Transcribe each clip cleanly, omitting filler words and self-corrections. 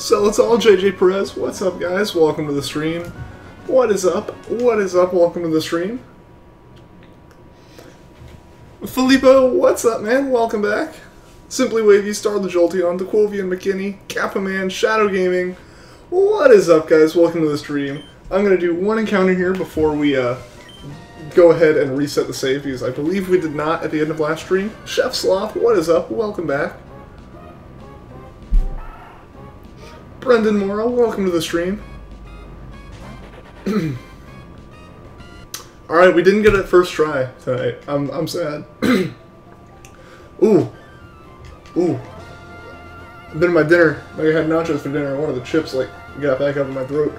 So it's all JJ Perez. What's up, guys? Welcome to the stream. What is up? What is up? Welcome to the stream. Filippo, what's up, man? Welcome back. Simply Wavy, Star the Jolteon, DeQuovian McKinney, Kappa Man, Shadow Gaming. What is up, guys? Welcome to the stream. I'm going to do one encounter here before we go ahead and reset the save, because I believe we did not at the end of last stream. Chef Sloth, what is up? Welcome back. Brendan Morrow, welcome to the stream. Alright, we didn't get it first try tonight. I'm sad. Ooh. Ooh. I've been at my dinner. I had nachos for dinner, and one of the chips, like, got back up in my throat.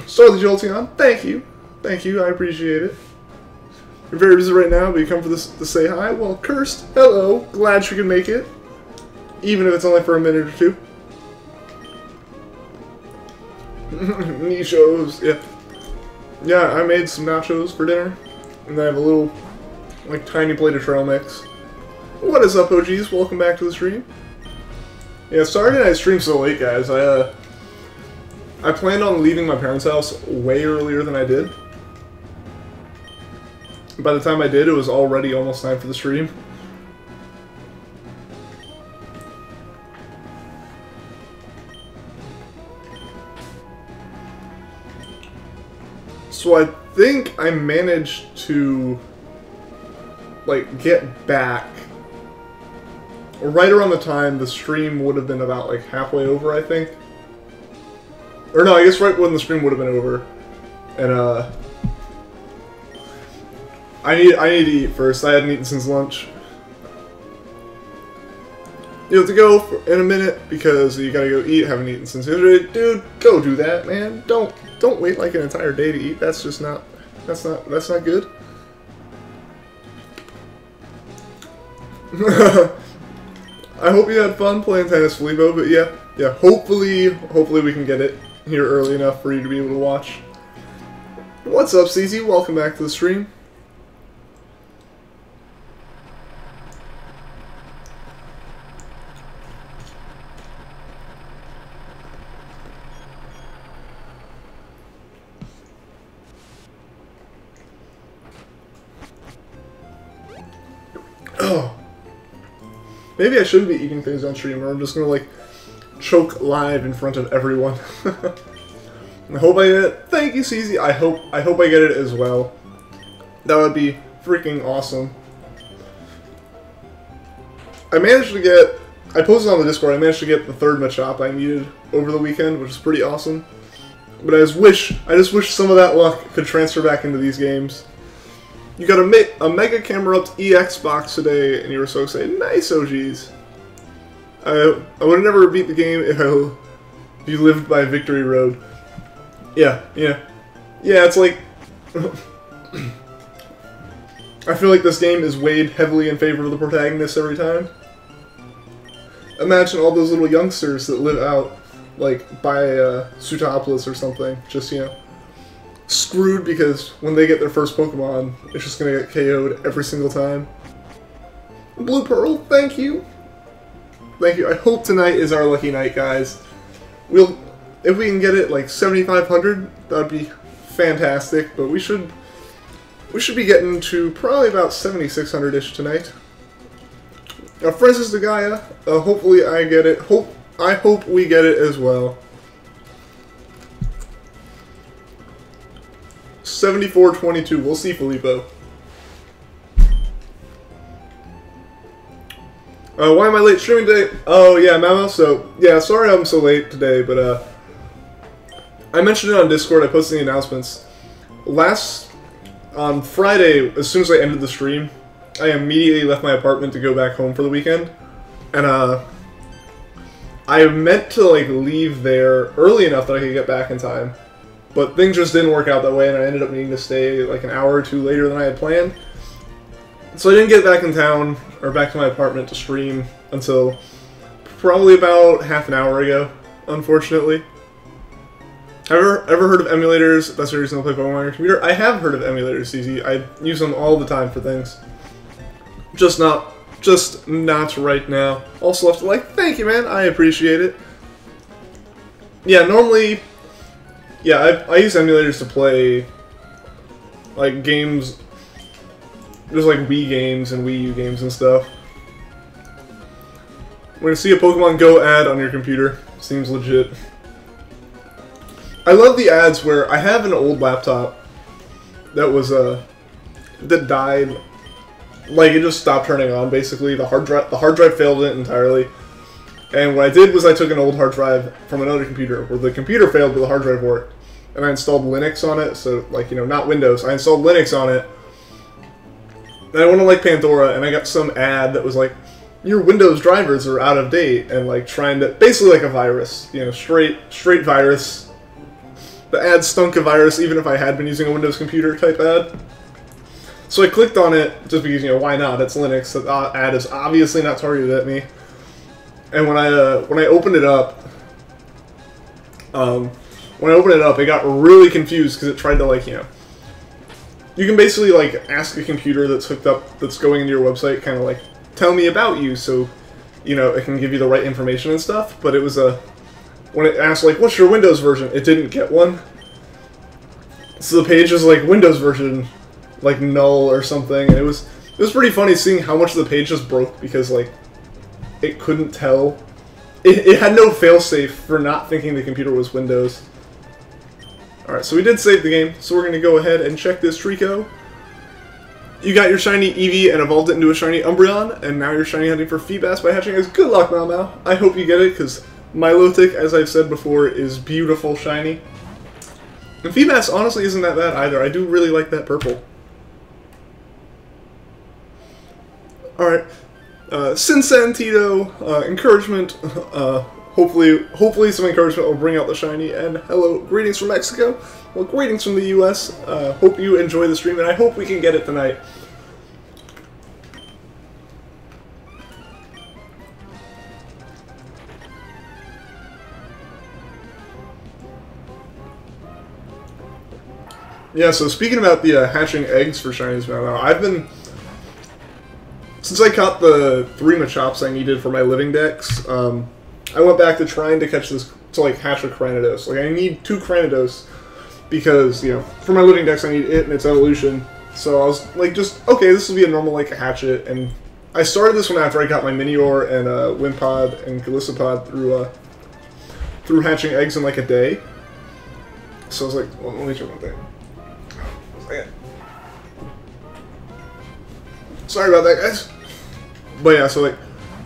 Star the Jolteon, thank you. Thank you, I appreciate it. You're very busy right now, but you come for this to say hi. Well, Cursed, hello. Glad you can make it. Even if it's only for a minute or two. Nichos, yeah. Yeah, I made some nachos for dinner. And I have a little, like, tiny plate of trail mix. What is up, OGs? Welcome back to the stream. Yeah, sorry that I streamed so late, guys. I planned on leaving my parents' house way earlier than I did. By the time I did, it was already almost time for the stream. So I think I managed to, like, get back right around the time the stream would have been about, like, halfway over, I think. Or no, I guess right when the stream would have been over. And, I need to eat first. I hadn't eaten since lunch. You have to go in a minute because you gotta go eat. Haven't eaten since yesterday. Dude, go do that, man. Don't wait like an entire day to eat. That's just not, that's not good. I hope you had fun playing tennis, Filippo, but yeah, hopefully we can get it here early enough for you to be able to watch. What's up, CZ? Welcome back to the stream. Oh. Maybe I shouldn't be eating things on stream, or I'm just gonna, like, choke live in front of everyone. I hope I get it. Thank you, CZ. I hope I get it as well. That would be freaking awesome. I posted on the Discord, I managed to get the third Machop I needed over the weekend, which is pretty awesome. But I just wish some of that luck could transfer back into these games. You got a Mega Camera Up EX box today, and you were so excited. Nice, OGs. I would have never beat the game if you lived by Victory Road. Yeah, it's like... I feel like this game is weighed heavily in favor of the protagonist every time. Imagine all those little youngsters that live out, like, by Sootopolis or something. Just, you know, screwed because when they get their first Pokemon, it's just gonna get KO'd every single time. Blue Pearl, thank you. Thank you. I hope tonight is our lucky night, guys. If we can get it like 7,500, that'd be fantastic. But we should be getting to probably about 7,600-ish tonight. Francis de Gaia, hopefully I get it. I hope we get it as well. 74-22. We'll see, Filippo. Why am I late streaming today? Oh, yeah, Mamo. So, yeah, sorry I'm so late today, but, I mentioned it on Discord. I posted the announcements. On Friday, as soon as I ended the stream, I immediately left my apartment to go back home for the weekend. And, I meant to, like, leave there early enough that I could get back in time. But things just didn't work out that way, and I ended up needing to stay, like, an hour or two later than I had planned. So I didn't get back in town, or back to my apartment to stream until probably about half an hour ago, unfortunately. Ever heard of emulators? That's the reason I play Pokemon on your computer. I have heard of emulators, CZ. I use them all the time for things. Just not right now. Also left a like. Thank you, man. I appreciate it. Yeah, normally, yeah, I use emulators to play, like, games, just like Wii games and Wii U games and stuff. We're gonna see a Pokemon Go ad on your computer. Seems legit. I love the ads where I have an old laptop that was, that died. Like, it just stopped turning on, basically. The hard drive failed it entirely. And what I did was I took an old hard drive from another computer, where the computer failed but the hard drive worked. And I installed Linux on it, so, like, you know, not Windows. I installed Linux on it. And I went on, like, Pandora, and I got some ad that was like, your Windows drivers are out of date, and, like, trying to, basically like a virus. You know, straight virus. The ad stunk of virus, even if I had been using a Windows computer type ad. So I clicked on it, just because, you know, why not? It's Linux. The ad is obviously not targeted at me. And when I opened it up, it got really confused because it tried to, like, you know, you can basically, like, ask a computer that's hooked up, that's going into your website, kind of like, tell me about you, so, you know, it can give you the right information and stuff. But it was when it asked, like, what's your Windows version, it didn't get one. So the page was like, Windows version, like, null or something, and it was pretty funny seeing how much the page just broke because, like, it couldn't tell. It had no failsafe for not thinking the computer was Windows. Alright, so we did save the game, so we're going to go ahead and check this Treecko. You got your shiny Eevee and evolved it into a shiny Umbreon, and now you're shiny hunting for Feebas by hatching eggs. Good luck, Mau. I hope you get it, because Milotic, as I've said before, is beautiful shiny. And Feebas honestly isn't that bad either. I do really like that purple. Alright. Sinsantito, encouragement, hopefully some encouragement will bring out the shiny, and hello, greetings from Mexico, well, greetings from the US, hope you enjoy the stream, and I hope we can get it tonight. Yeah, so speaking about the hatching eggs for shinies now, I've been... Since I caught the 3 Machops I needed for my living dex, I went back to trying to catch this, to, like, hatch a Cranidos. Like, I need 2 Cranidos, because, you know, for my living dex I need it and its evolution. So I was, like, just, okay, this will be a normal, like, hatchet, and I started this one after I got my Minior and Wimpod and Golisopod through hatching eggs in, like, a day. So I was like, well, let me check one thing. Okay. Sorry about that, guys. But yeah, so, like,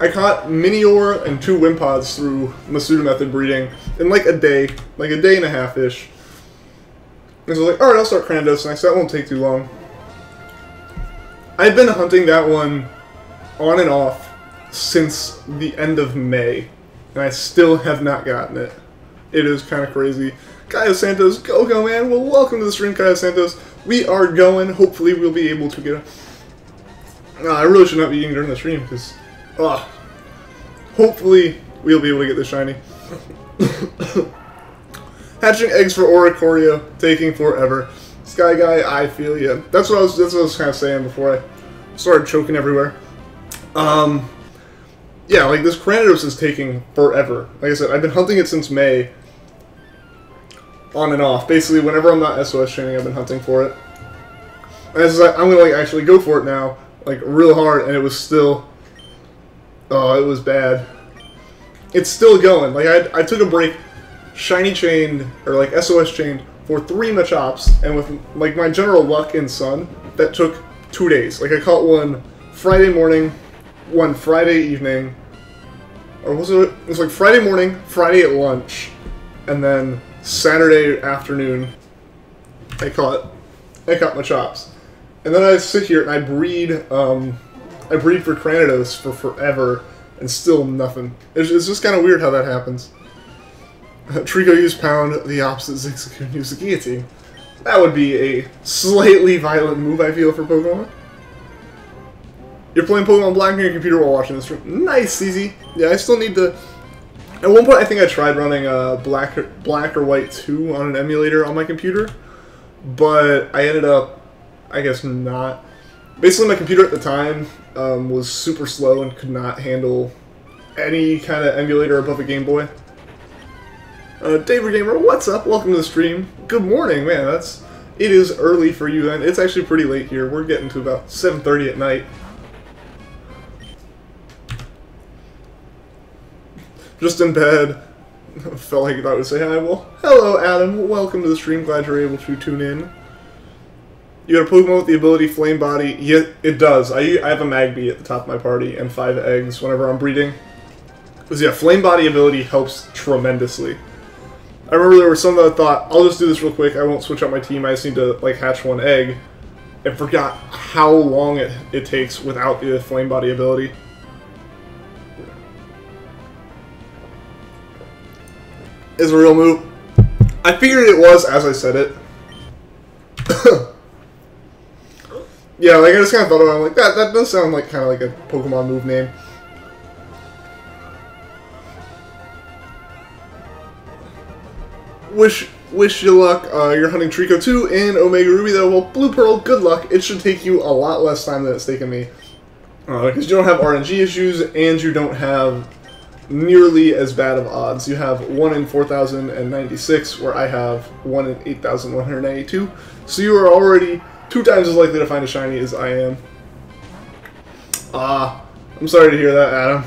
I caught Minior and 2 Wimpods through Masuda method breeding in, like, a day and a half-ish. And so I was like, alright, I'll start Cranidos next, that won't take too long. I've been hunting that one on and off since the end of May, and I still have not gotten it. It is kind of crazy. Caio Santos, go man, well, welcome to the stream, Caio Santos. We are going, hopefully we'll be able to get a... I really should not be eating during the stream, because, hopefully we'll be able to get this shiny. Hatching eggs for Oricorio, taking forever. Sky Guy, I feel ya. That's what I was kind of saying before I started choking everywhere. Yeah, like, this Cranidos is taking forever. Like I said, I've been hunting it since May, on and off. Basically, whenever I'm not SOS training, I've been hunting for it. And it's like, I'm gonna, like, actually go for it now, like, real hard, and it was still... Oh, it was bad. It's still going. Like, I took a break, shiny chained, or, like, SOS chained, for 3 Machops, and with, like, my general luck in Sun, that took 2 days. Like, I caught one Friday morning, one Friday evening, or was it? It was, like, Friday morning, Friday at lunch, and then Saturday afternoon, I caught Machops. And then I sit here and I breed for Cranidos for forever, and still nothing. It's just kind of weird how that happens. Treecko used Pound, the opposite Zigzagoon used the Guillotine. That would be a slightly violent move, I feel, for Pokemon. You're playing Pokemon Black on your computer while watching this stream. Nice, CZ. Yeah, I still need to... At one point, I think I tried running Black or White 2 on an emulator on my computer, but I ended up, I guess, not. Basically, my computer at the time was super slow and could not handle any kind of emulator above a Game Boy. David Gamer, what's up? Welcome to the stream. Good morning, man. It is early for you then. It's actually pretty late here. We're getting to about 7:30 at night. Just in bed. Felt like I thought I would say hi. Well, hello, Adam. Welcome to the stream. Glad you're able to tune in. You got a Pokemon with the ability Flame Body. Yeah, it does. I have a Magby at the top of my party and 5 eggs whenever I'm breeding. Because yeah, Flame Body ability helps tremendously. I remember there were some that I thought, I'll just do this real quick, I won't switch out my team, I just need to like hatch 1 egg. And forgot how long it takes without the Flame Body ability. Is a real move. I figured it was as I said it. Yeah, like I just kind of thought about it, I'm like, that does sound like kind of like a Pokemon move name. Wish you luck. You're hunting Treecko 2 and Omega Ruby though. Well, Blue Pearl, good luck. It should take you a lot less time than it's taken me. Because you don't have RNG issues and you don't have nearly as bad of odds. You have 1 in 4,096 where I have 1 in 8,192. So you are already 2 times as likely to find a shiny as I am. I'm sorry to hear that, Adam.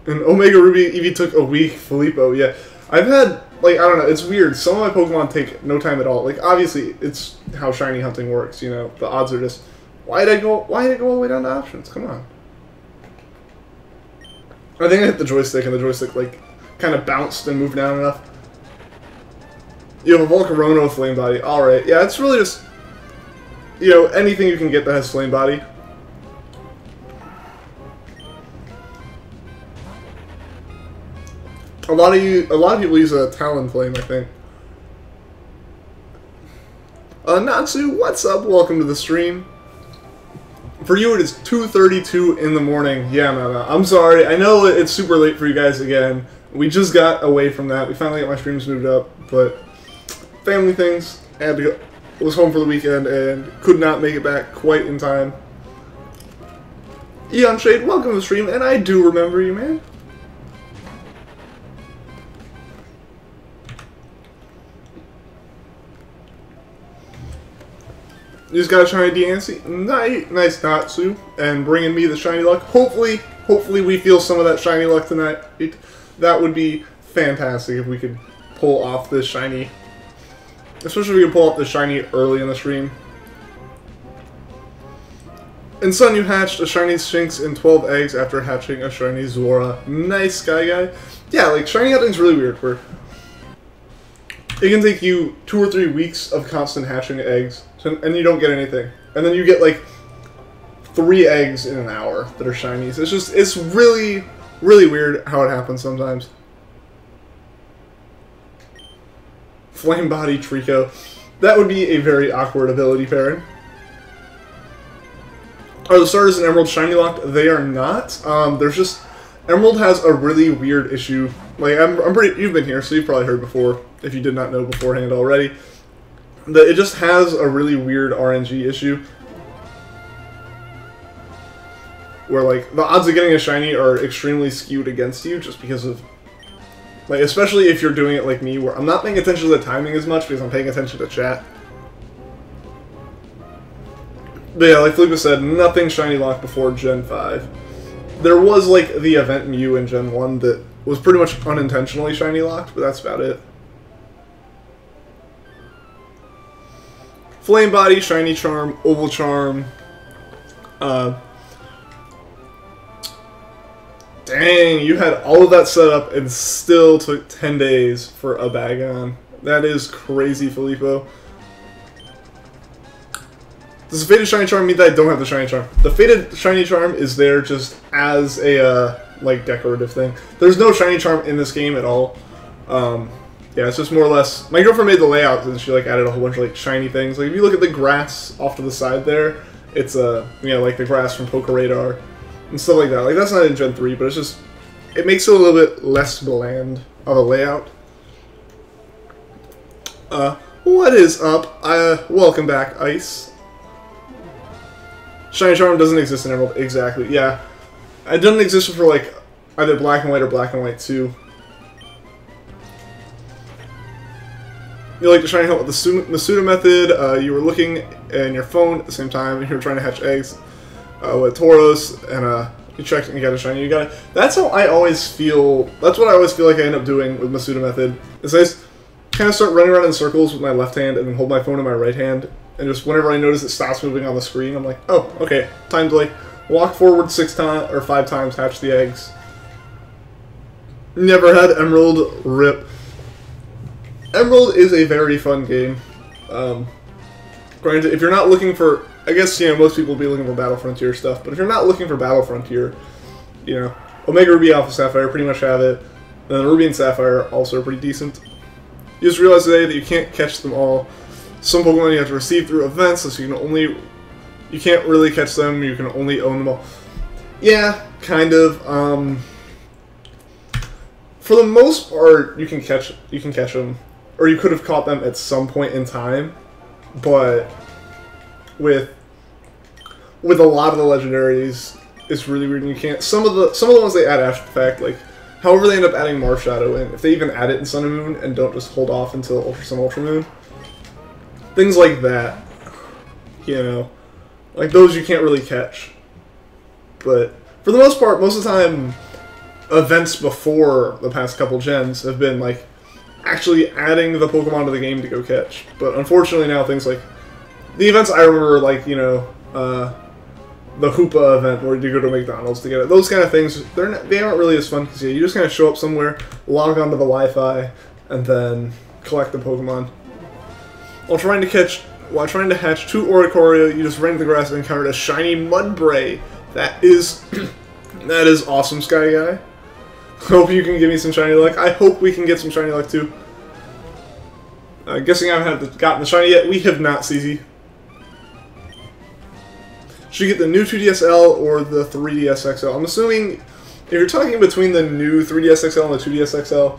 And Omega Ruby Eevee took a week. Filippo, yeah. I've had, like, I don't know, it's weird. Some of my Pokemon take no time at all. Like, obviously, it's how shiny hunting works, you know. The odds are just, why did I go all the way down to options? Come on. I think I hit the joystick, and the joystick, like, kind of bounced and moved down enough. You have a Volcarono with Flame Body. Alright, yeah, it's really just, you know, anything you can get that has Flame Body. A lot of people use a Talonflame, I think. Natsu, what's up? Welcome to the stream. For you, it is 2:32 in the morning. Yeah, no, I'm sorry. I know it's super late for you guys again. We just got away from that. We finally got my streams moved up, but family things. I had to go. I was home for the weekend and could not make it back quite in time. Eon Shade, welcome to the stream, and I do remember you, man. You just got a shiny Diancie. Nice Natsu. And bringing me the shiny luck. Hopefully we feel some of that shiny luck tonight. That would be fantastic if we could pull off this shiny. Especially if we could pull off this shiny early in the stream. And Sun, you hatched a shiny Sphinx and 12 eggs after hatching a shiny Zora. Nice, Sky Guy. Yeah, like, shiny hunting's really weird. Where it can take you 2 or 3 weeks of constant hatching eggs, and you don't get anything. And then you get, like, 3 eggs in an hour that are shinies. It's really, really weird how it happens sometimes. Flame Body Treecko. That would be a very awkward ability pairing. Are the starters in Emerald shiny locked? They are not. There's just... Emerald has a really weird issue. Like, you've been here, so you've probably heard before, if you did not know beforehand already, that it just has a really weird RNG issue. Where, like, the odds of getting a shiny are extremely skewed against you just because of... Like, especially if you're doing it like me, where I'm not paying attention to the timing as much because I'm paying attention to chat. But yeah, like Felipe said, nothing shiny locked before Gen 5. There was, like, the event Mew in Gen 1 that was pretty much unintentionally shiny locked, but that's about it. Flame Body, Shiny Charm, Oval Charm. Dang, you had all of that set up and still took 10 days for a Bagon. That is crazy, Filippo. Does the Faded Shiny Charm mean that I don't have the Shiny Charm? The Faded Shiny Charm is there just as a, like, decorative thing. There's no Shiny Charm in this game at all. Yeah, it's just more or less... My girlfriend made the layout and she, like, added a whole bunch of, like, shiny things. Like, if you look at the grass off to the side there, it's, you know, like the grass from Poké Radar and stuff like that. Like, that's not in Gen 3, but it's just... It makes it a little bit less bland of a layout. What is up? Welcome back, Ice. Shiny Charm doesn't exist in Emerald. Exactly, yeah. It doesn't exist for, like, either Black and White or Black and White 2. you like to shiny hunt with the Masuda method. You were looking in your phone at the same time, and you were trying to hatch eggs with Tauros, and you checked and you got a shiny. You got it. That's how I always feel. That's what I always feel like I end up doing with Masuda method. Is I just kind of start running around in circles with my left hand, and then hold my phone in my right hand, and just whenever I notice it stops moving on the screen, I'm like, oh, okay, time to like walk forward 6 times or 5 times, hatch the eggs. Never had Emerald. Rip. Emerald is a very fun game. Granted, if you're not looking for, I guess, you know, most people will be looking for Battle Frontier stuff, but if you're not looking for Battle Frontier, you know, Omega Ruby, Alpha Sapphire pretty much have it. And then Ruby and Sapphire also are pretty decent. You just realized today that you can't catch them all. Some Pokemon you have to receive through events, so you can't really catch them, you can only own them all. Yeah, kind of. For the most part, you can catch them, or you could have caught them at some point in time, but with a lot of the legendaries, it's really weird. And you can't. Some of the ones they add after the fact, like however they end up adding Marshadow in, if they even add it in Sun and Moon and don't just hold off until Ultra Sun, Ultra Moon, things like that. You know, like those you can't really catch. But for the most part, most of the time, events before the past couple gens have been like actually adding the Pokemon to the game to go catch. But unfortunately now things like the events I remember, like, you know, the Hoopa event where you go to McDonald's to get it, those kind of things, they aren't really as fun because you just kind of show up somewhere, log onto the Wi-Fi, and then collect the Pokemon. While trying to hatch 2 Oricorio, you just ran to the grass and encountered a shiny Mudbray. That is awesome, Sky Guy. Hope you can give me some shiny luck. I hope we can get some shiny luck too. Guessing I haven't gotten the shiny yet. We have not, CZ. Should you get the new 2DSL or the 3DS XL? I'm assuming if you're talking between the new 3DS XL and the 2DS XL,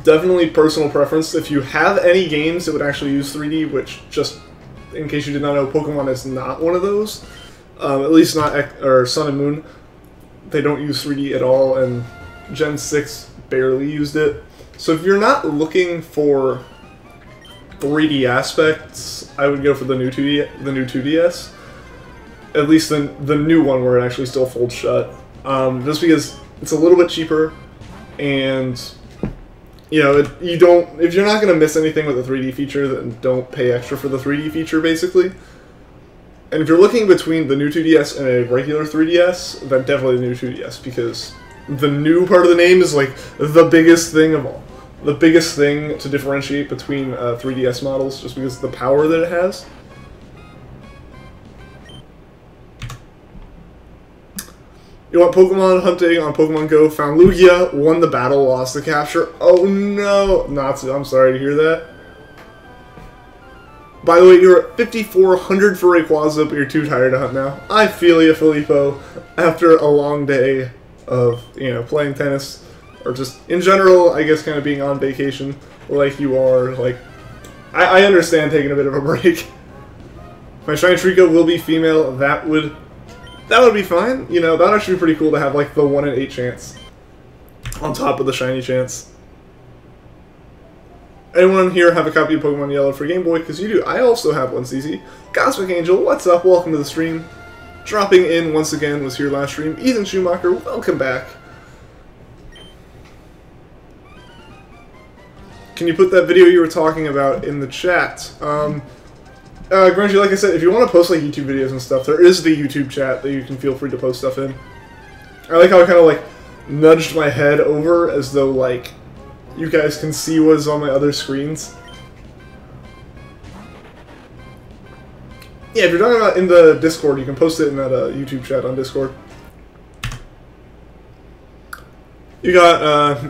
definitely personal preference. If you have any games that would actually use 3D, which, just in case you did not know, Pokemon is not one of those. At least not Sun and Moon. They don't use 3D at all, and Gen 6 barely used it. So if you're not looking for 3D aspects, I would go for the new 2DS. At least the new one where it actually still folds shut. Just because it's a little bit cheaper, and you know, if you're not going to miss anything with the 3D feature, then don't pay extra for the 3D feature, basically. And if you're looking between the new 2DS and a regular 3DS, then definitely the new 2DS, because the new part of the name is like the biggest thing of all. The biggest thing to differentiate between 3DS models, just because of the power that it has. You want Pokemon hunting on Pokemon Go, found Lugia, won the battle, lost the capture. Oh no! Natsu, I'm sorry to hear that. By the way, you're at 5,400 for Rayquaza, but you're too tired to hunt now. I feel you, Filippo. After a long day of, you know, playing tennis, or just, in general, I guess kind of being on vacation, like you are, like, I understand taking a bit of a break. My shiny Treecko will be female. That would be fine. You know, that would actually be pretty cool to have, like, the 1 in 8 chance on top of the shiny chance. Anyone here have a copy of Pokemon Yellow for Game Boy? Because you do. I also have one, CZ. Cosmic Angel, what's up? Welcome to the stream. Dropping in once again, was here last stream. Ethan Schumacher, welcome back. Can you put that video you were talking about in the chat? Grungy, like I said, if you want to post like YouTube videos and stuff, there is the YouTube chat that you can feel free to post stuff in. I like how I kind of like nudged my head over as though like you guys can see what's on my other screens. Yeah, if you're talking about in the Discord, you can post it in that YouTube chat on Discord. You got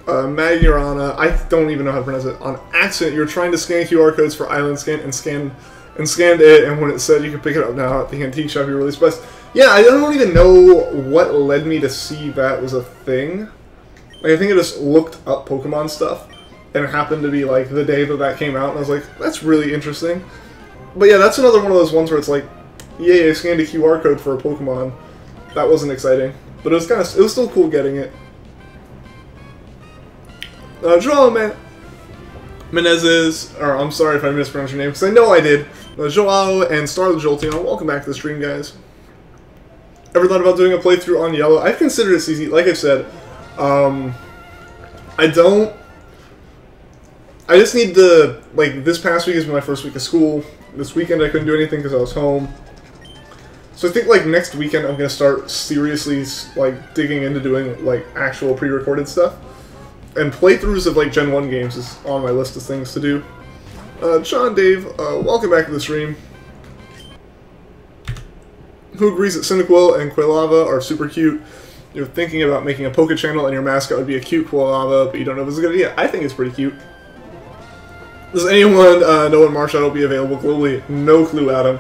Magurana, I don't even know how to pronounce it. On accident, you're trying to scan QR codes for Island Scan and scanned it, and when it said you could pick it up now at the antique shop, you released best. Yeah, I don't even know what led me to see that was a thing. Like, I think I just looked up Pokemon stuff, and it happened to be like the day that came out, and I was like, that's really interesting. But yeah, that's another one of those ones where it's like, yay, I scanned a QR code for a Pokemon. That wasn't exciting, but it was still cool getting it. Joao Menezes, or I'm sorry if I mispronounced your name, because I know I did. Joao and Starlet Jolteon, welcome back to the stream, guys. Ever thought about doing a playthrough on Yellow? I've considered it easy. Like I said, I just need to, like, this past week has been my first week of school. This weekend I couldn't do anything because I was home. So I think, like, next weekend I'm going to start seriously, like, digging into doing, like, actual pre-recorded stuff. And playthroughs of, like, Gen 1 games is on my list of things to do. John Dave, welcome back to the stream. Who agrees that Cyndaquil and Quilava are super cute? You're thinking about making a Poke channel and your mascot would be a cute Quilava, but you don't know if it's a good idea. I think it's pretty cute. Does anyone know when Marshadow will be available globally? No clue, Adam.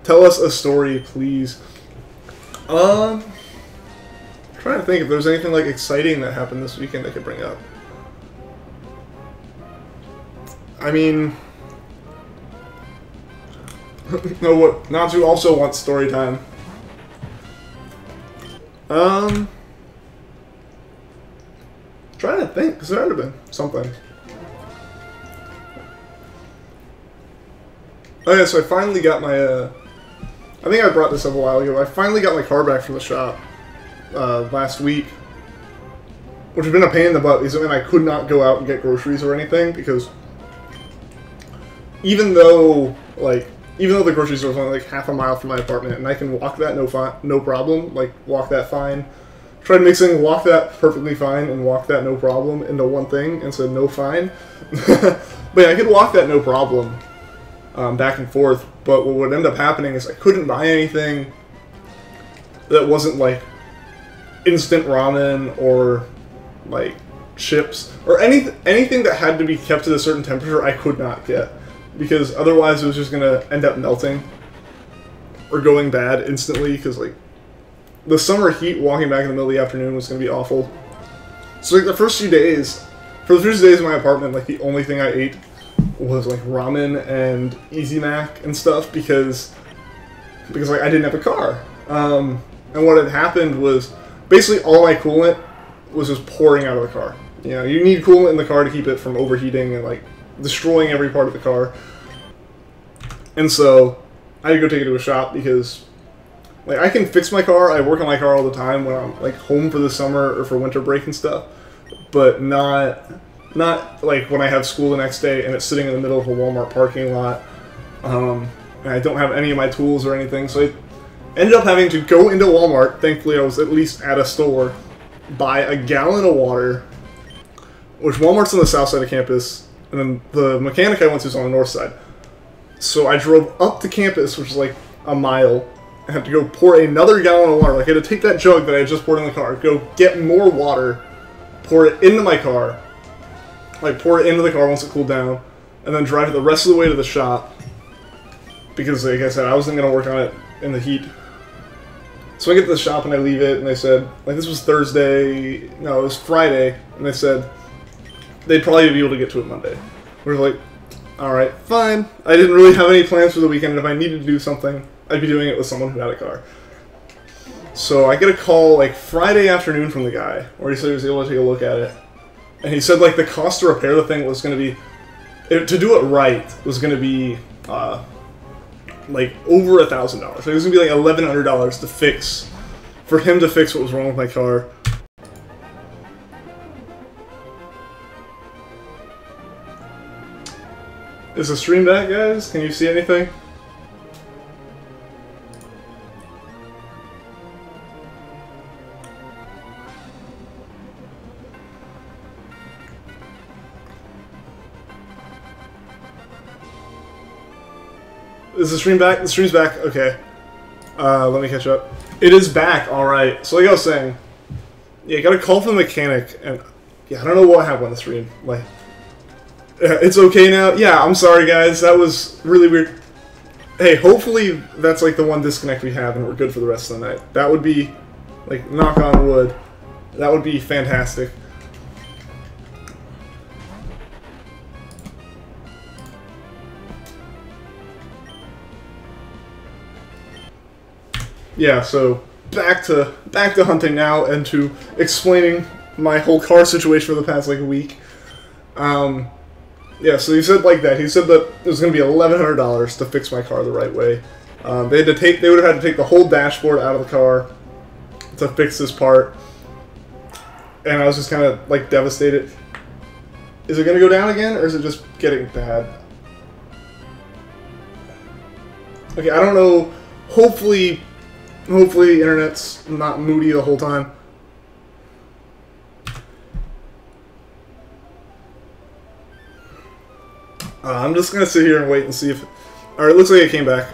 Tell us a story, please. I'm trying to think if there's anything like exciting that happened this weekend I could bring up. I mean, no, what? Natsu also wants story time. Trying to think, because there had to have been something. Oh yeah, so I finally got my, I think I brought this up a while ago, I finally got my car back from the shop last week. Which has been a pain in the butt, because I could not go out and get groceries or anything, because even though the grocery store is only like half a mile from my apartment, and I can walk that no problem, like walk that fine. Tried mixing walk that perfectly fine and walk that no problem into one thing and said no fine. But yeah, I could walk that no problem back and forth, but what would end up happening is I couldn't buy anything that wasn't like instant ramen or like chips or anything that had to be kept at a certain temperature. I could not get, because otherwise it was just gonna end up melting or going bad instantly, because like the summer heat walking back in the middle of the afternoon was gonna be awful. So like the first few days in my apartment, like the only thing I ate was like ramen and Easy Mac and stuff, because like I didn't have a car. And what had happened was basically all my coolant was just pouring out of the car. You know, you need coolant in the car to keep it from overheating and like destroying every part of the car. And so I had to go take it to a shop, because like I can fix my car, I work on my car all the time when I'm like home for the summer or for winter break and stuff, but not like when I have school the next day and it's sitting in the middle of a Walmart parking lot, and I don't have any of my tools or anything. So I ended up having to go into Walmart. Thankfully I was at least at a store, buy a gallon of water, which Walmart's on the south side of campus, and then the mechanic I went to is on the north side. So I drove up to campus, which is like a mile. I had to go pour another gallon of water. Like I had to take that jug that I had just poured in the car, go get more water, pour it into my car, like pour it into the car once it cooled down, and then drive it the rest of the way to the shop, because like I said, I wasn't going to work on it in the heat. So I get to the shop and I leave it, and they said, like this was Thursday, no, it was Friday, and they said they'd probably be able to get to it Monday. We were like, alright, fine. I didn't really have any plans for the weekend, and if I needed to do something, I'd be doing it with someone who had a car. So I get a call like Friday afternoon from the guy, where he said he was able to take a look at it. And he said like the cost to repair the thing was going to be, to do it right, was going to be like over $1,000. So it was going to be like $1,100 to fix, for him to fix what was wrong with my car. Is the stream back, guys? Can you see anything? Is the stream back? The stream's back. Okay. Let me catch up. It is back. All right. So like I was saying, yeah, I got a call from the mechanic, and yeah, I don't know what happened on the stream. Like, it's okay now. Yeah, I'm sorry, guys. That was really weird. Hey, hopefully that's like the one disconnect we have, and we're good for the rest of the night. That would be, like, knock on wood. That would be fantastic. Yeah, so back to hunting now, and to explaining my whole car situation for the past like week. Yeah, so he said like that. He said that it was going to be $1,100 to fix my car the right way. They would have had to take the whole dashboard out of the car to fix this part, and I was just kind of like devastated. Is it going to go down again, or is it just getting bad? Okay, I don't know. Hopefully, internet's not moody the whole time. I'm just gonna sit here and wait and see if... Alright, it looks like it came back.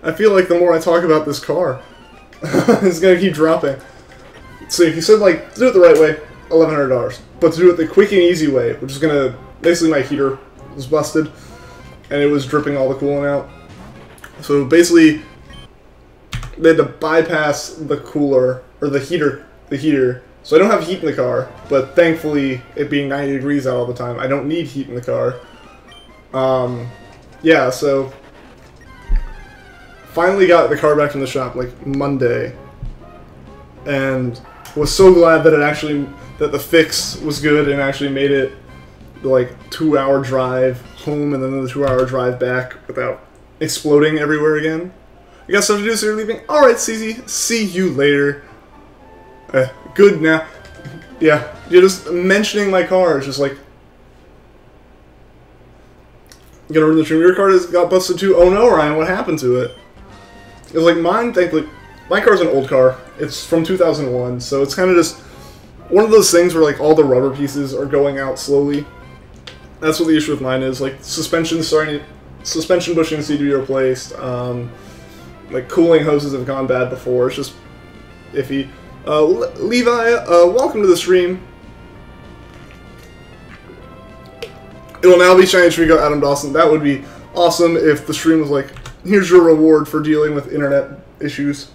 I feel like the more I talk about this car, it's gonna keep dropping. So he said, like, to do it the right way, $1,100. But to do it the quick and easy way, which is gonna... Basically, my heater was busted, and it was dripping all the coolant out. So basically, they had to bypass the cooler, or the heater. So I don't have heat in the car, but thankfully, it being 90 degrees out all the time, I don't need heat in the car. Yeah, so finally got the car back from the shop like Monday, and was so glad that that the fix was good and actually made it the like 2-hour drive home and then the 2-hour drive back without exploding everywhere again. You got stuff to do, so you're leaving? Alright, CZ, see you later. Good now. Yeah, you're just mentioning my car is just like... You gonna run the stream? Your car got busted too? Oh no, Ryan, what happened to it? It was like mine, thankfully... My car's an old car. It's from 2001, so it's kind of just... One of those things where like all the rubber pieces are going out slowly. That's what the issue with mine is. Like, suspension bushings need to be replaced. Like, cooling hoses have gone bad before. It's just iffy. Levi, welcome to the stream. It will now be Shiny Treecko, Adam Dawson. That would be awesome if the stream was like, here's your reward for dealing with internet issues.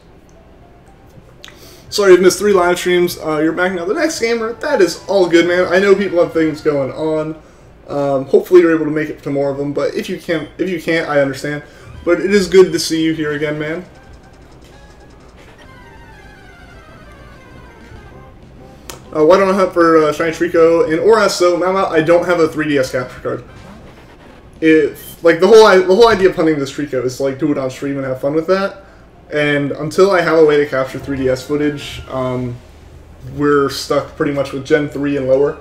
Sorry you've missed 3 live streams. You're back now. The next gamer, that is all good, man. I know people have things going on. Hopefully you're able to make it to more of them, but if you can't, I understand. But it is good to see you here again, man. Why don't I hunt for Shiny Treecko in ORAS? So, Mama, I don't have a 3DS capture card. If like the whole idea of hunting this Treecko is to like do it on stream and have fun with that. And until I have a way to capture 3DS footage, we're stuck pretty much with Gen 3 and lower.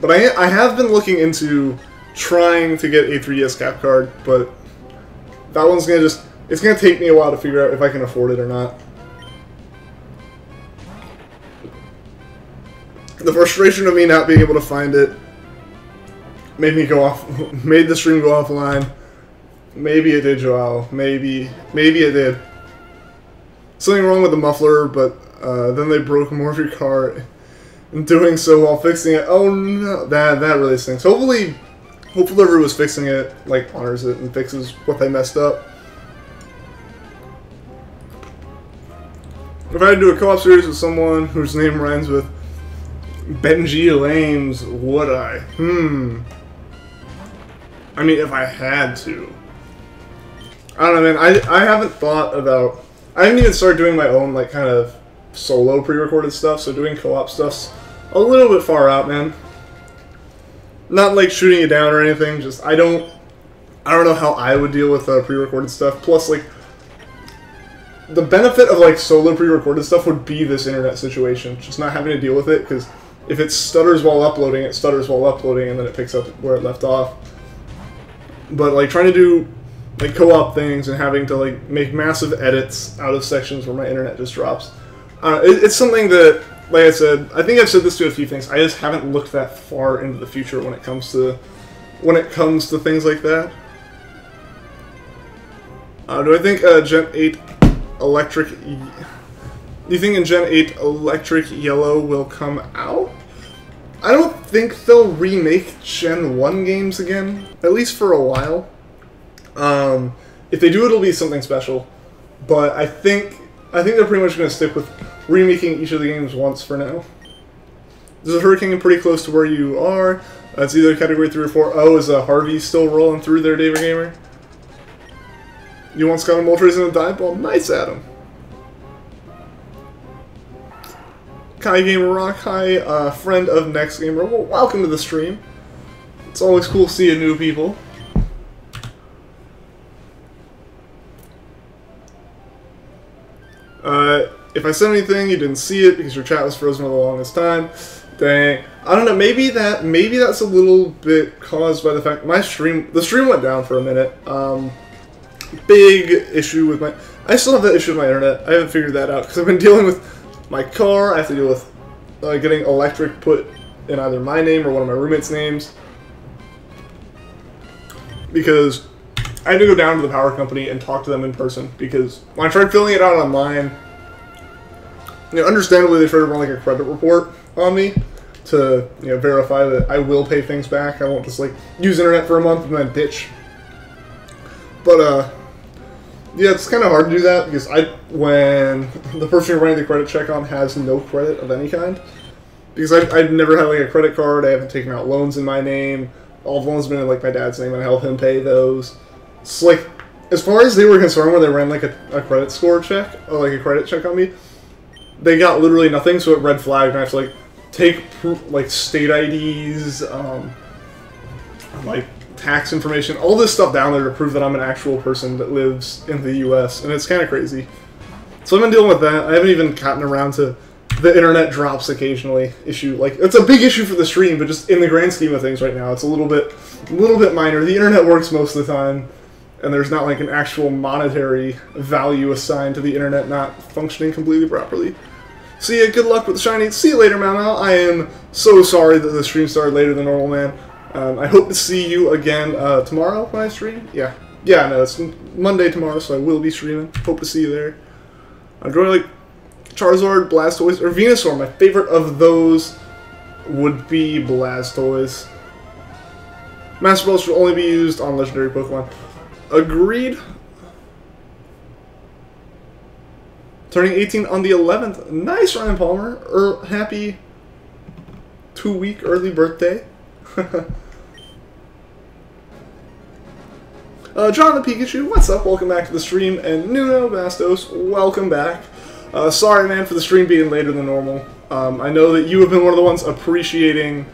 But I have been looking into trying to get a 3DS cap card, but that one's gonna it's gonna take me a while to figure out if I can afford it or not. The frustration of me not being able to find it made the stream go offline. Maybe it did, Joao. Maybe it did. Something wrong with the muffler, but then they broke more of your car in doing so while fixing it. Oh no, that really stinks. Hopefully whoever was fixing it like honors it and fixes what they messed up. If I had to do a co-op series with someone whose name rhymes with Benji Lames, would I? I mean, if I had to. I don't know, man. I haven't thought about... I haven't even started doing my own, like, kind of solo pre-recorded stuff, so doing co-op stuff's a little bit far out, man. Not, like, shooting it down or anything, just, I don't know how I would deal with pre-recorded stuff. Plus, like, the benefit of, like, solo pre-recorded stuff would be this internet situation, just not having to deal with it, because if it stutters while uploading, it stutters while uploading, and then it picks up where it left off. But, like, trying to do... like co-op things and having to like make massive edits out of sections where my internet just drops. It's something that, like I said, I think I've said this to a few things. I just haven't looked that far into the future when it comes to things like that. Do I think Gen 8 electric? Do you think in Gen 8 electric yellow will come out? I don't think they'll remake Gen 1 games again, at least for a while. If they do, it'll be something special. But I think they're pretty much going to stick with remaking each of the games once for now. This is Hurricane pretty close to where you are. It's either category 3 or 4. Oh, is Harvey still rolling through there, David Gamer? You want Scott and Moltres in a dive ball? Nice, Adam. Kai Gamer Rock, hi, friend of Next Gamer. Well, welcome to the stream. It's always cool seeing new people. If I said anything, you didn't see it because your chat was frozen for the longest time. Dang. I don't know, maybe that's a little bit caused by the fact the stream went down for a minute. Big issue with I still have that issue with my internet. I haven't figured that out because I've been dealing with my car. I have to deal with getting electric put in either my name or one of my roommates' names. Because I had to go down to the power company and talk to them in person because when I tried filling it out online, understandably they tried to run like a credit report on me to verify that I will pay things back. I won't just like use internet for a month and then ditch. But yeah, it's kind of hard to do that because when the person you're running the credit check on has no credit of any kind, because I've never had like a credit card. I haven't taken out loans in my name. All the loans have been in like my dad's name, and I help him pay those. So like, as far as they were concerned when they ran like a credit score check or like a credit check on me, they got literally nothing. So it red flagged, and I have to like take like state IDs, like tax information, all this stuff down there to prove that I'm an actual person that lives in the U.S. and it's kind of crazy. So I've been dealing with that. I haven't even gotten around to the internet drops occasionally issue. Like, it's a big issue for the stream, but just in the grand scheme of things right now, it's a little bit minor. The internet works most of the time, and there's not like an actual monetary value assigned to the internet not functioning completely properly. So yeah, good luck with the shinies. See you later, Mau. I am so sorry that the stream started later than normal, man. I hope to see you again tomorrow when I stream. Yeah, no, it's Monday tomorrow, so I will be streaming. Hope to see you there. Enjoy like Charizard, Blastoise, or Venusaur. My favorite of those would be Blastoise. Master Ball should only be used on legendary Pokemon. Agreed. Turning 18 on the 11th. Nice, Ryan Palmer. Happy 2-week early birthday. John the Pikachu, what's up? Welcome back to the stream. And Nuno Bastos, welcome back. Sorry, man, for the stream being later than normal. I know that you have been one of the ones appreciating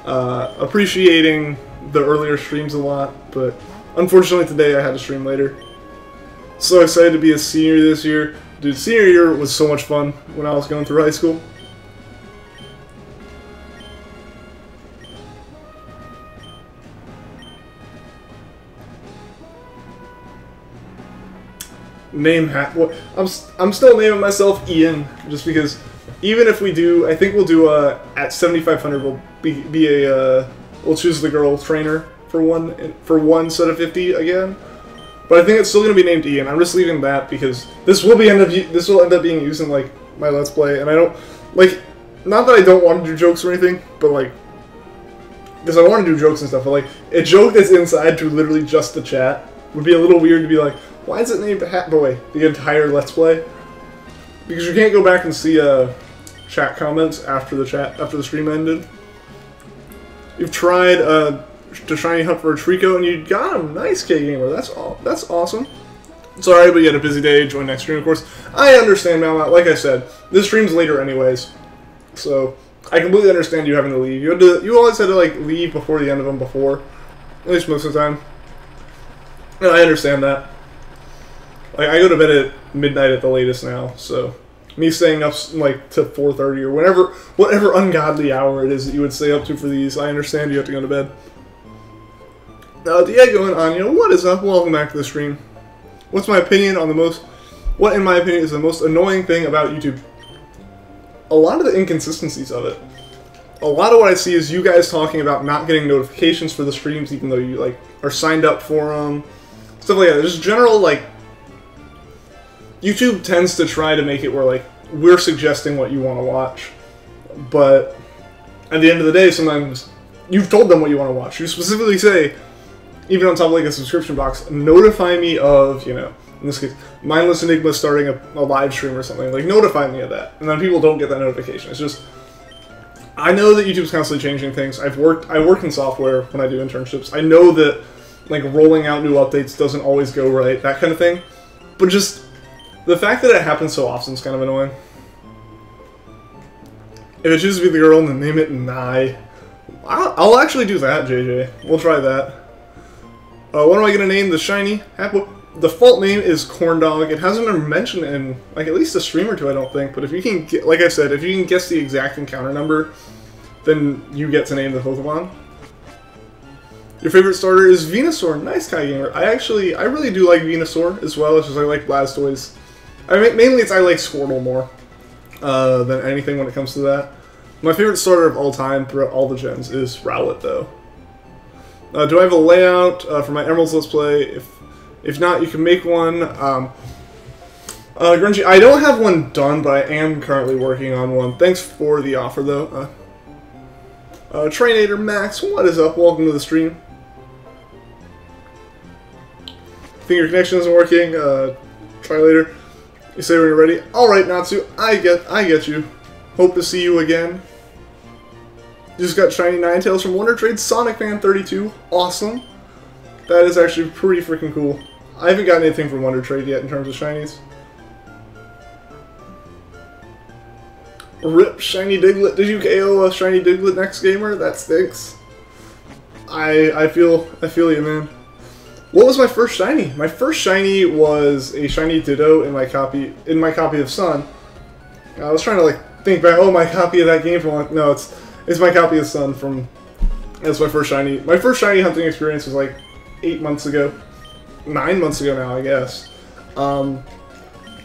the earlier streams a lot, but unfortunately today I had to stream later. So excited to be a senior this year. Dude, senior year was so much fun when I was going through high school. I'm still naming myself Ian, just because even if we do, I think we'll do at 7,500 we'll we'll choose the girl trainer for one set of 50 again. But I think it's still gonna be named Ian. I'm just leaving that because this will end up being used in like my Let's Play, and I don't like, not that I don't want to do jokes or anything, but like, because I want to do jokes and stuff, but like a joke that's inside to literally just the chat would be a little weird to be like, why is it named Hatboy? The entire Let's Play? Because you can't go back and see chat comments after the stream ended. You've tried to shiny hunt for a Treecko and you got him. Nice, K-Gamer. That's awesome. It's alright, but you had a busy day. Join next stream, of course. I understand, Mal. Like I said, this stream's later anyways, so I completely understand you having to leave. You always had to like leave before the end of them before, at least most of the time. And I understand that. Like, I go to bed at midnight at the latest now, so me staying up like to 4:30 or whatever ungodly hour it is that you would stay up to for these, I understand you have to go to bed. Diego and Anya, what is up? Welcome back to the stream. What in my opinion is the most annoying thing about YouTube? A lot of the inconsistencies of it. A lot of what I see is you guys talking about not getting notifications for the streams even though you like are signed up for them. Stuff like that. Just general like, YouTube tends to try to make it where like we're suggesting what you want to watch, but at the end of the day, sometimes you've told them what you want to watch. You specifically say, even on top of like a subscription box, notify me of, in this case, Mindless Enigma starting a live stream or something. Like, notify me of that, and then people don't get that notification. It's just, I know that YouTube's constantly changing things. I work in software when I do internships. I know that like rolling out new updates doesn't always go right, that kind of thing. But just the fact that it happens so often is kind of annoying. If it chooses to be the girl, then name it Nye. I'll actually do that, JJ. We'll try that. What am I gonna name the shiny? Default name is Corndog. It hasn't been mentioned in like at least a stream or two, I don't think. But if you can, like I said, if you can guess the exact encounter number, then you get to name the Pokemon. Your favorite starter is Venusaur. Nice, Kai Gamer. I really do like Venusaur as well. It's just I like Blastoise. Mainly I like Squirtle more than anything when it comes to that. My favorite starter of all time throughout all the gens is Rowlet, though. Do I have a layout for my Emeralds Let's Play? If not, you can make one. Grungy, I don't have one done, but I am currently working on one. Thanks for the offer, though. Trainator Max, what is up? Welcome to the stream. Think your connection isn't working? Try later. You say when you're ready. All right, Natsu, I get you. Hope to see you again. Just got shiny Ninetales from Wonder Trade. Sonic Fan 32, awesome. That is actually pretty freaking cool. I haven't gotten anything from Wonder Trade yet in terms of shinies. Rip Shiny Diglett. Did you KO a Shiny Diglett next gamer? That stinks. I feel you, man. What was my first shiny? My first shiny was a shiny Ditto in my copy of Sun. I was trying to like think back. Oh, my copy of that game from no, it's my copy of Sun from. That's my first shiny. My first shiny hunting experience was like 8 months ago, 9 months ago now, I guess. And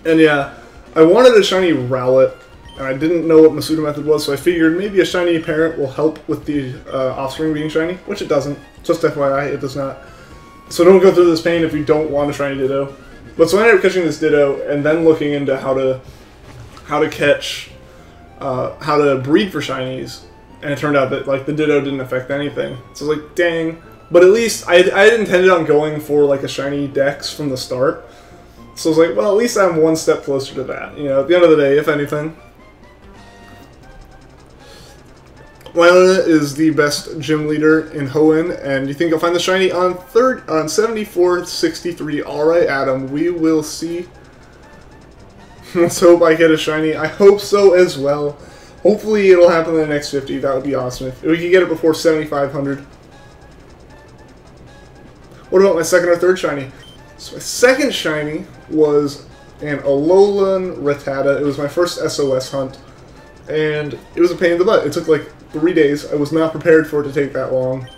yeah, I wanted a shiny Rowlet, and I didn't know what Masuda method was, so I figured maybe a shiny parent will help with the offspring being shiny, which it doesn't. Just FYI, it does not. So don't go through this pain if you don't want a shiny Ditto. But so I ended up catching this Ditto, and then looking into how to breed for shinies, and it turned out that like the Ditto didn't affect anything. So I was like, dang. But at least I had intended on going for like a shiny Dex from the start. So I was like, well, at least I'm one step closer to that. You know, at the end of the day, if anything. Lylana is the best gym leader in Hoenn, and you think you'll find the shiny on 7463. Alright, Adam, we will see. Let's hope I get a shiny. I hope so as well. Hopefully it'll happen in the next 50. That would be awesome. If we could get it before 7500. What about my second or third shiny? So my second shiny was an Alolan Rattata. It was my first SOS hunt, and it was a pain in the butt. It took like 3 days. I was not prepared for it to take that long.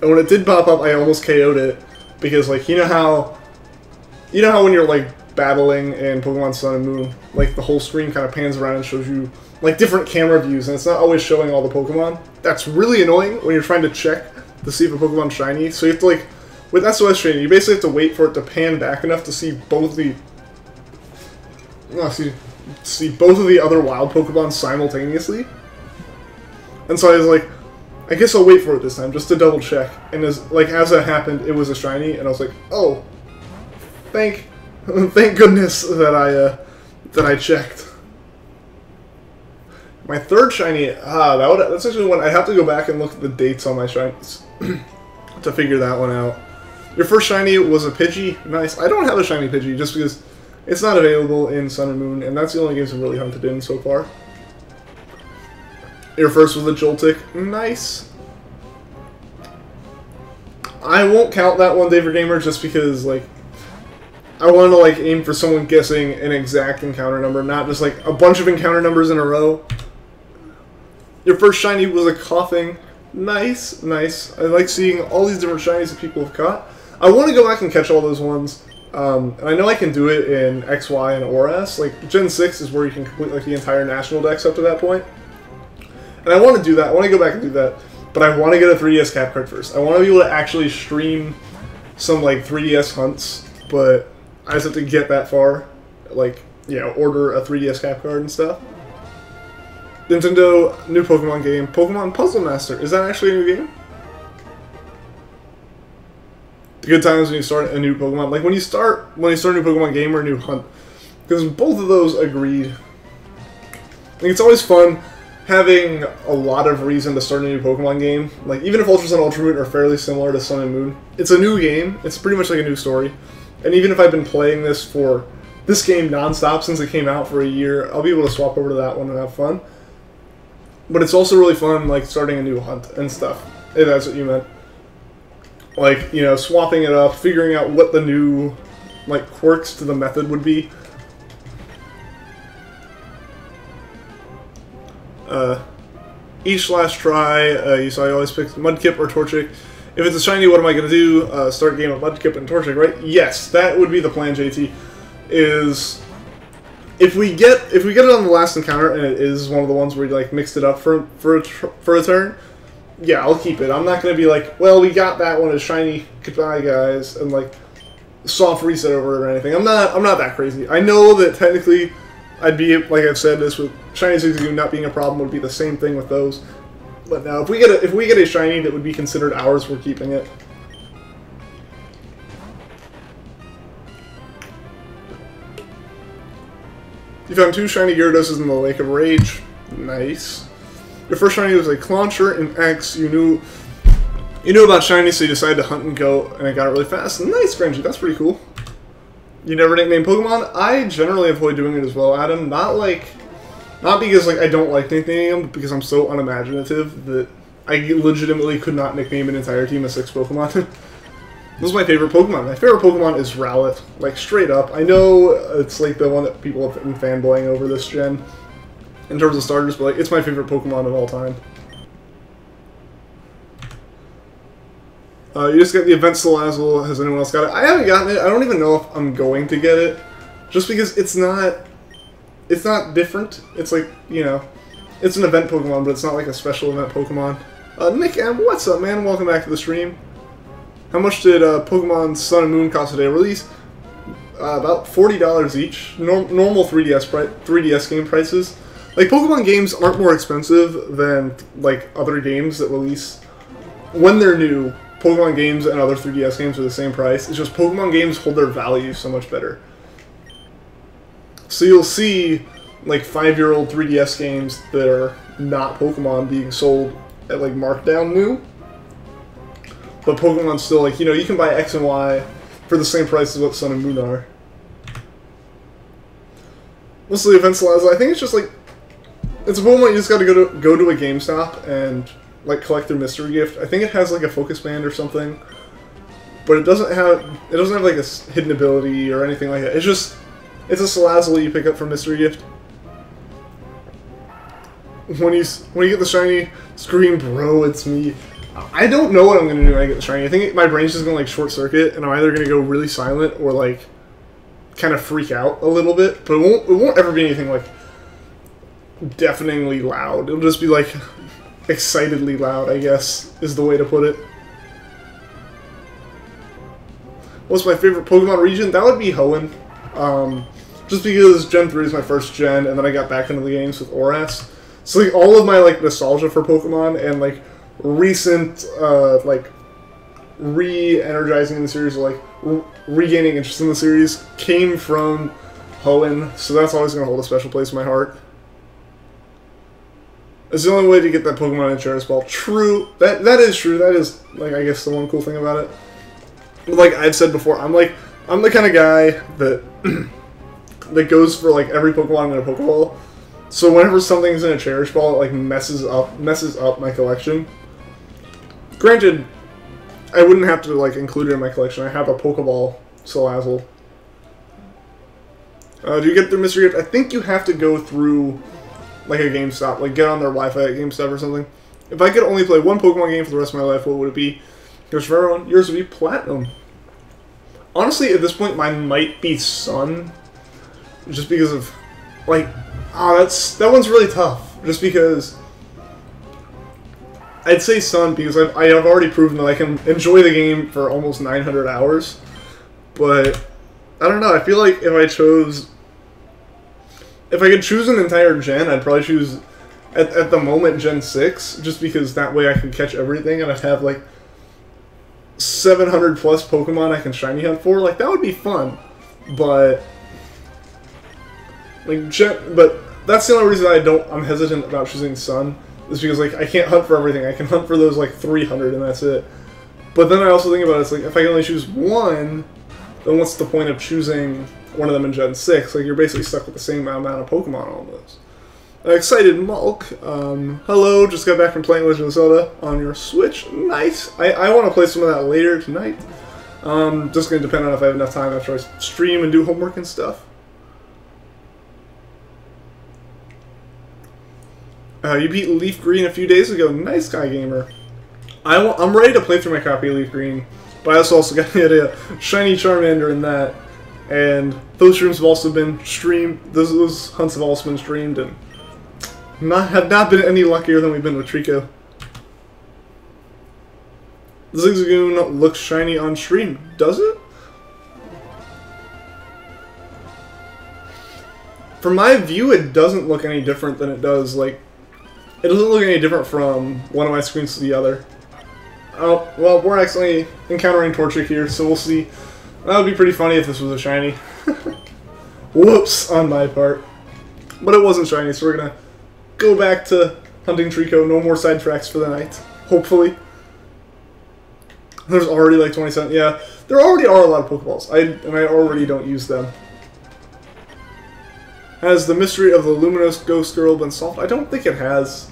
And when it did pop up, I almost KO'd it, because like you know how when you're like battling in Pokemon Sun and Moon, like the whole screen kind of pans around and shows you like different camera views, and it's not always showing all the Pokemon. That's really annoying when you're trying to check to see if a Pokemon's shiny. So you have to like, with SOS training, you basically have to wait for it to pan back enough to see both the see both of the other wild Pokemon simultaneously. And so I was like, I guess I'll wait for it this time just to double check. And as that happened, it was a shiny, and I was like, oh, thank goodness that I checked. My third shiny, that's actually one I have to go back and look at the dates on my shinies to figure that one out. Your first shiny was a Pidgey. Nice. I don't have a shiny Pidgey just because it's not available in Sun and Moon, and that's the only games I've really hunted in so far. Your first was a Joltik. Nice. I won't count that one, David Gamer, just because like I wanted to like aim for someone guessing an exact encounter number, not just like a bunch of encounter numbers in a row. Your first shiny was a Coughing. Nice, nice. I like seeing all these different shinies that people have caught. I want to go back and catch all those ones. And I know I can do it in X, Y, and ORAS. Like, Gen 6 is where you can complete like the entire national dex up to that point. And I want to do that. I want to go back and do that. But I want to get a 3DS cap card first. I want to be able to actually stream some like 3DS hunts, but I just have to get that far. Like, you know, order a 3DS cap card and stuff. Nintendo new Pokemon game, Pokemon Puzzle Master. Is that actually a new game? The good times when you start a new Pokemon, like when you start a new Pokemon game or a new hunt, because both of those agreed. Like it's always fun having a lot of reason to start a new Pokemon game. Like even if Ultra Sun, Ultra Moon are fairly similar to Sun and Moon, it's a new game. It's pretty much like a new story. And even if I've been playing this game nonstop since it came out for a year, I'll be able to swap over to that one and have fun. But it's also really fun, like, starting a new hunt and stuff, if that's what you meant. Like, you know, swapping it up, figuring out what the new, like, quirks to the method would be. Each last try, you saw I always pick Mudkip or Torchic. If it's a shiny, what am I going to do? Start game of Mudkip and Torchic, right? Yes, that would be the plan, JT. Is if we get it on the last encounter and it is one of the ones where you like mixed it up for a turn, yeah, I'll keep it. I'm not going to be like, well, we got that one as shiny, goodbye guys, and like soft reset over it or anything. I'm not that crazy. I know that technically I'd be, like I've said, this with shiny 62 not being a problem would be the same thing with those. But now, if we get a shiny that would be considered ours, we're keeping it. You found 2 shiny Gyarados in the Lake of Rage. Nice. Your first shiny was a Clauncher in X. You knew about shiny, so you decided to hunt and go, and it got it really fast. Nice, Granji. That's pretty cool. You never nickname Pokemon? I generally avoid doing it as well, Adam. Not because like I don't like nicknaming them, but because I'm so unimaginative that I legitimately could not nickname an entire team of 6 Pokemon. This is my favorite Pokemon. My favorite Pokemon is Rowlet. Like, straight up. I know it's like the one that people have been fanboying over this gen in terms of starters, but like it's my favorite Pokemon of all time. You just got the Event Salazzle. Has anyone else got it? I haven't gotten it. I don't even know if I'm going to get it. Just because it's not different. It's like, you know, it's an event Pokemon, but it's not like a special event Pokemon. Nick M, what's up, man? Welcome back to the stream. How much did Pokemon Sun and Moon cost today? Release about $40 each. Normal 3DS game prices. Like, Pokemon games aren't more expensive than like other games that release when they're new. Pokemon games and other 3DS games are the same price. It's just Pokemon games hold their value so much better. So you'll see like 5-year-old 3DS games that are not Pokemon being sold at like markdown new. But Pokemon's still like, you know, you can buy X and Y for the same price as what Sun and Moon are. Mostly Event Salazzle, I think it's just like, it's a Pokemon you just gotta go to a GameStop and like collect their mystery gift. I think it has like a focus band or something, but it doesn't have like a hidden ability or anything like that. It's a Salazzle you pick up from mystery gift. When you get the shiny, scream, bro, it's me. I don't know what I'm gonna do when I get the shiny. I think my brain's just gonna like short circuit, and I'm either gonna go really silent or like kind of freak out a little bit. But it won't ever be anything like deafeningly loud. It'll just be like excitedly loud, I guess, is the way to put it. What's my favorite Pokemon region? That would be Hoenn. Just because Gen 3 is my first gen, and then I got back into the games with ORAS. So like all of my like nostalgia for Pokemon and like recent like re-energizing the series, or like regaining interest in the series, came from Hoenn. So that's always going to hold a special place in my heart. It's the only way to get that Pokemon in Charizard Ball. True. That is true. That is, like, I guess the one cool thing about it. Like I've said before, I'm the kind of guy that that goes for like every Pokemon in a Pokeball. So whenever something's in a Cherish Ball, it like messes up my collection. Granted, I wouldn't have to like include it in my collection. I have a Pokeball Salazzle. Do you get through Mystery Gift? I think you have to go through like a GameStop, like get on their Wi-Fi at GameStop or something. If I could only play one Pokemon game for the rest of my life, what would it be? Here's for everyone. Yours would be Platinum. Honestly, at this point, mine might be Sun, just because of like, that one's really tough. Just because I'd say Sun because I have already proven that I can enjoy the game for almost 900 hours. But I don't know. I feel like if I could choose an entire gen, I'd probably choose, at the moment, Gen 6, just because that way I can catch everything, and I'd have, like, 700 plus Pokemon I can shiny hunt for. Like, that would be fun. But, like, but that's the only reason I'm hesitant about choosing Sun, is because, like, I can't hunt for everything. I can hunt for those, like, 300, and that's it. But then I also think about it, it's like, if I can only choose one, then what's the point of choosing one of them in Gen 6? Like, you're basically stuck with the same amount of Pokemon almost. Excited Mulk, hello, just got back from playing Legend of Zelda on your Switch. Nice. I want to play some of that later tonight. Just going to depend on if I have enough time after I stream and do homework and stuff. You beat Leaf Green a few days ago. Nice guy, gamer. I'm ready to play through my copy of Leaf Green, but I also got a shiny Charmander in that, and those streams have also been streamed. Those hunts have also been streamed, and have not been any luckier than we've been with Treecko. Zigzagoon looks shiny on stream. Does it? From my view, it doesn't look any different than it does, like, it doesn't look any different from one of my screens to the other. Oh, well, we're accidentally encountering Torchic here, so we'll see. That would be pretty funny if this was a shiny. Whoops, on my part. But it wasn't shiny, so we're gonna go back to hunting Treecko. No more sidetracks for the night, hopefully. There's already like 27. Yeah, there already are a lot of Pokeballs, and I already don't use them. Has the mystery of the luminous ghost girl been solved? I don't think it has.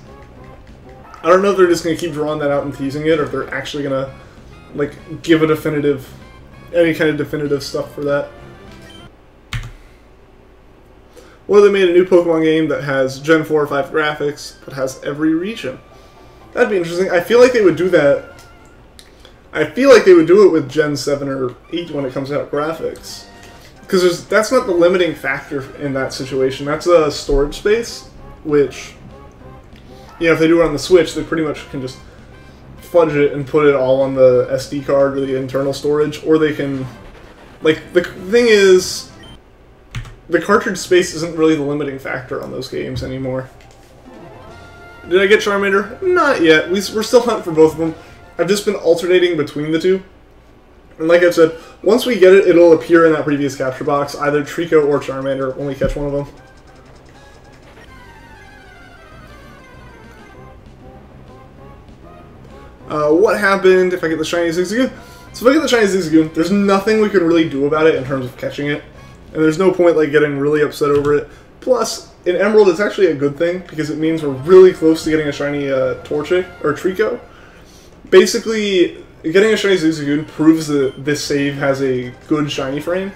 I don't know if they're just going to keep drawing that out and teasing it, or if they're actually going to, like, give a definitive, any kind of definitive stuff for that. Well, they made a new Pokemon game that has Gen 4 or 5 graphics, but has every region. That'd be interesting. I feel like they would do that. I feel like they would do it with Gen 7 or 8 when it comes out graphics. Because that's not the limiting factor in that situation. That's a storage space, which, you know, if they do it on the Switch, they pretty much can just fudge it and put it all on the SD card or the internal storage, or they can, like, the thing is, the cartridge space isn't really the limiting factor on those games anymore. Did I get Charmander? Not yet. We're still hunting for both of them. I've just been alternating between the two. And like I said, once we get it, it'll appear in that previous capture box, either Treecko or Charmander, when we catch one of them. What happened if I get the shiny Zigzagoon? So if I get the shiny Zigzagoon, there's nothing we can really do about it in terms of catching it. And there's no point like getting really upset over it. Plus, in Emerald, it's actually a good thing, because it means we're really close to getting a shiny Torchic, or Treecko. Basically, getting a shiny Zigzagoon proves that this save has a good shiny frame.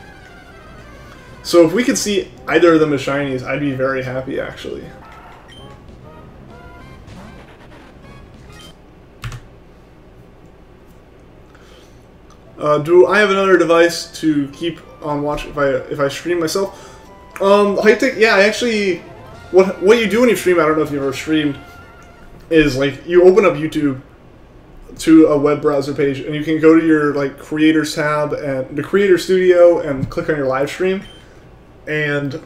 So if we could see either of them as shinies, I'd be very happy, actually. Do I have another device to keep on watch if I stream myself? Hyptic, yeah, I actually, what you do when you stream, I don't know if you've ever streamed, is like you open up YouTube to a web browser page, and you can go to your like creators tab and the creator studio and click on your live stream, and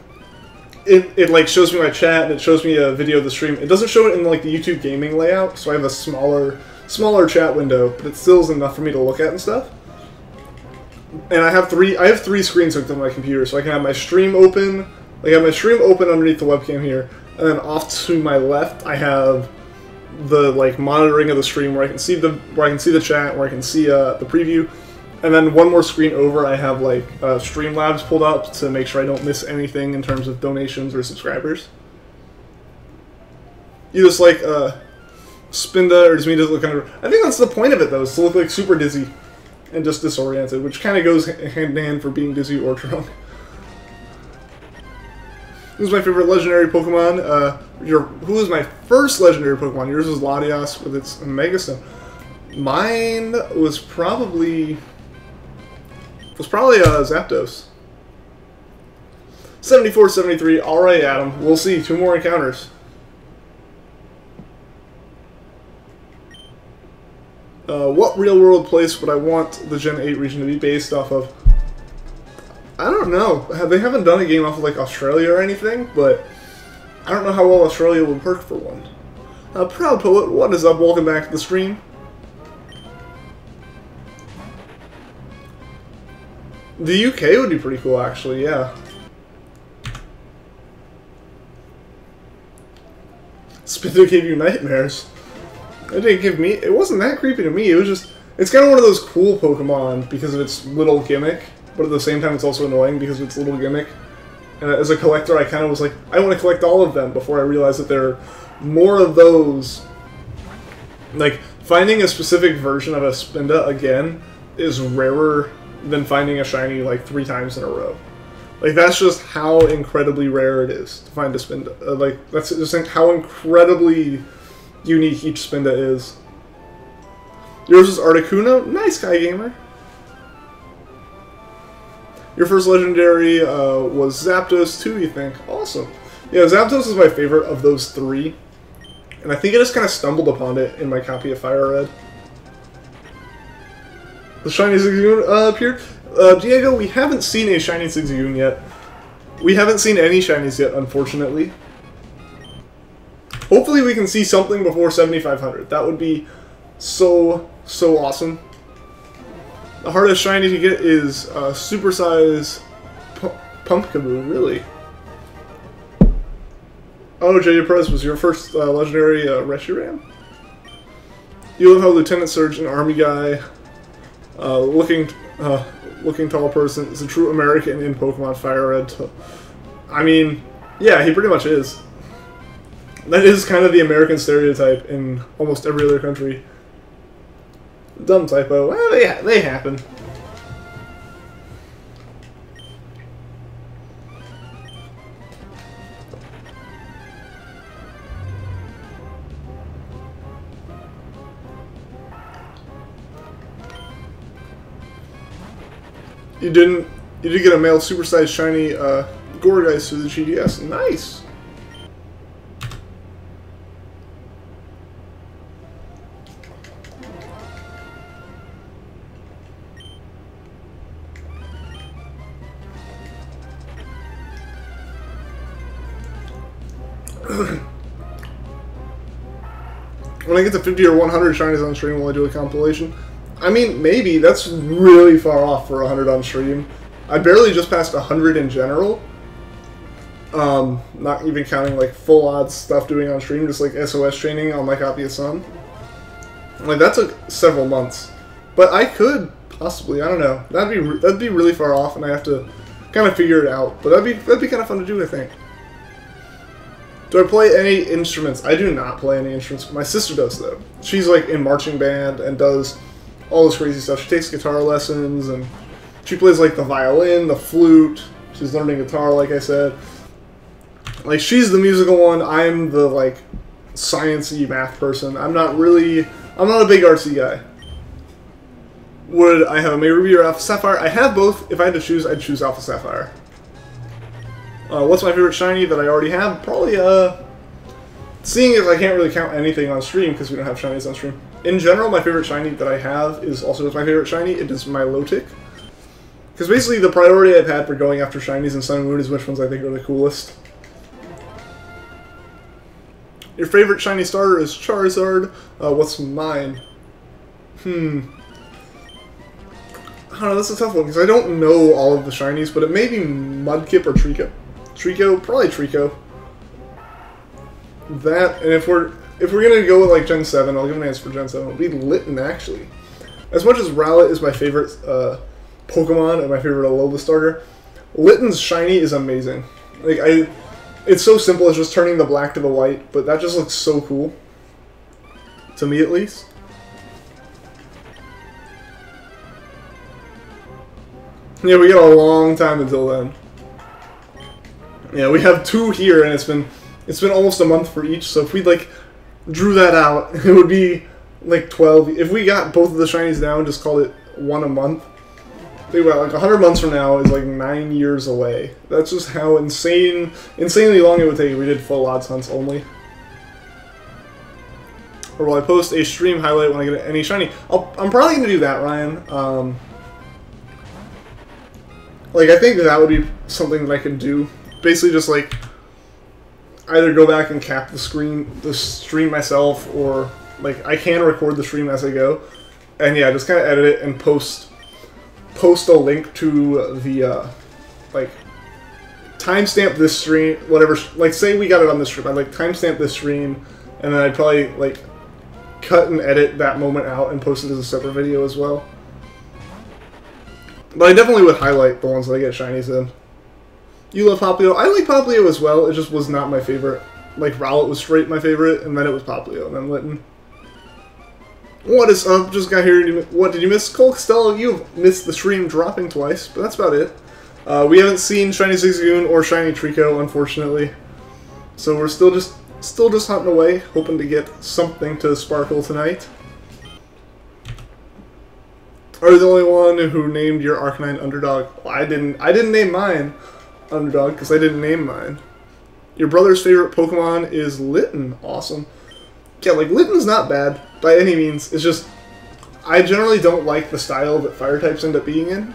it like shows me my chat and it shows me a video of the stream. It doesn't show it in like the YouTube gaming layout, so I have a smaller chat window, but it still is enough for me to look at and stuff. And I have three screens hooked on my computer, so I can have my stream open, like I have my stream open underneath the webcam here, and then off to my left I have the like monitoring of the stream where I can see the chat, where I can see the preview, and then one more screen over I have like Streamlabs pulled up to make sure I don't miss anything in terms of donations or subscribers. You just like Spinda or Zmida look kind of. I think that's the point of it though, is to look like super dizzy and just disoriented, which kind of goes hand in hand for being dizzy or drunk. Who's my favorite legendary Pokemon? Who was my first legendary Pokemon? Yours was Latias with its Mega Stone. Mine was probably Zapdos. 74, 73. All right, Adam. We'll see. 2 more encounters. What real-world place would I want the Gen 8 region to be based off of? I don't know. They haven't done a game off of like Australia or anything, but I don't know how well Australia would work for one. Proud Poet, what is up? Welcome back to the stream. The UK would be pretty cool, actually, yeah. Spither gave you nightmares. It didn't give me... It wasn't that creepy to me. It was just... It's kind of one of those cool Pokemon because of its little gimmick. but at the same time it's also annoying because of its little gimmick. And as a collector, I kind of was like, I want to collect all of them before I realized that there are more of those. Like, finding a specific version of a Spinda, again, is rarer than finding a shiny, like, 3 times in a row. Like, that's just how incredibly rare it is to find a Spinda. Like, that's just how incredibly unique each Spinda is. Yours is Articuno? Nice, Kai Gamer. Your first legendary was Zapdos too, you think? Awesome. Yeah, Zapdos is my favorite of those 3. And I think I just kind of stumbled upon it in my copy of Fire Red. The shiny Zigzagoon appeared. Diego, we haven't seen a shiny Zigzagoon yet. We haven't seen any shinies yet, unfortunately. Hopefully we can see something before 7,500. That would be so awesome. The hardest shiny to get is Supersize Pumpkaboo, really. Oh, JJ Perez was your first legendary Reshiram? You love how Lieutenant Surge, an army guy, looking tall person, is a true American in Pokemon Fire Red. I mean, yeah, he pretty much is. That is kind of the American stereotype in almost every other country. Dumb typo. Well, they happen. You did get a male supersized shiny Gourgeist through the GDS. Nice. When I get to 50 or 100 shinies on stream, will I do a compilation? I mean, maybe. That's really far off for 100 on stream. I barely just passed 100 in general. Not even counting like full odds stuff doing on stream, just like SOS training on my copy of Sun. Like that took several months, but I could possibly. I don't know. That'd be really far off, and I have to kind of figure it out. But that'd be kind of fun to do, I think. Do I play any instruments? I do not play any instruments. My sister does, though. She's, like, in marching band and does all this crazy stuff. She takes guitar lessons, and she plays, like, the violin, the flute. She's learning guitar, like I said. Like, she's the musical one. I'm the, like, science-y math person. I'm not a big artsy guy. Would I have a Mega Ruby or Alpha Sapphire? I have both. If I had to choose, I'd choose Alpha Sapphire. What's my favorite shiny that I already have? Probably, seeing as I can't really count anything on stream because we don't have shinies on stream. In general, my favorite shiny that I have is also my favorite shiny. It is Milotic. Because basically the priority I've had for going after shinies in Sun and Moon is which ones I think are the coolest. Your favorite shiny starter is Charizard. What's mine? I don't know, that's a tough one because I don't know all of the shinies, but it may be Mudkip or Treecko. Treecko, probably Treecko. That, and if we're gonna go with like Gen 7, I'll give an answer for Gen 7. It'll be Litten, actually. As much as Rowlet is my favorite Pokemon and my favorite Alola starter, Litten's shiny is amazing. Like it's so simple as just turning the black to the white, but that just looks so cool. To me, at least. Yeah, we got a long time until then. Yeah, we have 2 here, and it's been almost a month for each. So if we like drew that out, it would be like 12. If we got both of the shinies now and just called it 1 a month, think about it, like 100 months from now is like 9 years away. That's just how insanely long it would take if we did full odds hunts only. Or will I post a stream highlight when I get any shiny? I'm probably gonna do that, Ryan. Like, I think that would be something that I could do. Basically just, like, either go back and cap the stream myself, or, like, I can record the stream as I go. And, yeah, just kind of edit it and post a link to the, like, timestamp this stream, whatever, like, say we got it on this stream, I'd, like, timestamp this stream, and then I'd probably, like, cut and edit that moment out and post it as a separate video as well. But I definitely would highlight the ones that I get shinies in. You love Poplio. I like Poplio as well. It just was not my favorite. Like, Rowlet was straight my favorite, and then it was Poplio, and then Litten. What is up? Just got here. What did you miss? Cole Costello, you've missed the stream dropping twice, but that's about it. We haven't seen Shiny Zigzagoon or Shiny Treecko, unfortunately. So we're still just hunting away, hoping to get something to sparkle tonight. Are you the only one who named your Arcanine Underdog? Well, I didn't name mine Underdog because I didn't name mine. Your brother's favorite Pokemon is Litten. Awesome. Yeah, like, Litten's not bad by any means. It's just, I generally don't like the style that fire types end up being in.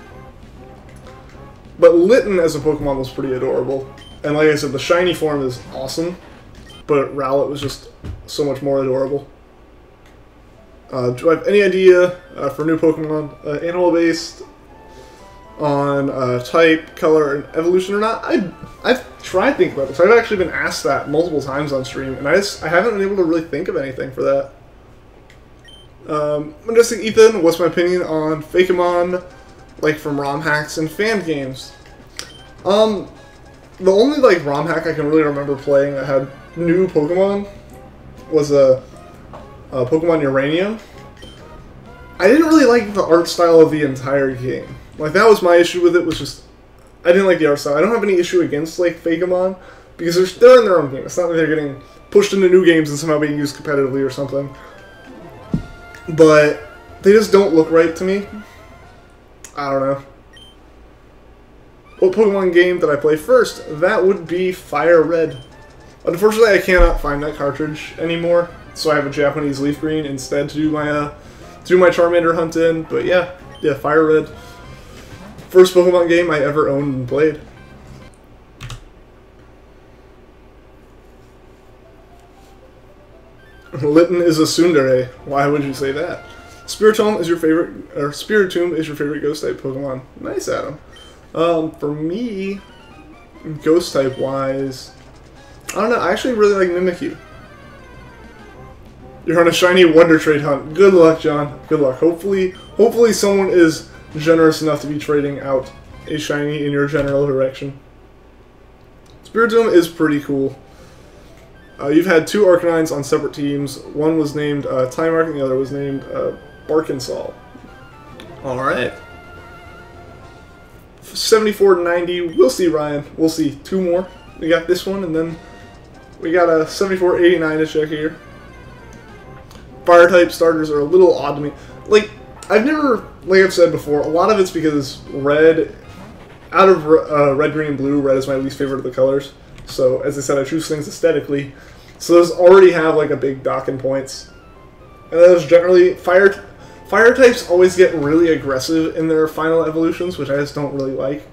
But Litten as a Pokemon was pretty adorable. And like I said, the shiny form is awesome. But Rowlet was just so much more adorable. Do I have any idea for new Pokemon? Animal-based on type, color, and evolution or not? I've tried thinking about this. I've actually been asked that multiple times on stream, and I haven't been able to really think of anything for that. Majestic Ethan, what's my opinion on Fakemon, like from ROM hacks and fan games? The only like ROM hack I can really remember playing that had new Pokemon was Pokemon Uranium. I didn't really like the art style of the entire game. Like, that was my issue with it, was just, I didn't like the art style. I don't have any issue against, like, Fakemon, because they're in their own game. It's not like they're getting pushed into new games and somehow being used competitively or something. But they just don't look right to me. I don't know. What Pokemon game did I play first? That would be Fire Red. Unfortunately, I cannot find that cartridge anymore, so I have a Japanese Leaf Green instead to do my Charmander hunt in. But yeah, Fire Red. First Pokemon game I ever owned and played. Litten is a tsundere. Why would you say that? Spiritomb is your favorite, or Spiritomb is your favorite Ghost type Pokemon. Nice, Adam. For me, Ghost type wise, I don't know. I actually really like Mimikyu. You're on a shiny Wonder Trade hunt. Good luck, John. Good luck. Hopefully someone is generous enough to be trading out a shiny in your general direction. Spiritomb is pretty cool. You've had two Arcanines on separate teams. One was named Time Arc and the other was named Barkinsol. Alright. 74-90. We'll see, Ryan. We'll see. Two more. We got this one, and then we got a 74-89 to check here. Fire type starters are a little odd to me. Like, I've never, like I've said before, a lot of it's because red, out of red, green, and blue, red is my least favorite of the colors. So, as I said, I choose things aesthetically. So those already have, like, a big dock in points. And those generally, fire types always get really aggressive in their final evolutions, which I just don't really like.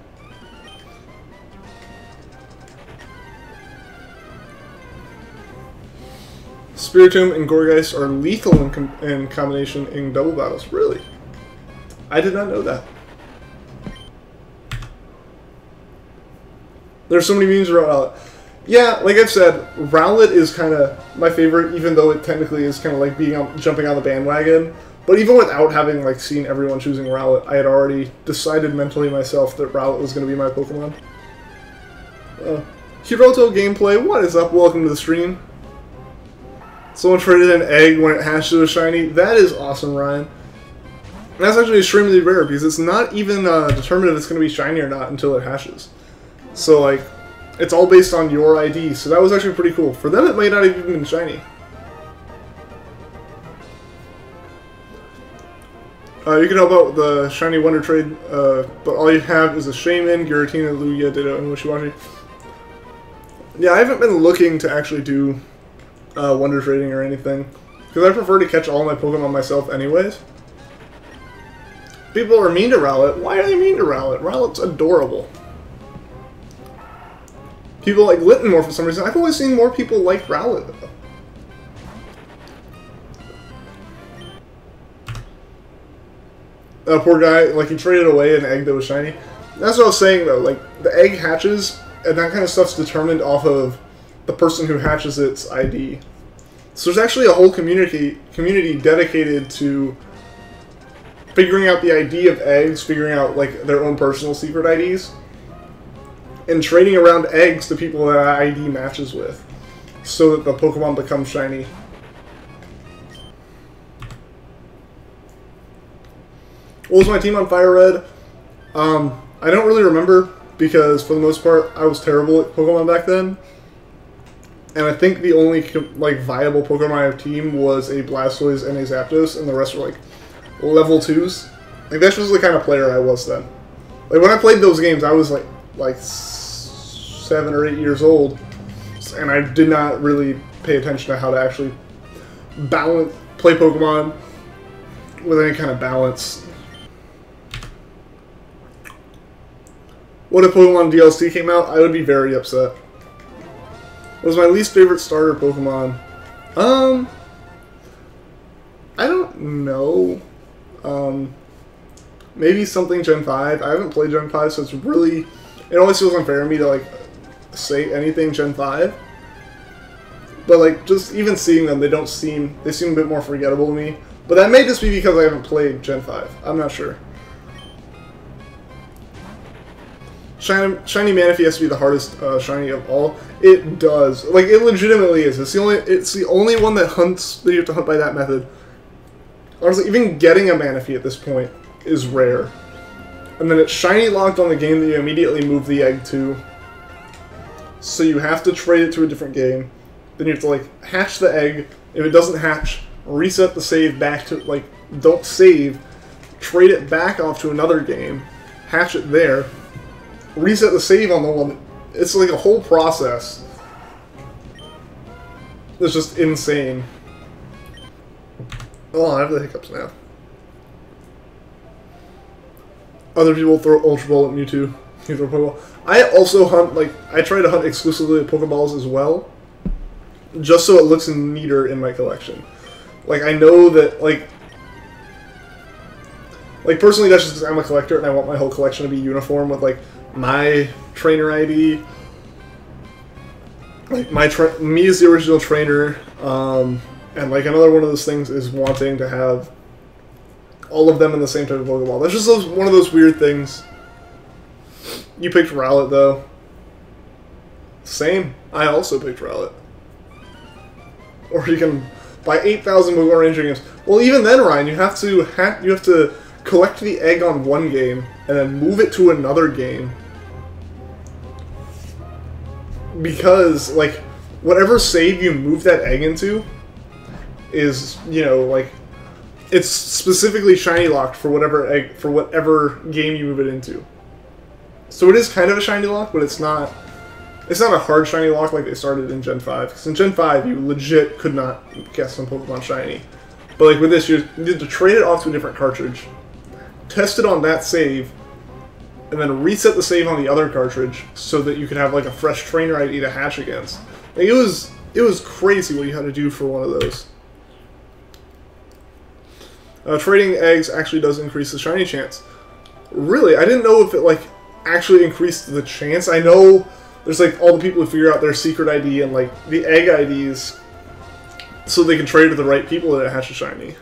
Spiritomb and Gourgeist are lethal in combination in double battles. Really? I did not know that. There's so many memes around Rowlet. Yeah, like I've said, Rowlet is kind of my favorite, even though it technically is kind of like jumping on the bandwagon. But even without having like seen everyone choosing Rowlet, I had already decided mentally myself that Rowlet was going to be my Pokemon. Hiroto gameplay, what is up? Welcome to the stream. Someone traded an egg when it hatched to a shiny. That is awesome, Ryan. And that's actually extremely rare because it's not even determined if it's going to be shiny or not until it hatches. So, like, it's all based on your ID. So that was actually pretty cool. For them, it might not have even been shiny. You can help out with the shiny Wonder Trade, but all you have is a Shaman, Giratina, Lugia, Ditto, and Wishiwashi. Yeah, I haven't been looking to actually do Wonder Trading or anything, because I prefer to catch all my Pokemon myself anyways. People are mean to Rowlet. Why are they mean to Rowlet? Rowlet's adorable. People like Litten more for some reason. I've always seen more people like Rowlet, though. Poor guy, like, he traded away an egg that was shiny. That's what I was saying, though. Like, the egg hatches, and that kind of stuff's determined off of the person who hatches its ID. So there's actually a whole community dedicated to figuring out the ID of eggs, figuring out like their own personal secret IDs, and trading around eggs to people that ID matches with, so that the Pokemon become shiny. What was my team on Fire Red? I don't really remember, because for the most part I was terrible at Pokemon back then. And I think the only like viable Pokemon on our team was a Blastoise and a Zapdos, and the rest were like level 2s. Like that's just the kind of player I was then. Like when I played those games, I was like 7 or 8 years old, and I did not really pay attention to how to actually play Pokemon with any kind of balance. What if Pokemon DLC came out? I would be very upset. What was my least favorite starter Pokemon? I don't know. Maybe something Gen 5. I haven't played Gen 5, so it's really... It always feels unfair to me to, like, say anything Gen 5. But, like, just even seeing them, they seem a bit more forgettable to me. But that may just be because I haven't played Gen 5. I'm not sure. Shiny Manaphy has to be the hardest shiny of all. It does. Like, it legitimately is. It's the only one that you have to hunt by that method. Honestly, even getting a Manaphy at this point is rare. And then it's shiny locked on the game that you immediately move the egg to. So you have to trade it to a different game. Then you have to, like, hatch the egg. If it doesn't hatch, reset the save back to, like, don't save. Trade it back off to another game. Hatch it there. Reset the save on the one. It's like a whole process. It's just insane. Oh, I have the hiccups now. Other people throw Ultra Ball at Mewtwo. You throw Pokeball. I also hunt, like, I try to hunt exclusively at Pokeballs as well. Just so it looks neater in my collection. Like, I know that, like personally, that's just because I'm a collector and I want my whole collection to be uniform with, like, my trainer ID, like me as the original trainer, and like another one of those things is wanting to have all of them in the same type of Pokeball. That's just one of those weird things. You picked Rowlet though. Same. I also picked Rowlet. Or you can buy 8,000 Pokemon Ranger games. Well, even then, Ryan, you have to collect the egg on one game and then move it to another game, because like whatever save you move that egg into is, you know, like it's specifically shiny locked for whatever game you move it into. So it is kind of a shiny lock, but it's not a hard shiny lock like they started in Gen 5, because in Gen 5 you legit could not guess some Pokemon shiny. But like with this, you need to trade it off to a different cartridge, test it on that save, and then reset the save on the other cartridge so that you could have like a fresh trainer ID to hatch against. Like, it was crazy what you had to do for one of those. Trading eggs actually does increase the shiny chance. Really? I didn't know if it like actually increased the chance. I know there's like all the people who figure out their secret ID and like the egg IDs so they can trade with the right people that hatch a shiny.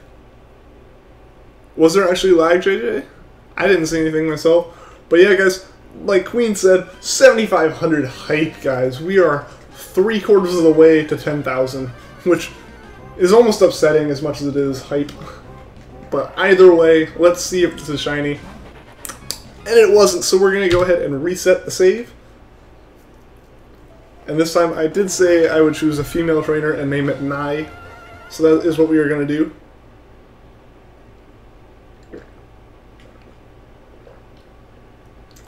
Was there actually lag, JJ? I didn't see anything myself. But yeah, guys, like Queen said, 7,500 hype, guys. We are 3/4 of the way to 10,000, which is almost upsetting as much as it is hype. But either way, let's see if this is shiny. And it wasn't, so we're going to go ahead and reset the save. And this time I did say I would choose a female trainer and name it Nai. So that is what we are going to do.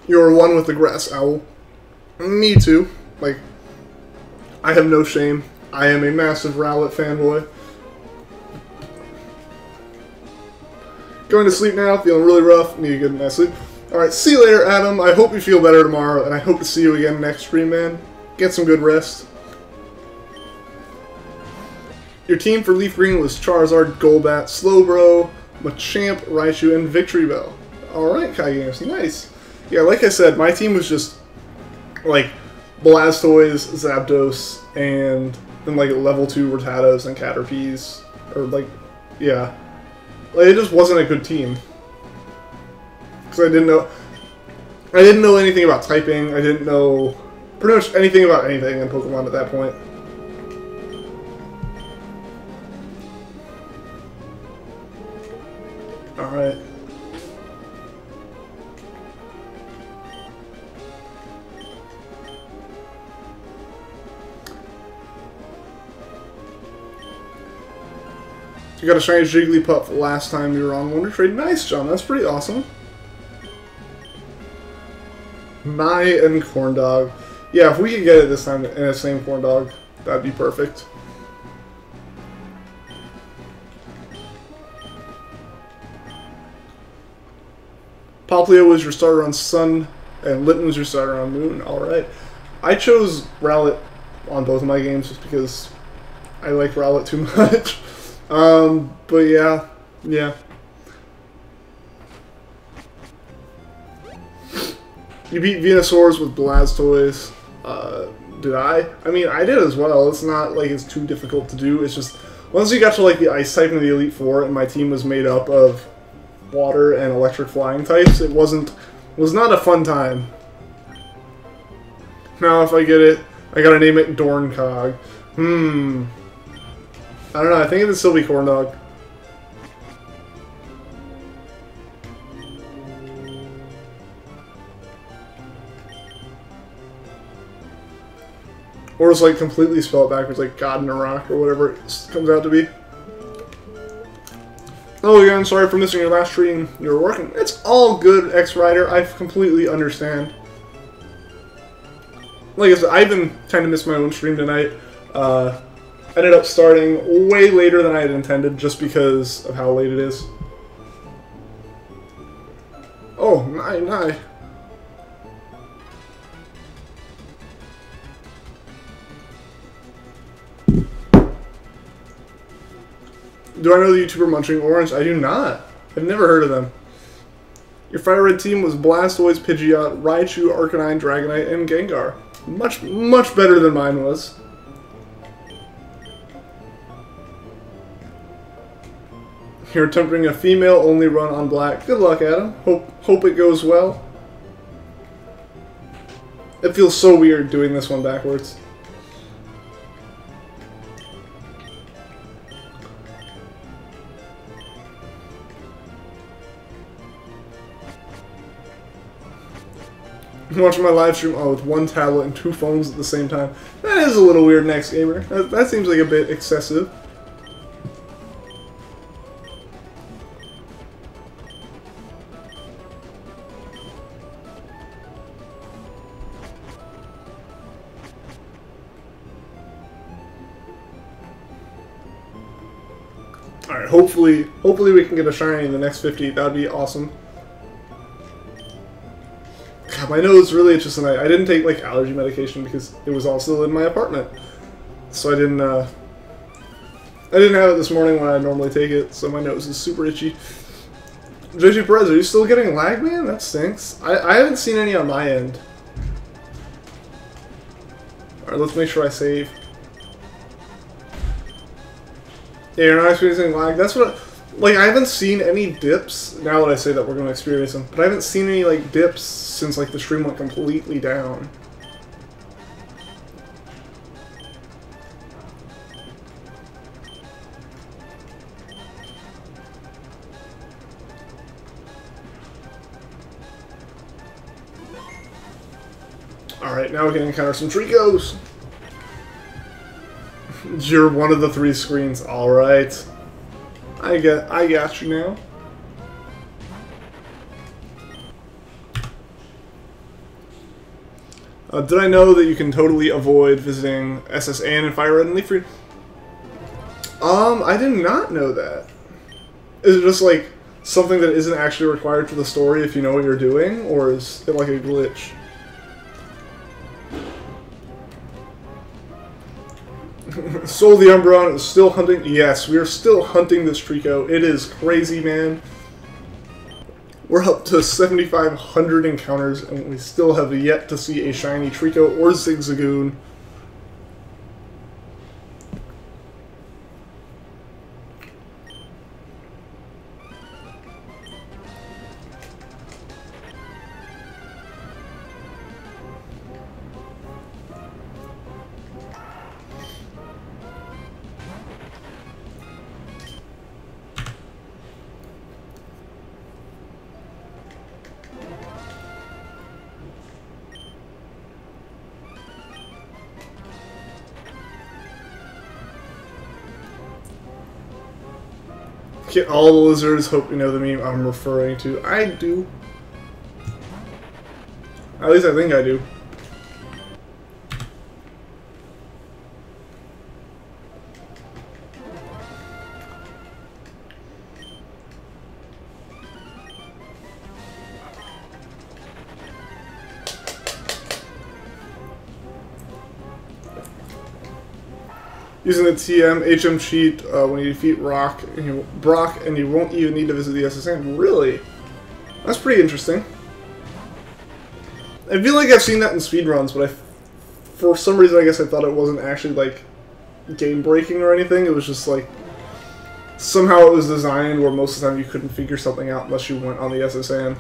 You're one with the grass owl. Me too. Like, I have no shame. I am a massive Rowlet fanboy. Going to sleep now, feeling really rough, need a good night's sleep. Alright, see you later, Adam. I hope you feel better tomorrow, and I hope to see you again next stream, man. Get some good rest. Your team for Leaf Green was Charizard, Golbat, Slowbro, Machamp, Raichu, and Victory Bell. Alright, Kai Games, nice. Yeah, like I said, my team was just, like, Blastoise, Zapdos, and then, like, level 2 Rattatas and Caterpies. Or, like, yeah. Like, it just wasn't a good team. because I didn't know anything about typing. I didn't know pretty much anything about anything in Pokemon at that point. Alright. You got a shiny Jigglypuff last time you were on Wonder Trade. Nice, John. That's pretty awesome. Mai and Corndog. Yeah, if we could get it this time in the same Corndog, that'd be perfect. Poplio was your starter on Sun, and Litten was your starter on Moon. Alright. I chose Rowlet on both of my games just because I like Rowlet too much. But yeah. You beat Venusaurs with Blastoise. Did I? I mean, I did as well. It's not like it's too difficult to do. It's just, once you got to like the Ice type and the Elite Four, and my team was made up of Water and Electric Flying types, it was not a fun time. Now if I get it, I gotta name it Dorncog. I don't know, I think it'd still be Corndog. Or it's like completely spelled backwards, like God in a Rock, or whatever it comes out to be. Oh, again, sorry for missing your last stream. You were working. It's all good, X-Rider. I completely understand. Like I said, I even kind of missed my own stream tonight. Ended up starting way later than I had intended, just because of how late it is. Oh, nigh. Do I know the YouTuber Munching Orange? I do not. I've never heard of them. Your Fire Red team was Blastoise, Pidgeot, Raichu, Arcanine, Dragonite, and Gengar. Much better than mine was. You're attempting a female-only run on Black. Good luck, Adam. Hope it goes well. It feels so weird doing this one backwards. Watching my live stream with one tablet and 2 phones at the same time. That is a little weird, Next Gamer. That seems like a bit excessive. Alright, hopefully we can get a shiny in the next 50. That'd be awesome. God, my nose really itches tonight. I didn't take like allergy medication because it was also in my apartment, so I didn't have it this morning when I normally take it. So my nose is super itchy. JJ Perez, are you still getting lag, man? That stinks. I haven't seen any on my end. All right, let's make sure I save. Yeah, you're not experiencing lag. That's what. Like, I haven't seen any dips, now that I say that we're going to experience them, but I haven't seen any, like, dips since, like, the stream went completely down. Alright, now we can encounter some Treeckos! You're one of the 3 screens, alright. I got you now. Did I know that you can totally avoid visiting SS Anne and Fire Red and Leaf Green? I did not know that. Is it just like something that isn't actually required for the story if you know what you're doing, or is it like a glitch? Sold the Umbreon is still hunting. Yes, we are still hunting this Treecko. It is crazy, man. We're up to 7,500 encounters, and we still have yet to see a shiny Treecko or Zigzagoon. Get all the lizards. Hope you know the meme I'm referring to. I do. At least I think I do. Using the HM cheat when you defeat Brock and you won't even need to visit the SSN. Really? That's pretty interesting. I feel like I've seen that in speedruns, but for some reason I guess I thought it wasn't actually like game breaking or anything. It was just like somehow it was designed where most of the time you couldn't figure something out unless you went on the SSN.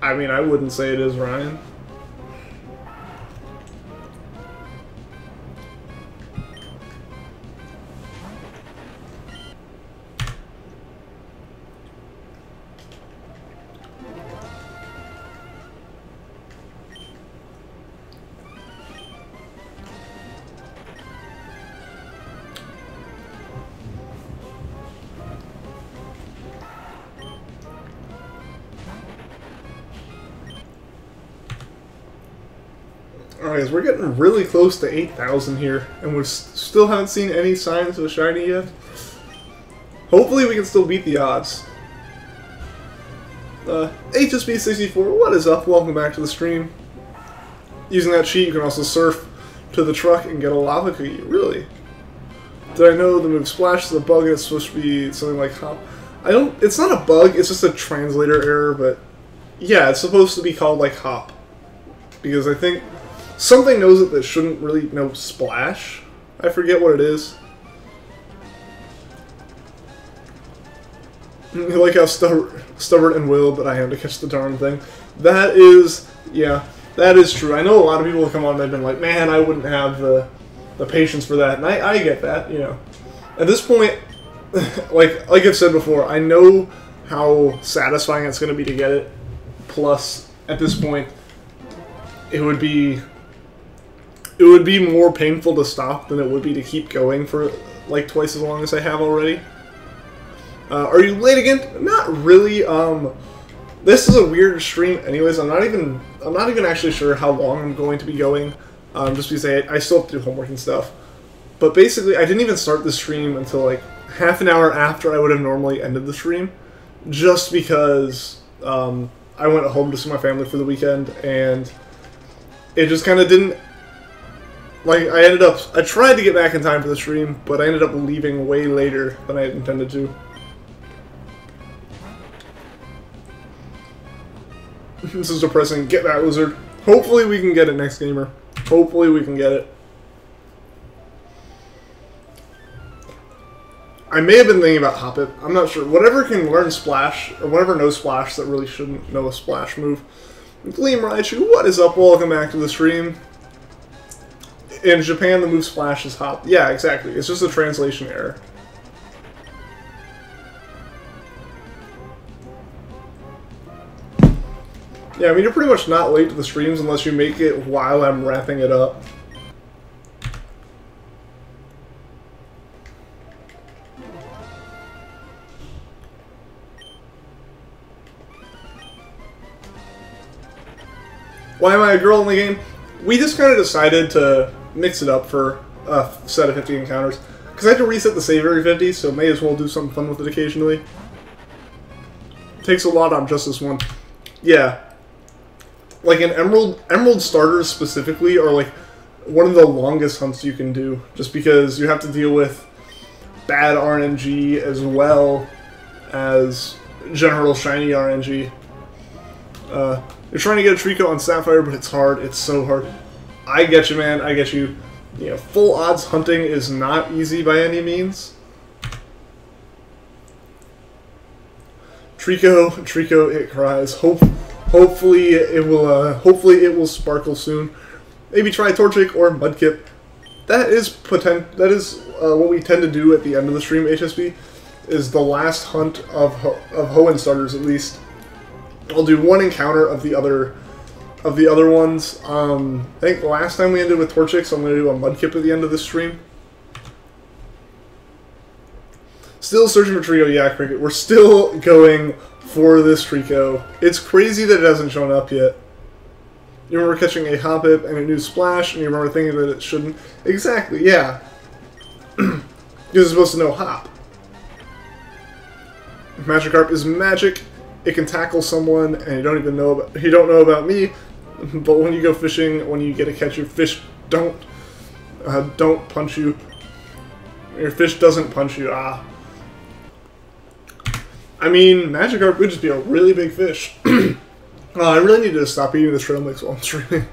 I mean, I wouldn't say it is, Ryan. Alright, we're getting really close to 8,000 here, and we still haven't seen any signs of a shiny yet. Hopefully we can still beat the odds. HSB64, what is up? Welcome back to the stream. Using that cheat, you can also surf to the truck and get a lava cookie. Really? Did I know the move Splash is a bug and it's supposed to be something like hop? It's not a bug, it's just a translator error, but yeah, it's supposed to be called like hop. Because I think something knows it that shouldn't really know Splash. I forget what it is. You like how stubborn and willed that I am to catch the darn thing. That is, yeah, that is true. I know a lot of people have come on and they've been like, man, I wouldn't have the patience for that. And I get that, you know. At this point, like I've said before, I know how satisfying it's going to be to get it. Plus, at this point, it would be more painful to stop than it would be to keep going for like twice as long as I have already. Are you late again? Not really. This is a weird stream anyways. I'm not even actually sure how long I'm going to be going. Just because I still have to do homework and stuff. But basically, I didn't even start the stream until like half an hour after I would have normally ended the stream. Just because I went home to see my family for the weekend, and it just kind of didn't... Like, I tried to get back in time for the stream, but I ended up leaving way later than I had intended to. This is depressing. Get that lizard. Hopefully we can get it next gamer. Hopefully we can get it. I may have been thinking about Hop It. I'm not sure. Whatever can learn Splash, or whatever knows Splash that really shouldn't know a Splash move. Gleam Raichu, what is up? Welcome back to the stream. In Japan, the move Splash is Hop. Yeah, exactly. It's just a translation error. Yeah, I mean, you're pretty much not late to the streams unless you make it while I'm wrapping it up. Why am I a girl in the game? We just kind of decided to mix it up for a set of 50 encounters. Because I had to reset the save every 50, so may as well do something fun with it occasionally. Takes a lot on just this one. Yeah. Like an Emerald starters specifically are like one of the longest hunts you can do. Just because you have to deal with bad RNG as well as general shiny RNG. You're trying to get a Treecko on Sapphire, but it's hard. It's so hard. I get you, man. I get you. You know, full odds hunting is not easy by any means. Treecko, it cries. Hopefully it will sparkle soon. Maybe try Torchic or Mudkip. That is what we tend to do at the end of the stream. HSB is the last hunt of Hoenn starters, at least. I'll do one encounter of the other ones. I think last time we ended with Torchic, so I'm going to do a Mudkip at the end of this stream. Still searching for Treecko, yeah, Cricket. We're still going for this Treecko. It's crazy that it hasn't shown up yet. You remember catching a Hoppip and a new Splash, and you remember thinking that it shouldn't. Exactly, yeah. Because it's supposed to know Hop. Magikarp is magic. It can tackle someone, and you don't even know about. You don't know about me, but when you go fishing, when you get a catch, your fish don't punch you. Your fish doesn't punch you. Ah. I mean, Magikarp would just be a really big fish. I really need to stop eating this trail mix while I'm streaming.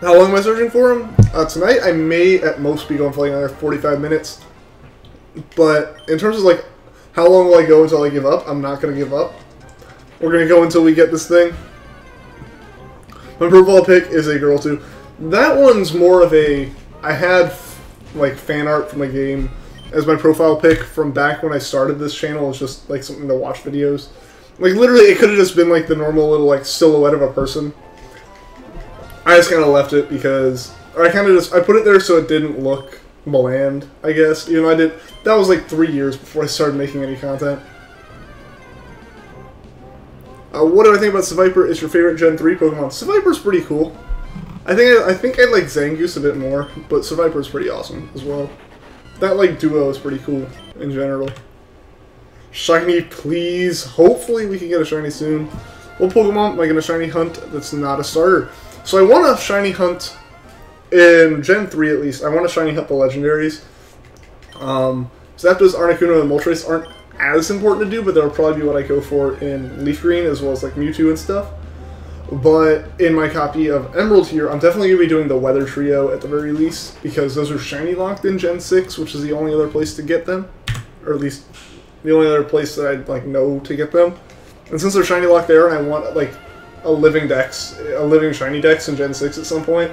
How long am I searching for him? Tonight I may at most be going for like another 45 minutes. But in terms of like, how long will I go until I give up? I'm not going to give up. We're going to go until we get this thing. My profile pic is a girl too. That one's more of a, I had like fan art from the game as my profile pic from back when I started this channel. It's just like something to watch videos. Like literally it could have just been like the normal little like silhouette of a person. I just kind of left it because, or I put it there so it didn't look bland, I guess. You know, that was like 3 years before I started making any content. What do I think about Seviper? Is your favorite Gen 3 Pokemon? Seviper's pretty cool. I think I like Zangoose a bit more, but Seviper's pretty awesome as well. That like duo is pretty cool in general. Shiny, please. Hopefully we can get a shiny soon. What Pokemon am I going to shiny hunt that's not a starter? So I want to shiny hunt in Gen 3 at least. I want to shiny hunt the legendaries. Zapdos, Articuno, and Moltres aren't as important to do, but that'll probably be what I go for in Leaf Green, as well as like Mewtwo and stuff. But in my copy of Emerald here, I'm definitely going to be doing the Weather Trio at the very least, because those are shiny locked in Gen 6, which is the only other place to get them. Or at least the only other place that I'd like know to get them. And since they're shiny locked there, and I want like a living shiny dex in Gen 6 at some point,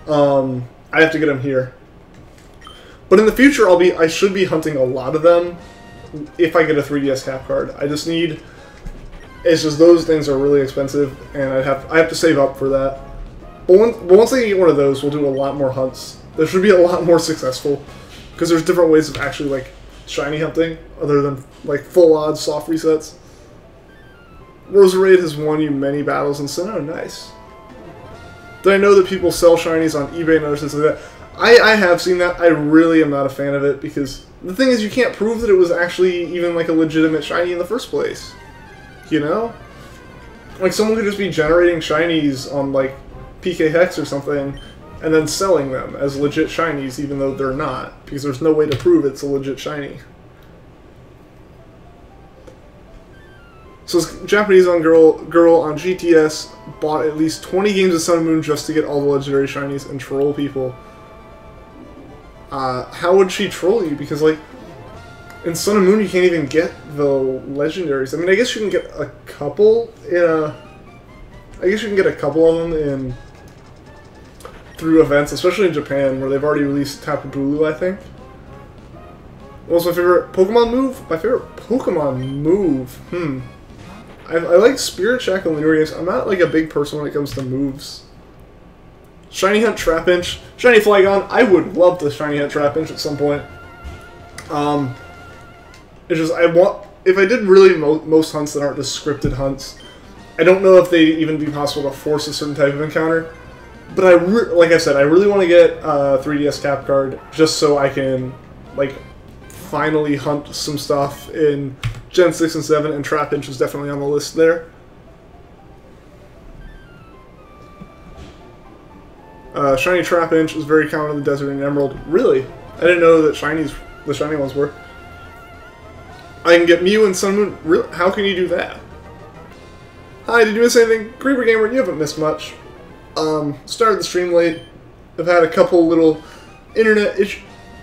I have to get them here. But in the future, I should be hunting a lot of them if I get a 3DS cap card. I just need, it's just those things are really expensive, and I have to save up for that. But once I get one of those, we'll do a lot more hunts. There should be a lot more successful, because there's different ways of actually like shiny hunting, other than like full odds soft resets. Roserade has won you many battles in Sinnoh. Nice. Did I know that people sell shinies on eBay and other things like that? I have seen that. I really am not a fan of it, because the thing is you can't prove that it was actually even like a legitimate shiny in the first place. You know? Like someone could just be generating shinies on like PK Hex or something and then selling them as legit shinies even though they're not, because there's no way to prove it's a legit shiny. So this Japanese girl on GTS bought at least 20 games of Sun and Moon just to get all the legendary shinies and troll people. How would she troll you? Because like in Sun and Moon you can't even get the legendaries. I mean, I guess you can get a couple in through events, especially in Japan where they've already released Tapu Bulu, I think. What's my favorite Pokemon move? My favorite Pokemon move? I like Spirit Shack in the newer games. I'm not like a big person when it comes to moves. Shiny Hunt Trapinch. Shiny Flygon. I would love to Shiny Hunt Trapinch at some point. It's just, if I did really most hunts that aren't just scripted hunts, I don't know if they'd even be possible to force a certain type of encounter. But like I said, I really want to get a 3DS cap card just so I can like finally hunt some stuff in Gen 6 and 7, and Trapinch is definitely on the list there. Shiny Trapinch is very common in the desert and Emerald. Really? I didn't know that the shiny ones were. I can get Mew and Sun Moon. Really? How can you do that? Hi, did you miss anything? Creeper Gamer, you haven't missed much. Started the stream late. I've had a couple little internet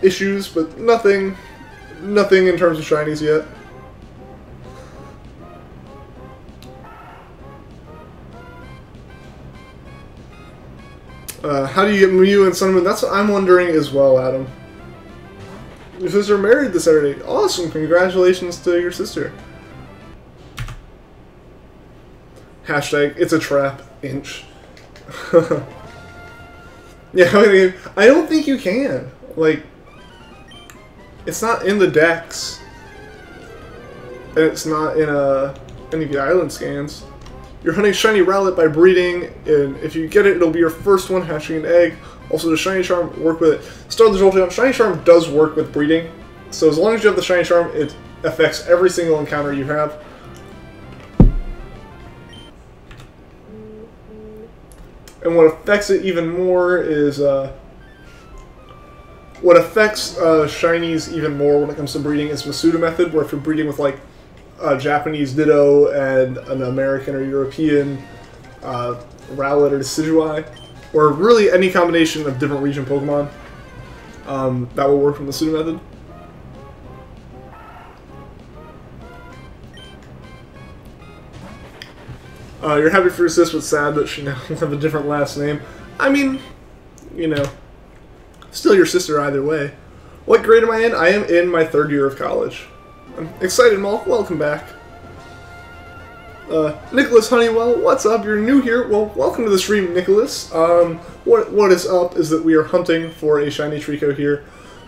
issues, but nothing in terms of shinies yet. How do you get Mew and Sun Moon? That's what I'm wondering as well, Adam. Your sister married this Saturday. Awesome! Congratulations to your sister. Hashtag, it's a trap, inch. Yeah, I mean, I don't think you can. Like, it's not in the decks, and it's not in any of the island scans. You're hunting shiny Rowlet by breeding, and if you get it, it'll be your first one hatching an egg. Also, does Shiny Charm work with it? Start the Jolteon. Shiny Charm does work with breeding, so as long as you have the Shiny Charm, it affects every single encounter you have. And what affects it even more is, what affects shinies even more when it comes to breeding is Masuda method, where if you're breeding with like a Japanese Ditto and an American or European Rowlet or Decidueye, or really any combination of different region Pokemon, that will work from the Masuda method. You're happy for your sis, but sad that she now will have a different last name. I mean, you know, still your sister either way. What grade am I in? I am in my 3rd year of college. I'm excited, Maul. Welcome back. Nicholas Honeywell, what's up? You're new here. Well, welcome to the stream, Nicholas. What is up is that we are hunting for a shiny Treecko here.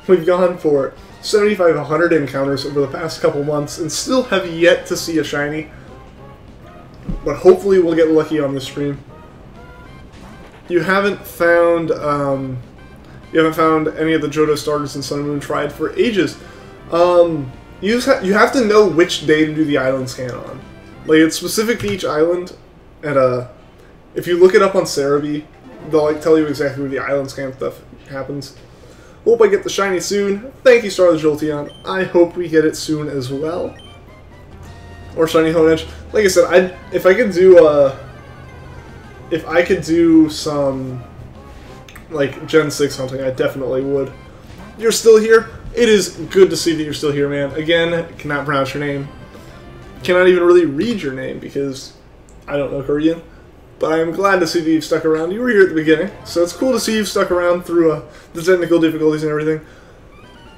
We've gone for 7,500 encounters over the past couple months and still have yet to see a shiny. But hopefully we'll get lucky on this stream. You haven't found any of the Johto starters in Sun and Moon Tried for ages. You have to know which day to do the island scan on. Like, it's specific to each island, and if you look it up on Cerebi, they'll like tell you exactly where the island scan stuff happens. Hope I get the shiny soon. Thank you, Star the Jolteon. I hope we get it soon as well. Or shiny Honedge. Like I said, if I could do some like Gen 6 hunting, I definitely would. You're still here? It is good to see that you're still here, man. Again, cannot pronounce your name. Cannot even really read your name because I don't know Korean. But I am glad to see that you've stuck around. You were here at the beginning, so it's cool to see you've stuck around through the technical difficulties and everything.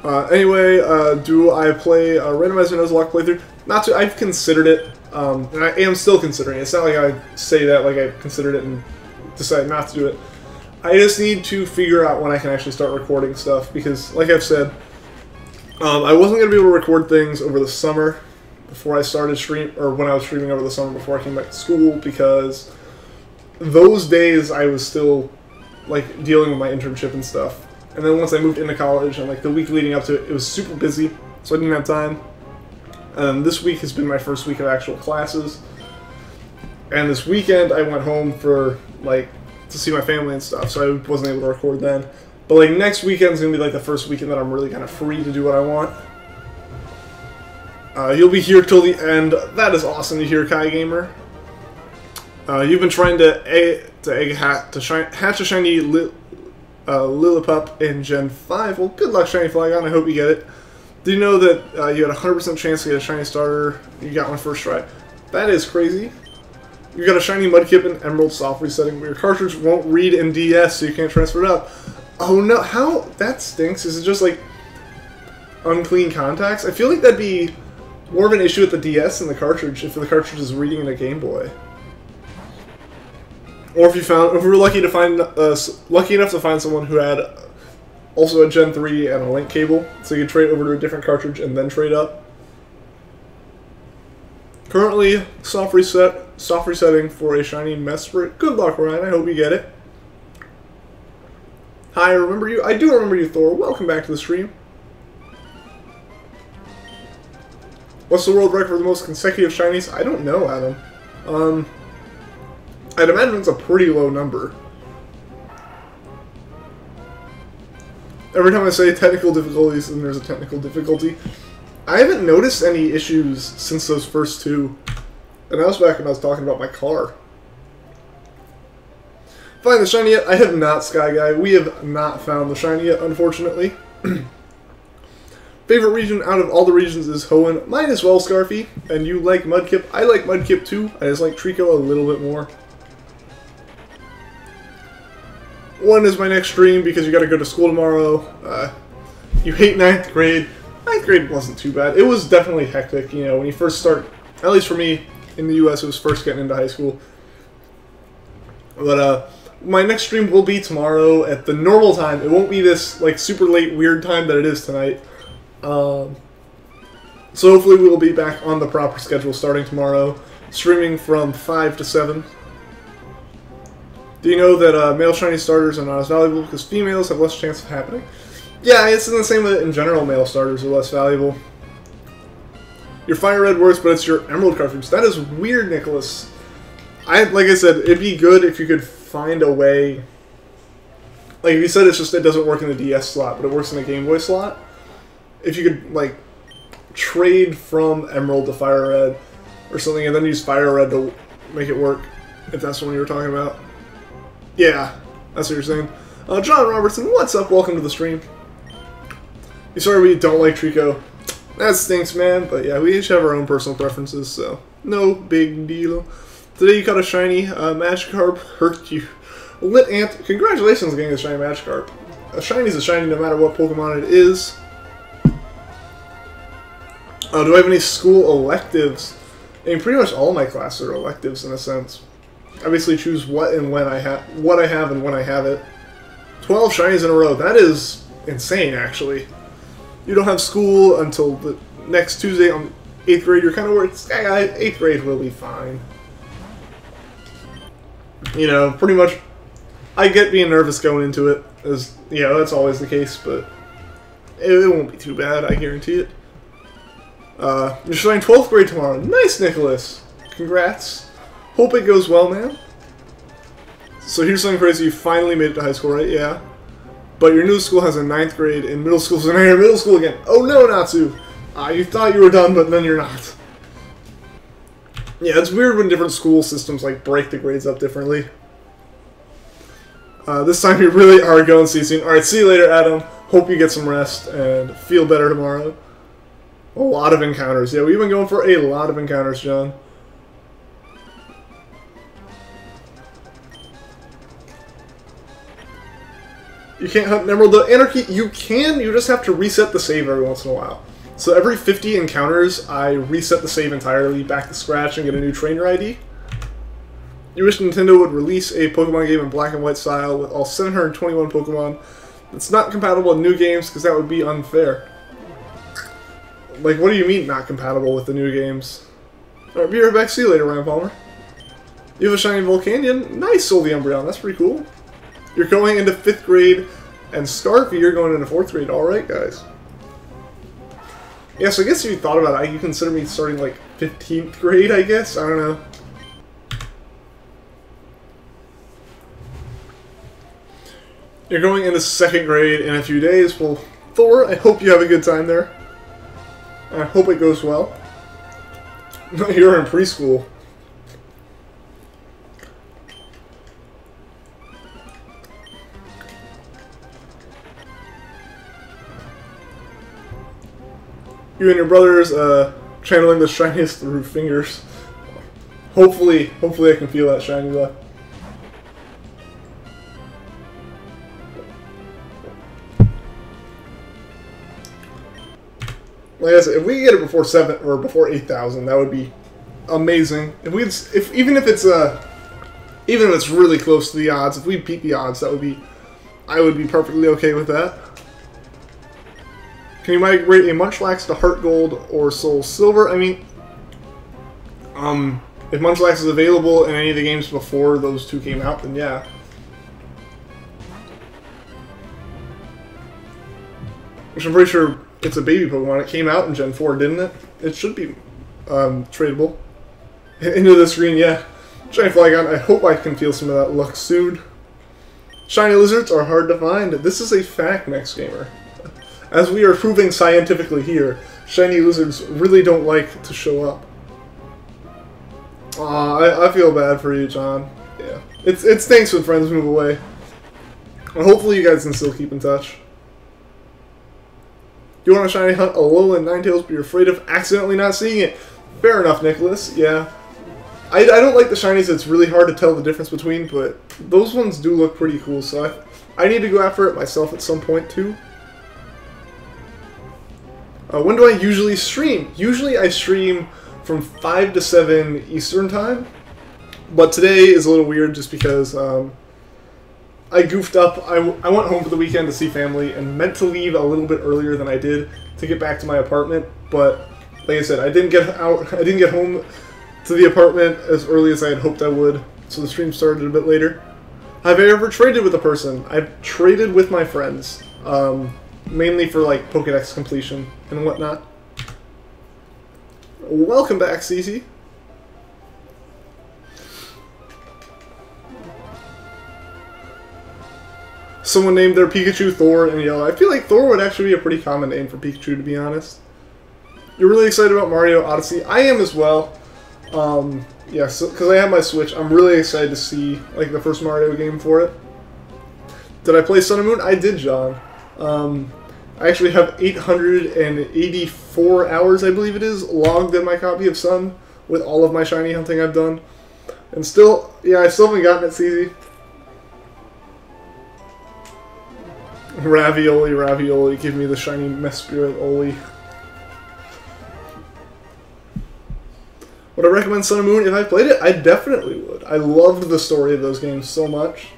Anyway, do I play a randomizer Nuzlocke playthrough? Not to. I've considered it, and I am still considering it. It's not like I say that like I've considered it and decided not to do it. I just need to figure out when I can actually start recording stuff because, like I've said, I wasn't going to be able to record things over the summer before I started or when I was streaming over the summer before I came back to school because those days I was still like dealing with my internship and stuff. And then once I moved into college and like the week leading up to it, it was super busy, so I didn't have time. This week has been my first week of actual classes. And this weekend I went home for like to see my family and stuff, so I wasn't able to record then. But like next weekend's gonna be like the first weekend that I'm really kind of free to do what I want. You'll be here till the end. That is awesome to hear, Kai Gamer. You've been trying to hatch a shiny Lillipup in Gen 5. Well, good luck, Shiny Flygon. I hope you get it. Did you know that you had a 100% chance to get a shiny starter? You got one first try. That is crazy. You got a shiny Mudkip in Emerald soft resetting, but your cartridge won't read in DS, so you can't transfer it up. Oh no, how? That stinks. Is it just like unclean contacts? I feel like that'd be more of an issue with the DS than the cartridge if the cartridge is reading in a Game Boy. Or if we were lucky enough to find someone who had also a Gen 3 and a link cable, so you could trade over to a different cartridge and then trade up. Currently, soft resetting for a shiny Mesprit. Good luck, Ryan. I hope you get it. Hi, I remember you. I do remember you, Thor. Welcome back to the stream. What's the world record for the most consecutive shinies? I don't know, Adam. I'd imagine it's a pretty low number. Every time I say technical difficulties, then there's a technical difficulty. I haven't noticed any issues since those first two. And that was back when I was talking about my car. Find the shiny yet? I have not, Sky Guy. We have not found the shiny yet, unfortunately. Favorite region out of all the regions is Hoenn. Mine as well, Scarfy. And you like Mudkip. I like Mudkip too. I just like Treecko a little bit more. One is my next stream because you gotta go to school tomorrow. You hate 9th grade. 9th grade wasn't too bad. It was definitely hectic, you know, when you first start, at least for me, in the US, it was first getting into high school. But My next stream will be tomorrow at the normal time. It won't be this like super late weird time that it is tonight. So hopefully we will be back on the proper schedule starting tomorrow, streaming from 5 to 7. Do you know that male shiny starters are not as valuable because females have less chance of happening? Yeah, it's in the same way that in general male starters are less valuable. Your Fire Red works, but it's your Emerald cartridge. That is weird, Nicholas. Like I said, it'd be good if you could find a way. Like if you said, it's just it doesn't work in the DS slot, but it works in the Game Boy slot. If you could like trade from Emerald to Fire Red or something, and then use Fire Red to make it work, if that's the one you were talking about. Yeah, that's what you're saying. John Robertson, what's up? Welcome to the stream. You sorry we don't like Treecko. That stinks, man. But yeah, we each have our own personal preferences, so no big deal. Today you caught a shiny Magikarp. Hurt you. Lit Ant, congratulations on getting a shiny Magikarp. A shiny is a shiny no matter what Pokemon it is. Do I have any school electives? I mean, pretty much all my classes are electives in a sense. I basically choose what and when I have what I have and when I have it. 12 shinies in a row. That is insane, actually. You don't have school until the next Tuesday on 8th grade. You're kind of worried. 8th grade will be fine. You know, pretty much. I get being nervous going into it, as you know, that's always the case, but it won't be too bad. I guarantee it. You're starting 12th grade tomorrow. Nice, Nicholas. Congrats. Hope it goes well, man. So here's something crazy. You finally made it to high school, right? Yeah. But your new school has a 9th grade, and middle school's in your middle school again. Oh no, Natsu! You thought you were done, but then you're not. Yeah, it's weird when different school systems like break the grades up differently. This time you really are going ceasing. Alright, see you later, Adam. Hope you get some rest and feel better tomorrow. A lot of encounters. Yeah, we've been going for a lot of encounters, John. You can't hunt an Emerald Anarchy. You can, you just have to reset the save every once in a while. So every 50 encounters, I reset the save entirely, back to scratch, and get a new trainer ID. You wish Nintendo would release a Pokemon game in black and white style with all 721 Pokemon. It's not compatible with new games, because that would be unfair. Like, what do you mean not compatible with the new games? Alright, be right back. See you later, Ryan Palmer. You have a shiny Volcanion. Nice, Soldi Umbreon. That's pretty cool. You're going into 5th grade, and Scarfy, you're going into 4th grade. Alright, guys. Yeah, so I guess if you thought about it, you consider me starting, like, 15th grade, I guess? I don't know. You're going into 2nd grade in a few days. Well, Thor, I hope you have a good time there. I hope it goes well. You're in preschool. You and your brothers channeling the shiniest through fingers. Hopefully I can feel that shiny luck. Like I said, if we get it before 7 or before 8,000, that would be amazing. Even if it's really close to the odds, if we beat the odds, I would be perfectly okay with that. Can you migrate a Munchlax to Heart Gold or Soul Silver? I mean, if Munchlax is available in any of the games before those two came out, then yeah. Which I'm pretty sure it's a baby Pokemon. It came out in Gen 4, didn't it? It should be tradable. Into the screen, yeah. Shiny Flygon, I hope I can feel some of that luck soon. Shiny lizards are hard to find. This is a fact, Max Gamer. As we are proving scientifically here, shiny lizards really don't like to show up. Aw, I feel bad for you, John. Yeah. It stinks when friends move away. And hopefully you guys can still keep in touch. You want to shiny hunt a Alolan Ninetales, but you're afraid of accidentally not seeing it. Fair enough, Nicholas. Yeah. I don't like the shinies. It's really hard to tell the difference between, but those ones do look pretty cool, so I need to go after it myself at some point, too. When do I usually stream? Usually I stream from 5 to 7 Eastern Time, but today is a little weird just because I goofed up. I went home for the weekend to see family and meant to leave a little bit earlier than I did to get back to my apartment. But like I said, I didn't get out. I didn't get home to the apartment as early as I had hoped I would. So the stream started a bit later. Have I ever traded with a person? I've traded with my friends, mainly for like Pokédex completion and whatnot. Welcome back, Cece. Someone named their Pikachu Thor in yellow. I feel like Thor would actually be a pretty common name for Pikachu, to be honest. You're really excited about Mario Odyssey? I am as well. Yeah, because I have my Switch, I'm really excited to see like the first Mario game for it. Did I play Sun and Moon? I did, John. I actually have 884 hours, I believe it is, logged in my copy of Sun with all of my shiny hunting I've done. And still, yeah, I still haven't gotten it, CZ. Ravioli, ravioli, give me the shiny mess spirit Oli. Would I recommend Sun and Moon? If I played it, I definitely would. I loved the story of those games so much.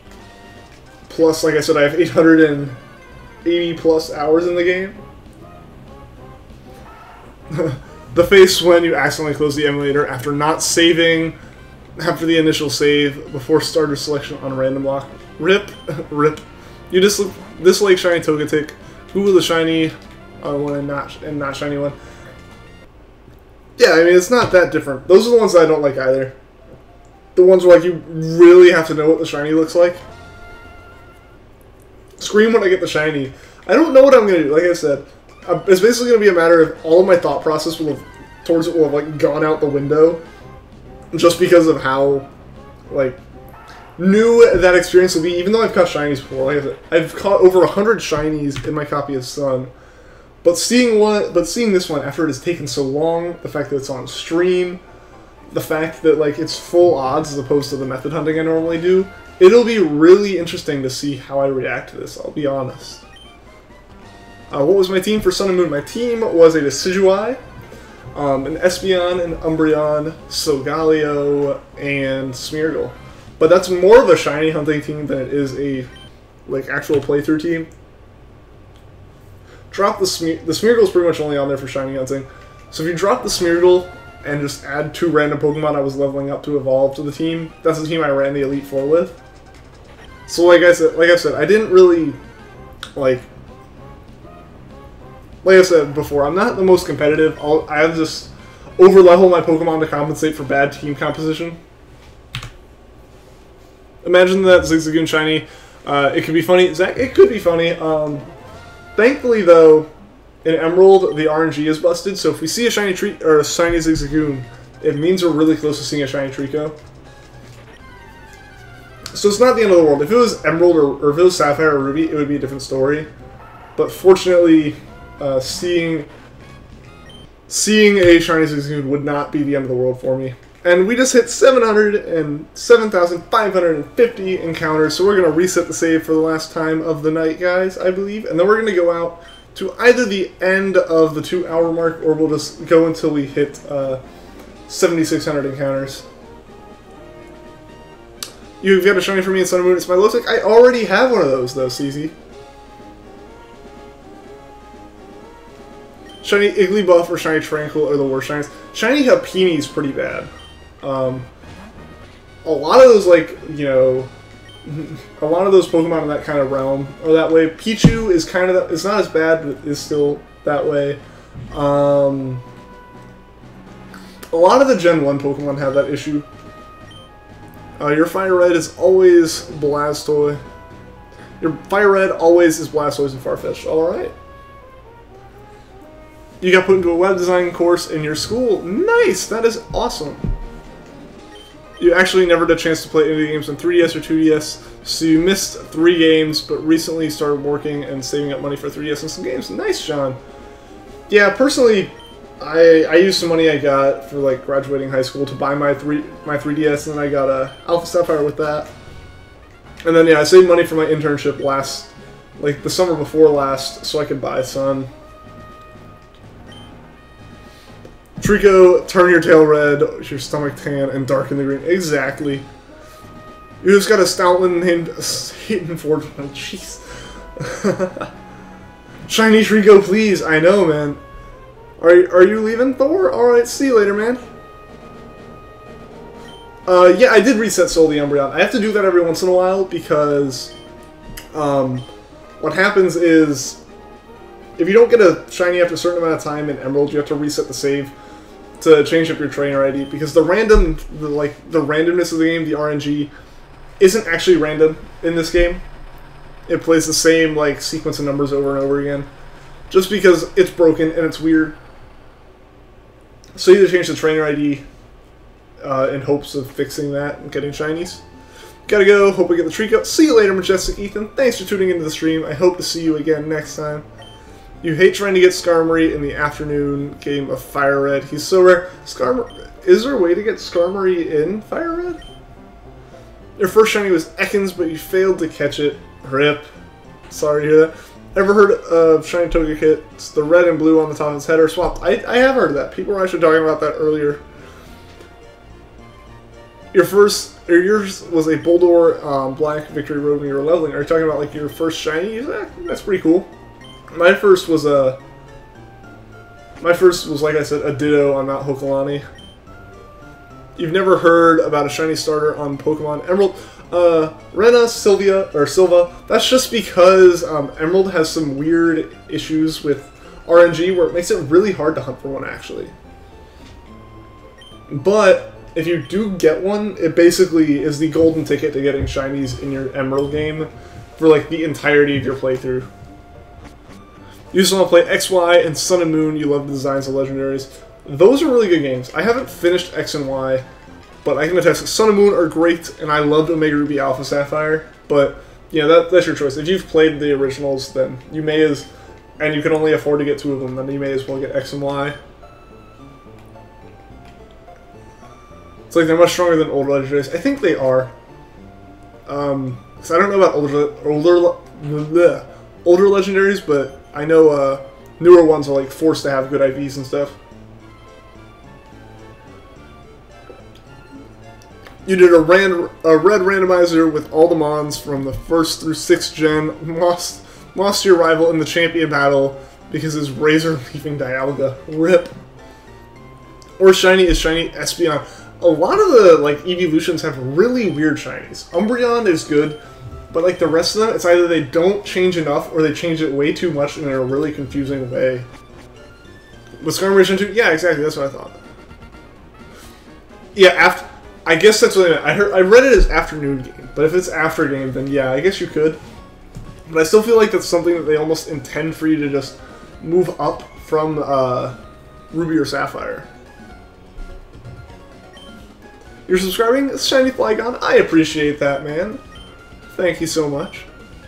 Plus, like I said, I have 880 plus hours in the game. The face when you accidentally close the emulator after not saving after the initial save before starter selection on random lock. Rip. Rip. You dislike shiny Togetic. Google the shiny one and not shiny one. Yeah, I mean, it's not that different. Those are the ones that I don't like either. The ones where like you really have to know what the shiny looks like. Scream when I get the shiny. I don't know what I'm going to do. Like I said, it's basically going to be a matter of all of my thought process towards it will have like gone out the window. Just because of how, like, new that experience will be, even though I've caught shinies before. Like I said, I've caught over 100 shinies in my copy of Sun, but seeing this one after it has taken so long, the fact that it's on stream, the fact that like it's full odds as opposed to the method hunting I normally do, it'll be really interesting to see how I react to this. I'll be honest. What was my team for Sun and Moon? My team was a Decidueye, an Espeon, an Umbreon, Solgaleo, and Smeargle. But that's more of a shiny hunting team than it is a like actual playthrough team. Drop the Smeargle is pretty much only on there for shiny hunting. So if you drop the Smeargle and just add 2 random Pokemon I was leveling up to evolve to the team, that's the team I ran the Elite Four with. So like I said, I didn't really like I said before, I'm not the most competitive. I just over-level my Pokemon to compensate for bad team composition. Imagine that Zigzagoon shiny. It could be funny. Zach, it could be funny. Thankfully, though, in Emerald, the RNG is busted, so if we see a shiny or a shiny Zigzagoon, it means we're really close to seeing a shiny Treecko. So it's not the end of the world. If it was Emerald or if it was Sapphire or Ruby, it would be a different story. But fortunately, seeing a shiny Zigzagoon would not be the end of the world for me. And we just hit 707,550 encounters, so we're going to reset the save for the last time of the night, guys, I believe. And then we're going to go out to either the end of the 2-hour mark, or we'll just go until we hit 7,600 encounters. You've got a shiny for me in Sun and Moon. It's my Lotec. I already have one of those, though, CZ. Shiny Igglybuff or Shiny Tranquil are the worst shinies. Shiny Happiny is pretty bad. A lot of those, like, you know, a lot of those Pokemon in that kind of realm are that way. Pichu is kind of, it's not as bad, but is still that way. A lot of the Gen 1 Pokemon have that issue. Your Fire Red is always Blastoise. Your Fire Red always is Blastoise and Farfetch'd. Alright. You got put into a web design course in your school. Nice! That is awesome. You actually never had a chance to play any games on 3DS or 2DS, so you missed 3 games, but recently started working and saving up money for 3DS and some games. Nice, John. Yeah, personally, I used some money I got for like graduating high school to buy my 3DS, and then I got a Alpha Sapphire with that. And then yeah, I saved money for my internship the summer before last, so I could buy Sun. Treecko, turn your tail red, your stomach tan, and darken the green. Exactly. You just got a stoutland named Satan Forge. Oh, jeez. Shiny Treecko, please. I know, man. Are you leaving, Thor? Alright, see you later, man. Yeah, I did reset Soul the Umbreon. I have to do that every once in a while because what happens is if you don't get a shiny after a certain amount of time in Emerald, you have to reset the save to change up your trainer ID because the randomness of the game, the RNG, isn't actually random in this game. It plays the same like sequence of numbers over and over again, just because it's broken and it's weird. So you either change the trainer ID in hopes of fixing that and getting shinies. Gotta go. Hope we get the Treecko. See you later, Majestic Ethan. Thanks for tuning into the stream. I hope to see you again next time. You hate trying to get Skarmory in the afternoon game of Fire Red. He's so rare. Is there a way to get Skarmory in Fire Red? Your first shiny was Ekans, but you failed to catch it. Rip. Sorry to hear that. Ever heard of Shiny Togekiss? It's the red and blue on the top of its head are swapped. I have heard of that. People were actually talking about that earlier. Yours was a Boldore Black Victory Road when you were leveling. Are you talking about like your first shiny? That's pretty cool. My first was like I said, a Ditto on Mount Hokulani. You've never heard about a shiny starter on Pokemon Emerald? Rena, Silva. That's just because Emerald has some weird issues with RNG where it makes it really hard to hunt for one, actually. But if you do get one, it basically is the golden ticket to getting shinies in your Emerald game for like the entirety of your playthrough. You just want to play X, Y, and Sun and Moon. You love the designs of legendaries. Those are really good games. I haven't finished X and Y, but I can attest Sun and Moon are great, and I loved Omega Ruby Alpha Sapphire. But yeah, that's your choice. If you've played the originals, then you may and you can only afford to get 2 of them, then you may as well get X and Y. It's like they're much stronger than older legendaries. I think they are. Because I don't know about older legendaries, but I know newer ones are like forced to have good IVs and stuff. You did a red randomizer with all the Mons from the 1st through 6th gen. Lost your rival in the champion battle because his Razor leaving Dialga. RIP. Or shiny is shiny Espeon. A lot of the like evolutions have really weird shinies. Umbreon is good, but like the rest of them, it's either they don't change enough or they change it way too much in a really confusing way. Was Skarmory 2? Yeah, exactly. That's what I thought. Yeah, I guess that's what I meant. I read it as afternoon game, but if it's after game, then yeah, I guess you could. But I still feel like that's something that they almost intend for you to just move up from Ruby or Sapphire. You're subscribing? Shiny Flygon? I appreciate that, man. Thank you so much.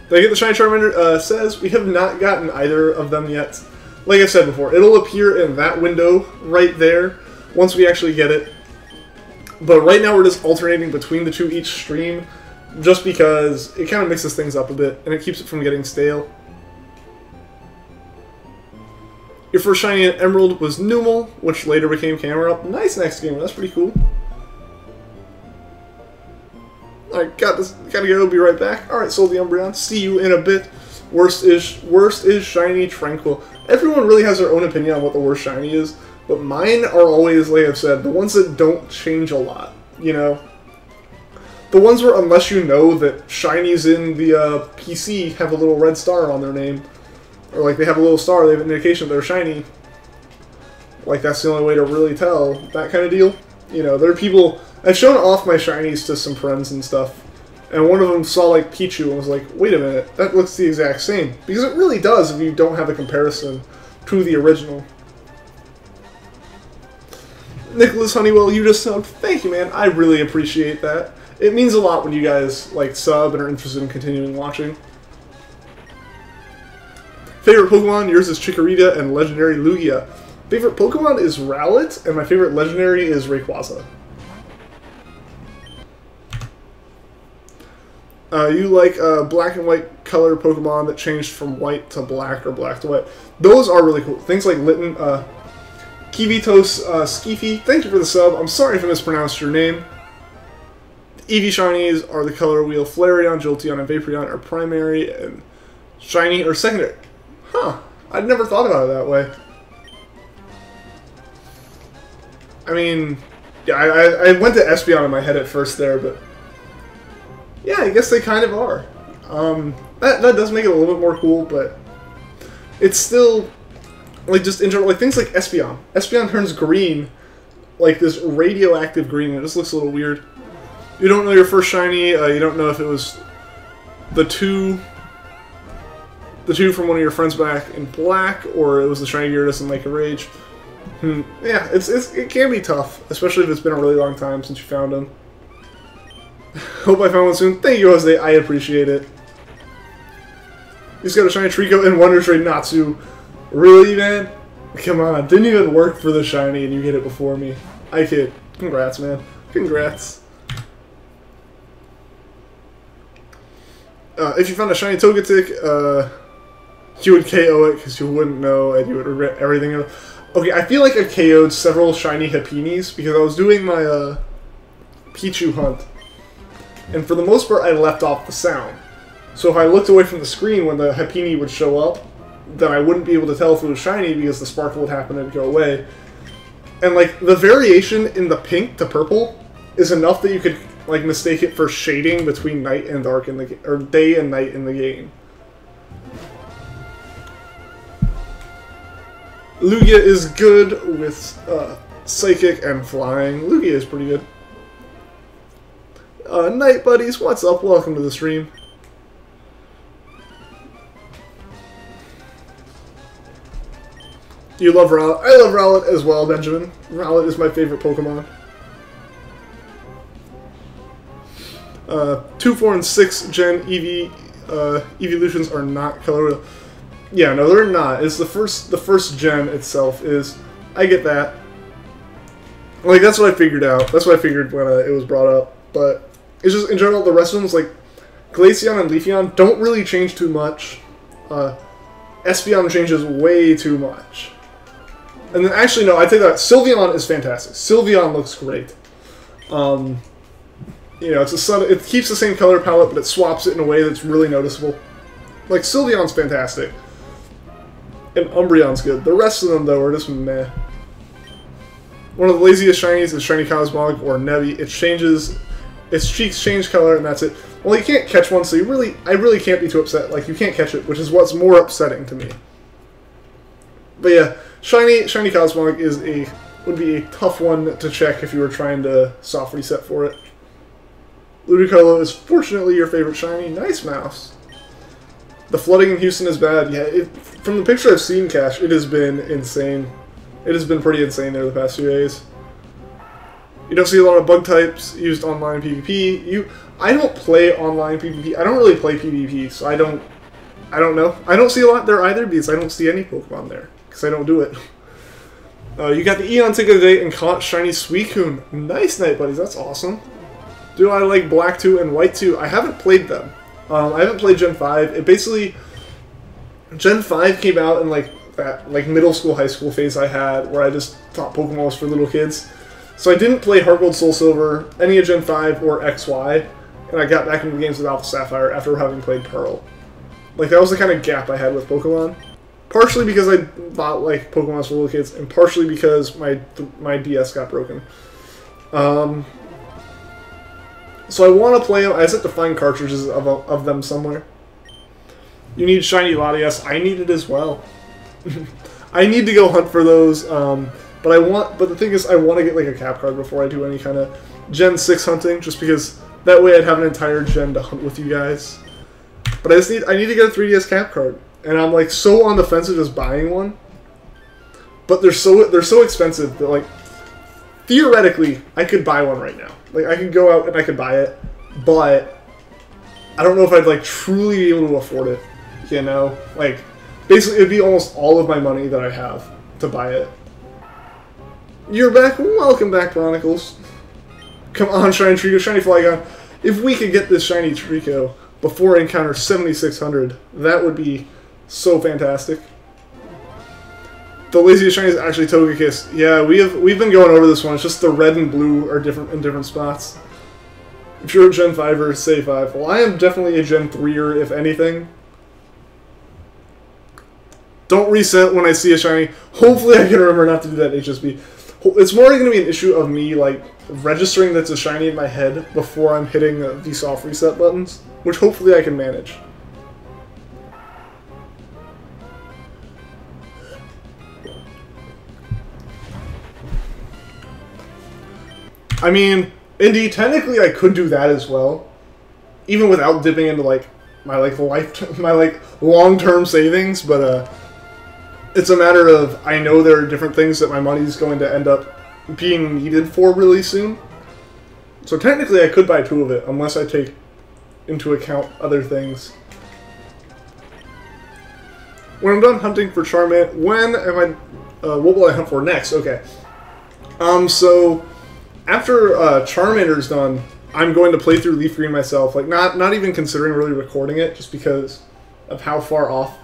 Did I get the Shiny Charmander? Says we have not gotten either of them yet. Like I said before, it'll appear in that window right there once we actually get it. But right now we're just alternating between the two each stream just because it kind of mixes things up a bit and it keeps it from getting stale. Your first shiny in Emerald was Numel, which later became Camerupt. Nice next game, that's pretty cool. Alright, gotta go, be right back. Alright, sold the Umbreon. See you in a bit. Worst is shiny Tranquil. Everyone really has their own opinion on what the worst shiny is, but mine are always, like I've said, the ones that don't change a lot, you know? The ones where, unless you know that shinies in the PC have a little red star on their name, or like they have a little star, they have an indication that they're shiny, like that's the only way to really tell, that kind of deal. You know, there are people... I've shown off my shinies to some friends and stuff, and one of them saw like Pichu and was like, wait a minute, that looks the exact same. Because it really does if you don't have a comparison to the original. Nicholas Honeywell, you just subbed. Thank you, man. I really appreciate that. It means a lot when you guys like sub and are interested in continuing watching. Favorite Pokemon? Yours is Chikorita and Legendary Lugia. Favorite Pokemon is Rowlet, and my favorite Legendary is Rayquaza. You like black and white color Pokemon that changed from white to black or black to white. Those are really cool. Things like Litten, Kivitos Skeefy, thank you for the sub. I'm sorry if I mispronounced your name. Eevee shinies are the color wheel. Flareon, Jolteon, and Vaporeon are primary, and shiny or secondary. Huh. I'd never thought about it that way. I mean, yeah, I went to Espeon in my head at first there, but yeah, I guess they kind of are. That does make it a little bit more cool, but it's still, like, just in general, like, things like Espeon. Espeon turns green, like this radioactive green, and it just looks a little weird. You don't know your first shiny, you don't know if it was the two from one of your friends back in black, or it was the shiny Gyarados in Lake of Rage. Yeah, it can be tough, especially if it's been a really long time since you found them. Hope I found one soon. Thank you, Jose. I appreciate it. He's got a shiny Treecko and Wonder Trade Natsu. Really, man? Come on. Didn't even work for the shiny and you get it before me. I kid. Congrats, man. Congrats. If you found a shiny Togetic, you would KO it because you wouldn't know and you would regret everything else. Okay, I feel like I KO'd several shiny Happinis because I was doing my Pichu hunt. And for the most part, I left off the sound. So if I looked away from the screen when the Happini would show up, then I wouldn't be able to tell if it was shiny because the sparkle would happen and go away. And like the variation in the pink to purple is enough that you could like mistake it for shading between night and dark in the or day and night in the game. Lugia is good with Psychic and Flying. Lugia is pretty good. Night buddies, what's up? Welcome to the stream. You love Rowlet. I love Rowlet as well, Benjamin. Rowlet is my favorite Pokemon. 2, 4, and 6 Gen evolutions are not color. Yeah, no, they're not. It's the first gen itself is. I get that. Like that's what I figured out. That's what I figured when it was brought up. But it's just in general the rest of them, like Glaceon and Leafeon, don't really change too much. Espeon changes way too much. And then actually no, I take that. Sylveon is fantastic. Sylveon looks great. You know, it keeps the same color palette, but it swaps it in a way that's really noticeable. Like Sylveon's fantastic. And Umbreon's good. The rest of them, though, are just meh. One of the laziest shinies is Shiny Cosmog or Nevi. It changes... Its cheeks change color, and that's it. Well, you can't catch one, so I really can't be too upset. Like, you can't catch it, which is what's more upsetting to me. But yeah, Shiny Cosmog would be a tough one to check if you were trying to soft reset for it. Ludicolo is fortunately your favorite shiny. Nice mouse. The flooding in Houston is bad. Yeah, from the picture I've seen, Cash, it has been insane. It has been pretty insane there the past few days. You don't see a lot of bug types used online PvP. I don't play online PvP. I don't really play PvP, so I don't know. I don't see a lot there either because I don't see any Pokemon there because I don't do it. You got the Eon ticket today and caught shiny Suicune. Nice night, buddies. That's awesome. Do I like Black 2 and White 2? I haven't played them. I haven't played Gen 5. It basically... Gen 5 came out in that middle school, high school phase I had where I just thought Pokemon was for little kids. So I didn't play Heart Gold, Soul Silver, any of Gen 5 or XY, and I got back into the games with Alpha Sapphire after having played Pearl. Like, that was the kind of gap I had with Pokemon. Partially because I bought, like, Pokemon for little kids, and partially because my DS got broken. So I want to play them. I just have to find cartridges of them somewhere. You need shiny Latias. I need it as well. I need to go hunt for those. But the thing is, I want to get like a cap card before I do any kind of Gen 6 hunting, just because that way I'd have an entire gen to hunt with you guys. But I need to get a 3DS cap card, and I'm like so on the fence of just buying one. But they're so expensive that like theoretically I could buy one right now. Like I could go out and I could buy it, but I don't know if I'd like truly be able to afford it. You know, like basically it'd be almost all of my money that I have to buy it. You're back. Welcome back, Chronicles. Come on, shiny Treecko, shiny Flygon. If we could get this shiny Treecko before encounter 7600, that would be so fantastic. The laziest shiny is actually Togekiss. Yeah, we've been going over this one. It's just the red and blue are different in different spots. If you're a Gen 5er, say 5. Well, I am definitely a Gen 3er, if anything. Don't reset when I see a shiny. Hopefully I can remember not to do that HSB. It's more going to be an issue of me, like, registering that's a shiny in my head before I'm hitting the soft reset buttons, which hopefully I can manage. I mean, indeed, technically I could do that as well, even without dipping into like my long-term savings. But it's a matter of I know there are different things that my money's going to end up being needed for really soon. So technically, I could buy 2 of it unless I take into account other things. When I'm done hunting for Charmander, what will I hunt for next? Okay. So after Charmander's done, I'm going to play through Leaf Green myself. Like, not even considering really recording it, just because of how far off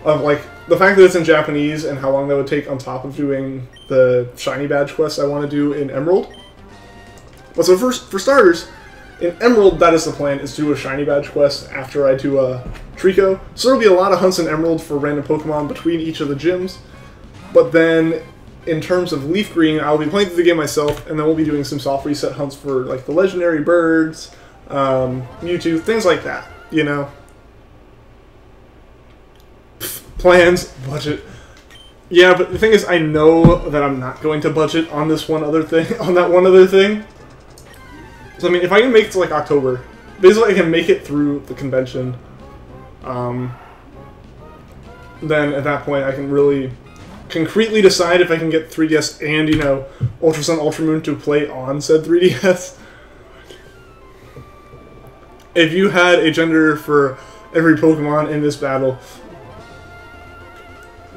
of, like, the fact that it's in Japanese and how long that would take on top of doing the shiny badge quests I want to do in Emerald. But so for starters, in Emerald, that is the plan, is to do a shiny badge quest after I do Treecko. So there'll be a lot of hunts in Emerald for random Pokemon between each of the gyms. But then, in terms of Leaf Green, I'll be playing through the game myself, and then we'll be doing some soft reset hunts for, like, the legendary birds, Mewtwo, things like that, you know? Plans, budget. Yeah, but the thing is, I know that I'm not going to budget on this one other thing, on that one other thing. So, I mean, if I can make it to, like, October, basically I can make it through the convention, then at that point I can really concretely decide if I can get 3DS and, you know, Ultra Sun, Ultra Moon to play on said 3DS. If you had a gender for every Pokemon in this battle,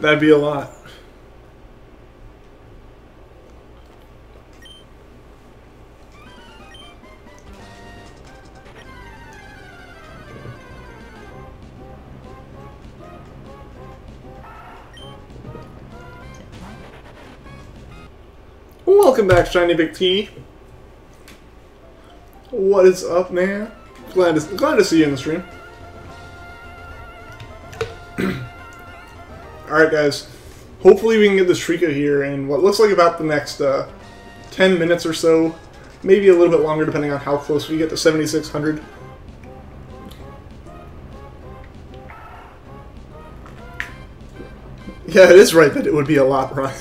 that'd be a lot. Welcome back, Shiny Big T. What is up, man? Glad to see you in the stream. Alright, guys. Hopefully we can get this Treecko here in what looks like about the next 10 minutes or so. Maybe a little bit longer, depending on how close we get to 7,600. Yeah, it is right that it would be a lot, right?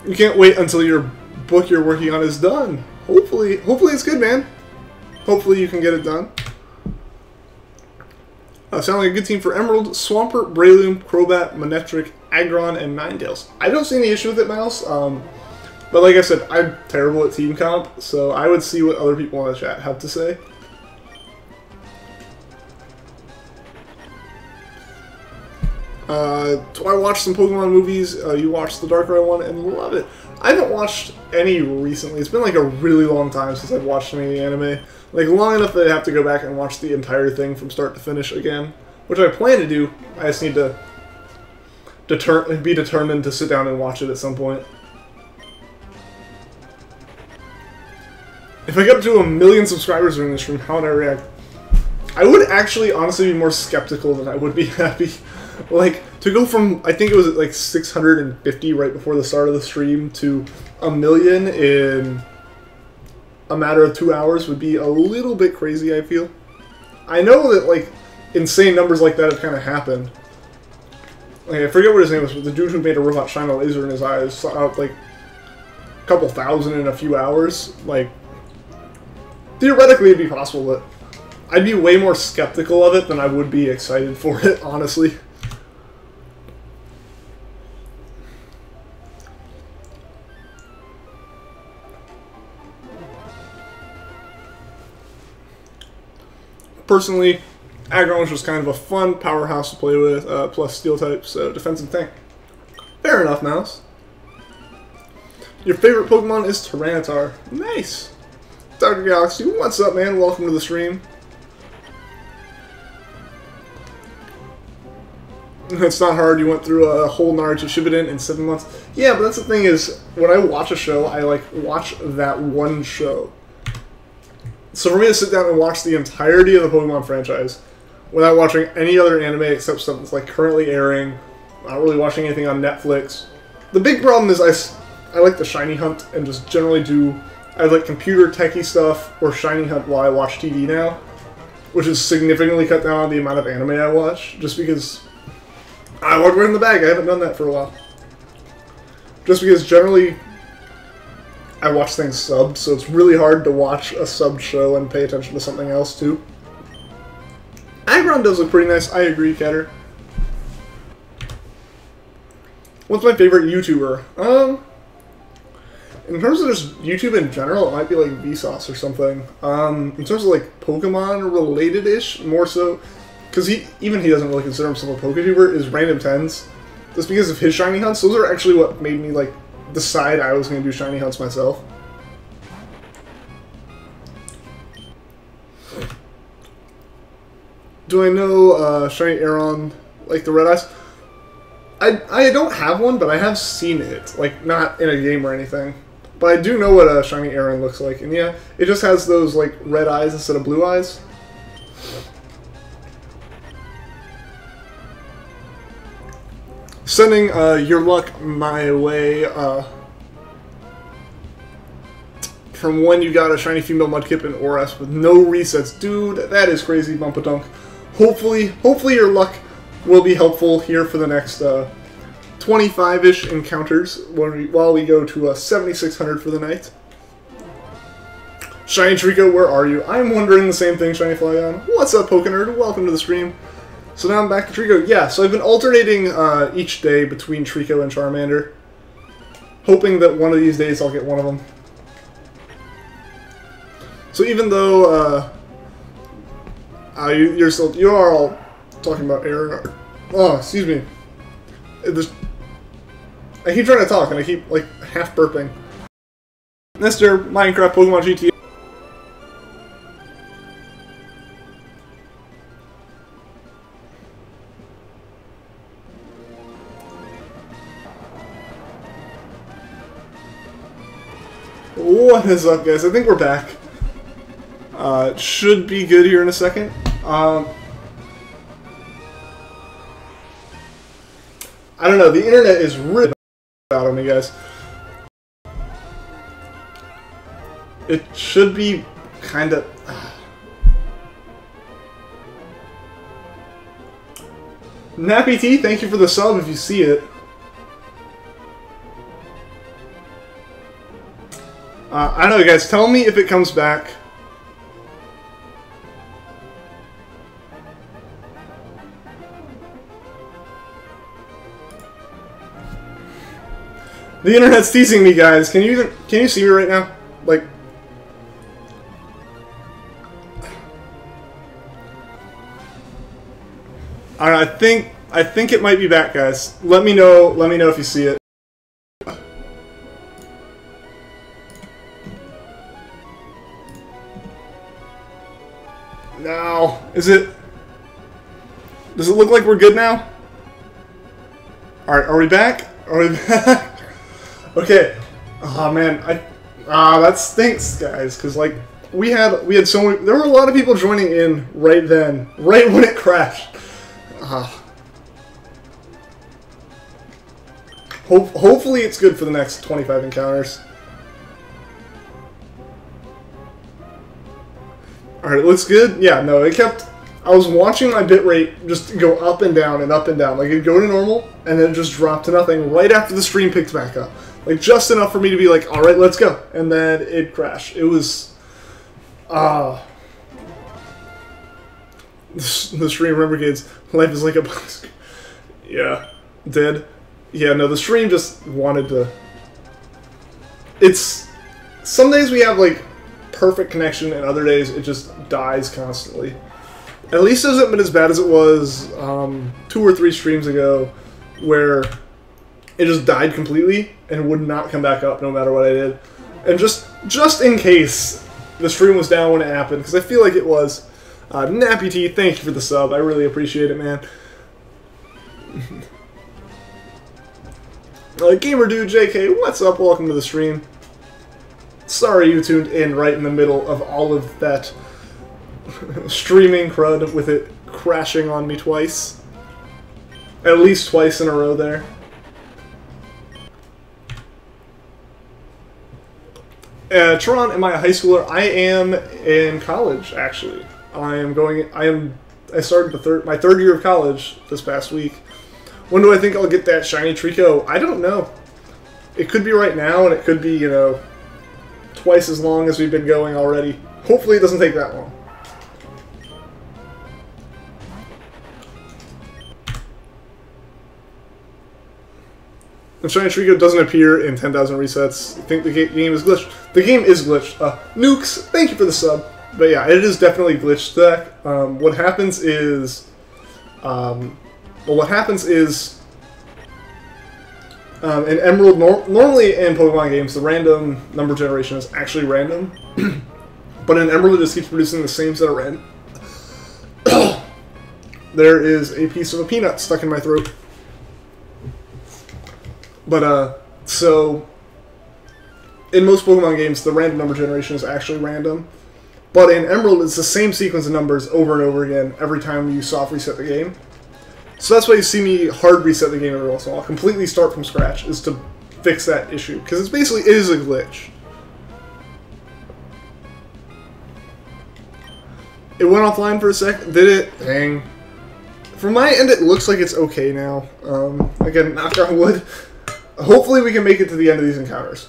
You can't wait until your book you're working on is done. Hopefully it's good, man. Hopefully you can get it done. Sound like a good team for Emerald. Swampert, Breloom, Crobat, Manectric, Aggron, and Ninetales. I don't see any issue with it, Mouse. But like I said, I'm terrible at team comp, so I would see what other people in the chat have to say. I watched some Pokemon movies. You watched the Darkrai one and love it. I haven't watched any recently. It's been like a really long time since I've watched any anime. Like, long enough that I have to go back and watch the entire thing from start to finish again. Which I plan to do. I just need to be determined to sit down and watch it at some point. If I get up to 1 million subscribers during this stream, how would I react? I would actually honestly be more skeptical than I would be happy. Like, to go from, I think it was like 650 right before the start of the stream to 1 million in a matter of 2 hours would be a little bit crazy, I feel. I know that, like, insane numbers like that have kind of happened. Like, I forget what his name was, but the dude who made a robot shine a laser in his eyes saw out, like, a couple thousand in a few hours. Like, theoretically it'd be possible, but I'd be way more skeptical of it than I would be excited for it, honestly. Personally, Aggron was just kind of a fun powerhouse to play with, plus Steel type, so defensive tank. Fair enough, Mouse. Your favorite Pokemon is Tyranitar. Nice! Dr. Galaxy, what's up, man? Welcome to the stream. It's not hard, you went through a whole Naruto Shippuden in 7 months. Yeah, but that's the thing is, when I watch a show, I, like, watch that one show. So for me to sit down and watch the entirety of the Pokemon franchise without watching any other anime except stuff that's like currently airing, not really watching anything on Netflix. The big problem is I like to shiny hunt and just generally do either like computer techie stuff or shiny hunt while I watch TV now, which has significantly cut down on the amount of anime I watch, just because I want to in the bag. I haven't done that for a while. Just because generally I watch things subbed, so it's really hard to watch a subbed show and pay attention to something else too. Aggron does look pretty nice, I agree, Ketter. What's my favorite YouTuber? In terms of just YouTube in general, it might be like Vsauce or something. In terms of like Pokemon related-ish, more so, because even he doesn't really consider himself a PokeTuber, is Random Tens. Just because of his shiny hunts, those are actually what made me like decide I was going to do shiny hunts myself. Do I know Shiny Aeron, like the red eyes? I don't have one, but I have seen it. Like, not in a game or anything. But I do know what a Shiny Aeron looks like. And yeah, it just has those, like, red eyes instead of blue eyes. Sending your luck my way from when you got a shiny female Mudkip in ORAS with no resets. Dude, that is crazy, Bumpadunk. Hopefully your luck will be helpful here for the next 25-ish encounters while we go to 7,600 for the night. Shiny Treecko, where are you? I'm wondering the same thing, Shiny Flygon. What's up, Pokenerd? Welcome to the stream. So now I'm back to Treecko. Yeah, so I've been alternating each day between Treecko and Charmander, hoping that one of these days I'll get one of them. So even though you are all talking about Aaron. Oh, excuse me. I keep trying to talk and I keep like half burping. Mr. Minecraft Pokemon GTA. What is up, guys? I think we're back. It should be good here in a second. I don't know, the internet is really bad on me, guys. It should be kind of... Nappy T, thank you for the sub if you see it. I don't know, guys, tell me if it comes back. The internet's teasing me, guys. Can you see me right now? Like, I don't know, I think it might be back, guys. Let me know if you see it. Now, does it look like we're good now? Alright, are we back? Are we back? Okay. Oh man, that stinks, guys, because like we had so many, there were a lot of people joining in right then, right when it crashed. Hopefully it's good for the next 25 encounters. Alright, it looks good. Yeah, no, it kept... I was watching my bitrate just go up and down and up and down. Like, it'd go to normal, and then it just dropped to nothing right after the stream picked back up. Like, just enough for me to be like, alright, let's go. And then it crashed. It was... the stream, remember kids, life is like a box. Yeah, dead. Yeah, no, the stream just wanted to... It's... Some days we have, like, perfect connection, and other days it just dies constantly. At least it hasn't been as bad as it was 2 or 3 streams ago, where it just died completely and would not come back up no matter what I did. And just in case the stream was down when it happened, because I feel like it was. Nappy T, thank you for the sub. I really appreciate it, man. Gamer Dude JK, what's up? Welcome to the stream. Sorry you tuned in right in the middle of all of that streaming crud with it crashing on me twice. At least twice in a row there. Tron, am I a high schooler? I am in college, actually. I started my third year of college this past week. When do I think I'll get that shiny Treecko? I don't know. It could be right now, and it could be, you know, twice as long as we've been going already. Hopefully it doesn't take that long. If shiny Treecko doesn't appear in 10,000 resets, I think the game is glitched. The game is glitched. Nukes, thank you for the sub. But yeah, it is definitely glitched stack. What happens is, in Emerald, normally in Pokemon games, the random number generation is actually random. But in Emerald, it just keeps producing the same set of random. There is a piece of a peanut stuck in my throat. But, so, in most Pokemon games, the random number generation is actually random. But in Emerald, it's the same sequence of numbers over and over again every time you soft reset the game. So that's why you see me hard reset the game every once in a while. Completely start from scratch, is to fix that issue. Because it's basically, it is a glitch. It went offline for a sec. Did it? Dang. From my end, it looks like it's okay now. Again, knock on wood. Hopefully we can make it to the end of these encounters.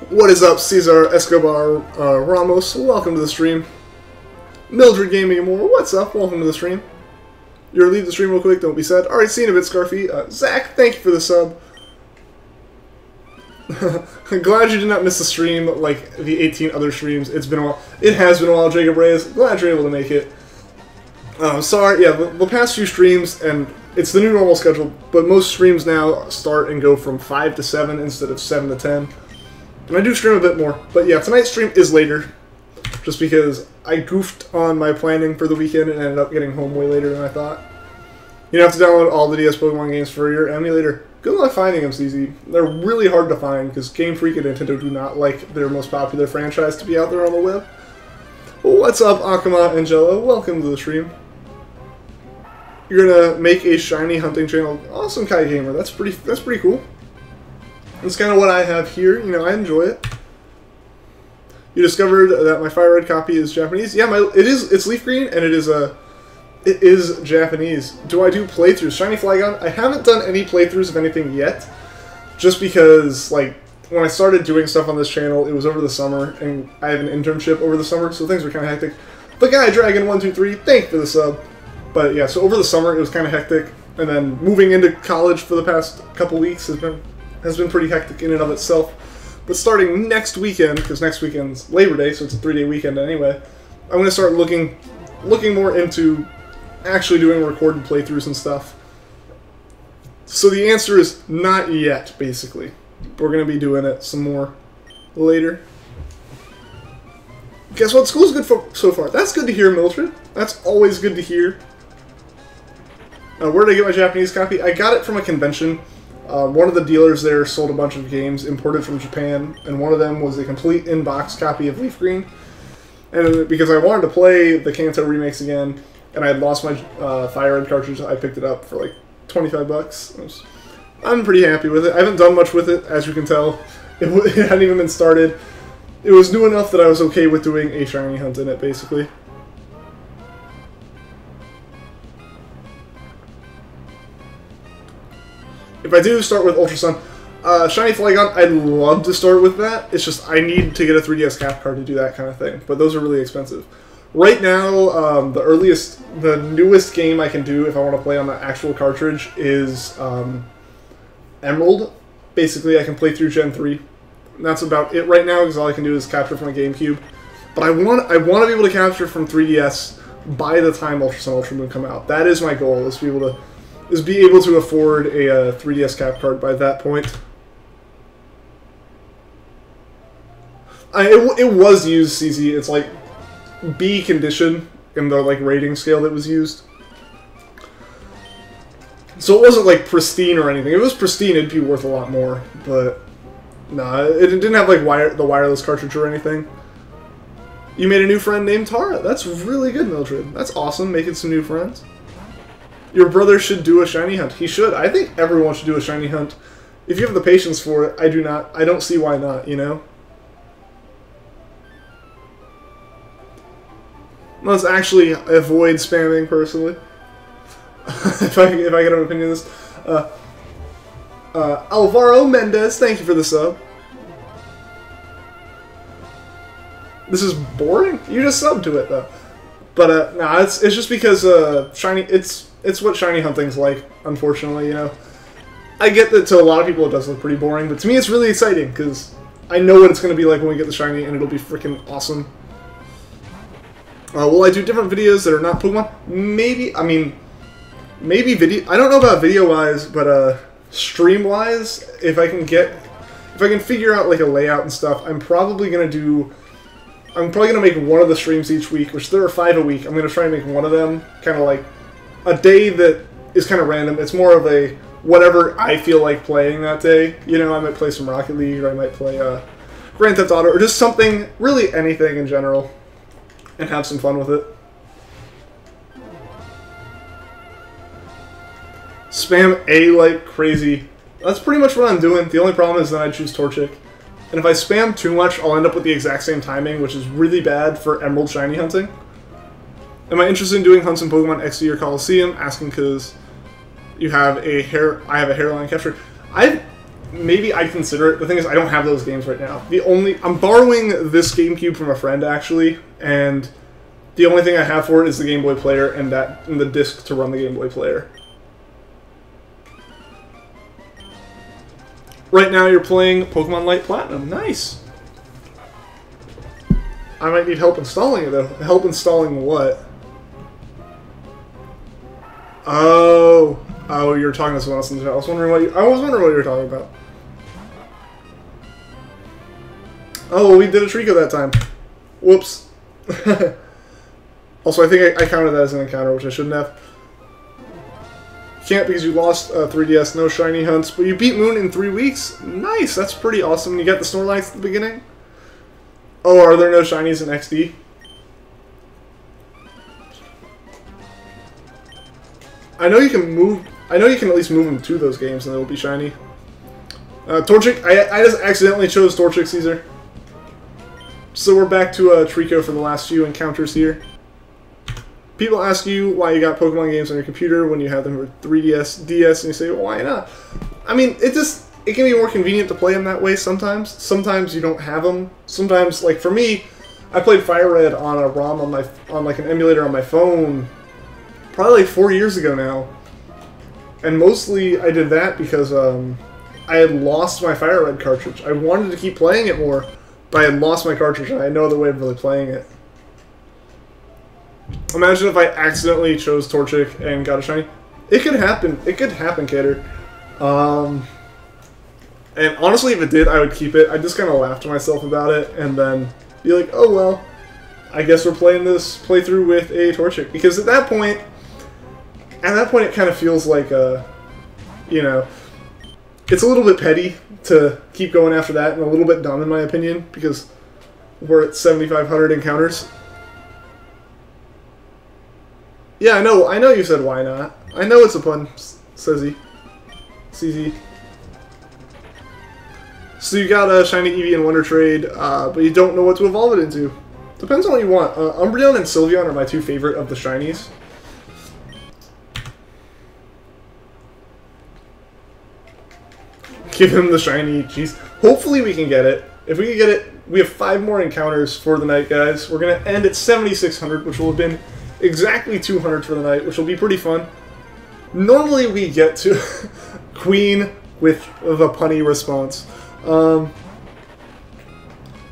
What is up, Cesar Escobar Ramos? Welcome to the stream. Mildred Gaming and more. What's up? Welcome to the stream. You're leave the stream real quick. Don't be sad. Alright, see you in a bit, Scarfy. Zach, thank you for the sub. I'm glad you did not miss the stream like the 18 other streams. It's been a while. It has been a while, Jacob Reyes. Glad you're able to make it. Sorry, yeah, the past few streams, and it's the new normal schedule, but most streams now start and go from 5 to 7 instead of 7 to 10. And I do stream a bit more. But yeah, tonight's stream is later, just because I goofed on my planning for the weekend and ended up getting home way later than I thought. You have to download all the DS Pokemon games for your emulator. Good luck finding them, CZ. They're really hard to find, because Game Freak and Nintendo do not like their most popular franchise to be out there on the web. What's up, Akama and Jello? Welcome to the stream. You're gonna make a shiny hunting channel. Awesome, Kai Gamer. That's pretty cool. That's kind of what I have here. You know, I enjoy it. You discovered that my Fire Red copy is Japanese. Yeah, it's leaf green and it is Japanese. Do I do playthroughs? Shiny Flygon? I haven't done any playthroughs of anything yet, just because like when I started doing stuff on this channel, it was over the summer, and I have an internship over the summer, so things were kind of hectic. But Guy Dragon 123, thank you for the sub. But yeah, so over the summer it was kind of hectic, and then moving into college for the past couple weeks has been pretty hectic in and of itself. But starting next weekend, because next weekend's Labor Day, so it's a 3-day weekend anyway, I'm going to start looking more into actually doing recorded playthroughs and stuff. So the answer is not yet, basically. We're going to be doing it some more later. Guess what? School's good so far. That's good to hear, Mildred. That's always good to hear. Where did I get my Japanese copy? I got it from a convention. One of the dealers there sold a bunch of games imported from Japan, and one of them was a complete in-box copy of Leaf Green. And because I wanted to play the Kanto remakes again, and I had lost my Fire Red cartridge, I picked it up for like 25 bucks. I'm pretty happy with it. I haven't done much with it, as you can tell. It hadn't even been started. It was new enough that I was okay with doing a shiny hunt in it, basically. If I do start with Ultra Sun, Shiny Flygon, I'd love to start with that. It's just I need to get a 3DS cap card to do that kind of thing. But those are really expensive. Right now, the newest game I can do if I want to play on the actual cartridge is Emerald. Basically, I can play through Gen 3. And that's about it right now, because all I can do is capture from a GameCube. But I want to be able to capture from 3DS by the time Ultra Sun Ultra Moon come out. That is my goal, is be able to afford a 3DS cap card by that point. It was used, CZ. It's like B condition in the like rating scale that was used. So it wasn't like pristine or anything. If it was pristine, it'd be worth a lot more. But Nah, it didn't have like the wireless cartridge or anything. You made a new friend named Tara. That's really good, Mildred. That's awesome, making some new friends. Your brother should do a shiny hunt. He should. I think everyone should do a shiny hunt. If you have the patience for it, I do not. I don't see why not, you know? Let's actually avoid spamming, personally. if I get an opinion of this. Alvaro Mendez, thank you for the sub. This is boring? You just subbed to it, though. But, nah, it's just because, shiny, it's what shiny hunting's like, unfortunately, you know? I get that to a lot of people it does look pretty boring, but to me it's really exciting, because I know what it's going to be like when we get the shiny, and it'll be freaking awesome. Will I do different videos that are not Pokemon? Maybe, I mean, maybe video, I don't know about video-wise, but, stream-wise, if I can figure out, like, a layout and stuff, I'm probably going to make one of the streams each week, which there are 5 a week. I'm going to try and make one of them kind of like a day that is kind of random. It's more of a whatever I feel like playing that day. You know, I might play some Rocket League, or I might play Grand Theft Auto, or just something, really anything in general, and have some fun with it. Spam A like crazy. That's pretty much what I'm doing. The only problem is that I choose Torchic. And if I spam too much, I'll end up with the exact same timing, which is really bad for Emerald Shiny hunting. Am I interested in doing hunts in Pokemon XD or Coliseum? Asking because I have a hairline capture. Maybe I'd consider it. The thing is, I don't have those games right now. I'm borrowing this GameCube from a friend, actually, and the only thing I have for it is the Game Boy Player and the disc to run the Game Boy Player. Right now you're playing Pokemon Light Platinum. Nice! I might need help installing it, though. Help installing what? Oh, you're talking to someone else in the chat. I was wondering what you were talking about. Oh, we did a Treecko that time. Whoops. Also, I think I counted that as an encounter, which I shouldn't have. Can't because you lost 3DS, no shiny hunts, but you beat Moon in 3 weeks? Nice, that's pretty awesome. You got the Snorlax at the beginning? Oh, are there no shinies in XD? I know you can at least move them to those games and they'll be shiny. Torchic, I just accidentally chose Torchic, Caesar. So we're back to Treecko for the last few encounters here. People ask you why you got Pokemon games on your computer when you have them for 3DS, DS, and you say, well, why not? I mean, it can be more convenient to play them that way sometimes. Sometimes you don't have them. Sometimes, like for me, I played Fire Red on a ROM on like an emulator on my phone probably like 4 years ago now. And mostly I did that because I had lost my Fire Red cartridge. I wanted to keep playing it more, but I had lost my cartridge and I had no other way of really playing it. Imagine if I accidentally chose Torchic and got a shiny. It could happen. It could happen, Kater. And honestly, if it did, I would keep it. I just kind of laugh to myself about it and then be like, oh well, I guess we're playing this playthrough with a Torchic. Because at that point it kind of feels like, you know, it's a little bit petty to keep going after that and a little bit dumb in my opinion because we're at 7,500 encounters. Yeah, I know you said why not. I know it's a pun, says he. CZ. So you got a shiny Eevee and Wonder Trade, but you don't know what to evolve it into. Depends on what you want. Umbreon and Sylveon are my 2 favorite of the shinies. Give him the shiny, jeez. Hopefully we can get it. If we can get it, we have 5 more encounters for the night, guys. We're going to end at 7,600, which will have been exactly 200 for the night, which will be pretty fun. Normally we get to Queen with the punny response.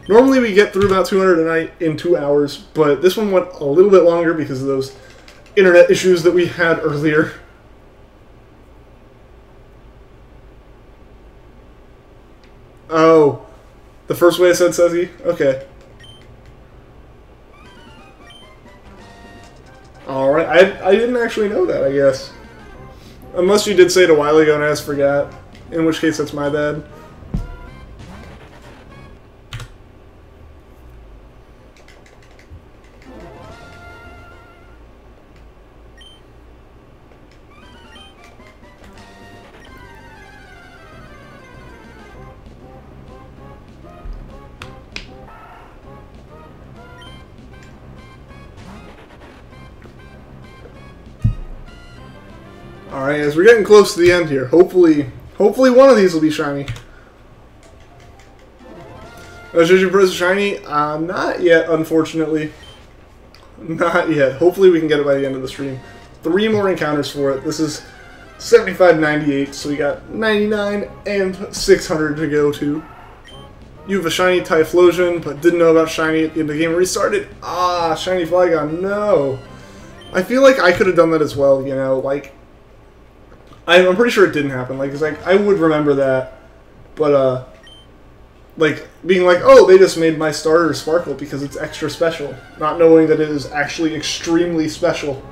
Normally we get through about 200 a night in 2 hours, but this one went a little bit longer because of those internet issues that we had earlier. Oh, the first way I said says he? Okay. Alright, I didn't actually know that, I guess. Unless you did say it a while ago and I just forgot. In which case, that's my bad. Alright, as we're getting close to the end here, hopefully one of these will be shiny. Should you press shiny? Not yet, unfortunately. Not yet. Hopefully we can get it by the end of the stream. 3 more encounters for it. This is 75-98, so we got 99 and 600 to go to. You have a shiny Typhlosion, but didn't know about shiny at the end of the game. Restarted. Ah, shiny Flygon. No. I feel like I could have done that as well, you know, like, I'm pretty sure it didn't happen, like, it's like, I would remember that, but, like, being like, oh, they just made my starter sparkle because it's extra special, not knowing that it is actually extremely special.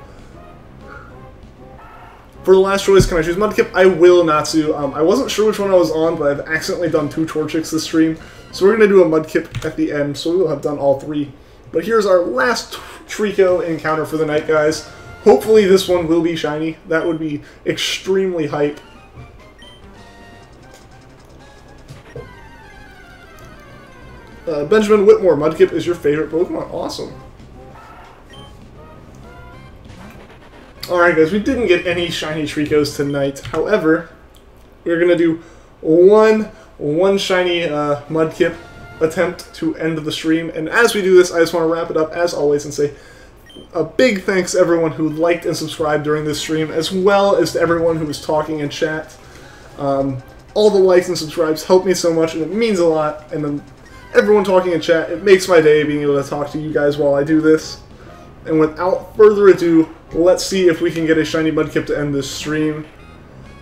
For the last choice, can I choose Mudkip? I will, Natsu. I wasn't sure which one I was on, but I've accidentally done 2 Torchics this stream, so we're going to do a Mudkip at the end, so we will have done all 3. But here's our last Treecko encounter for the night, guys. Hopefully this one will be shiny. That would be extremely hype. Benjamin Whitmore, Mudkip is your favorite Pokemon. Awesome. Alright guys, we didn't get any shiny Treeckos tonight. However, we're going to do one shiny Mudkip attempt to end the stream. And as we do this, I just want to wrap it up as always and say a big thanks to everyone who liked and subscribed during this stream, as well as to everyone who was talking in chat. All the likes and subscribes help me so much, and it means a lot. And then everyone talking in chat, it makes my day being able to talk to you guys while I do this. And without further ado, let's see if we can get a shiny Mudkip to end this stream.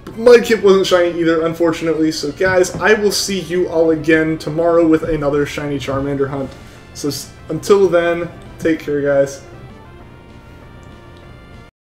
But Mudkip wasn't shiny either, unfortunately, so guys, I will see you all again tomorrow with another shiny Charmander hunt. So until then, take care, guys.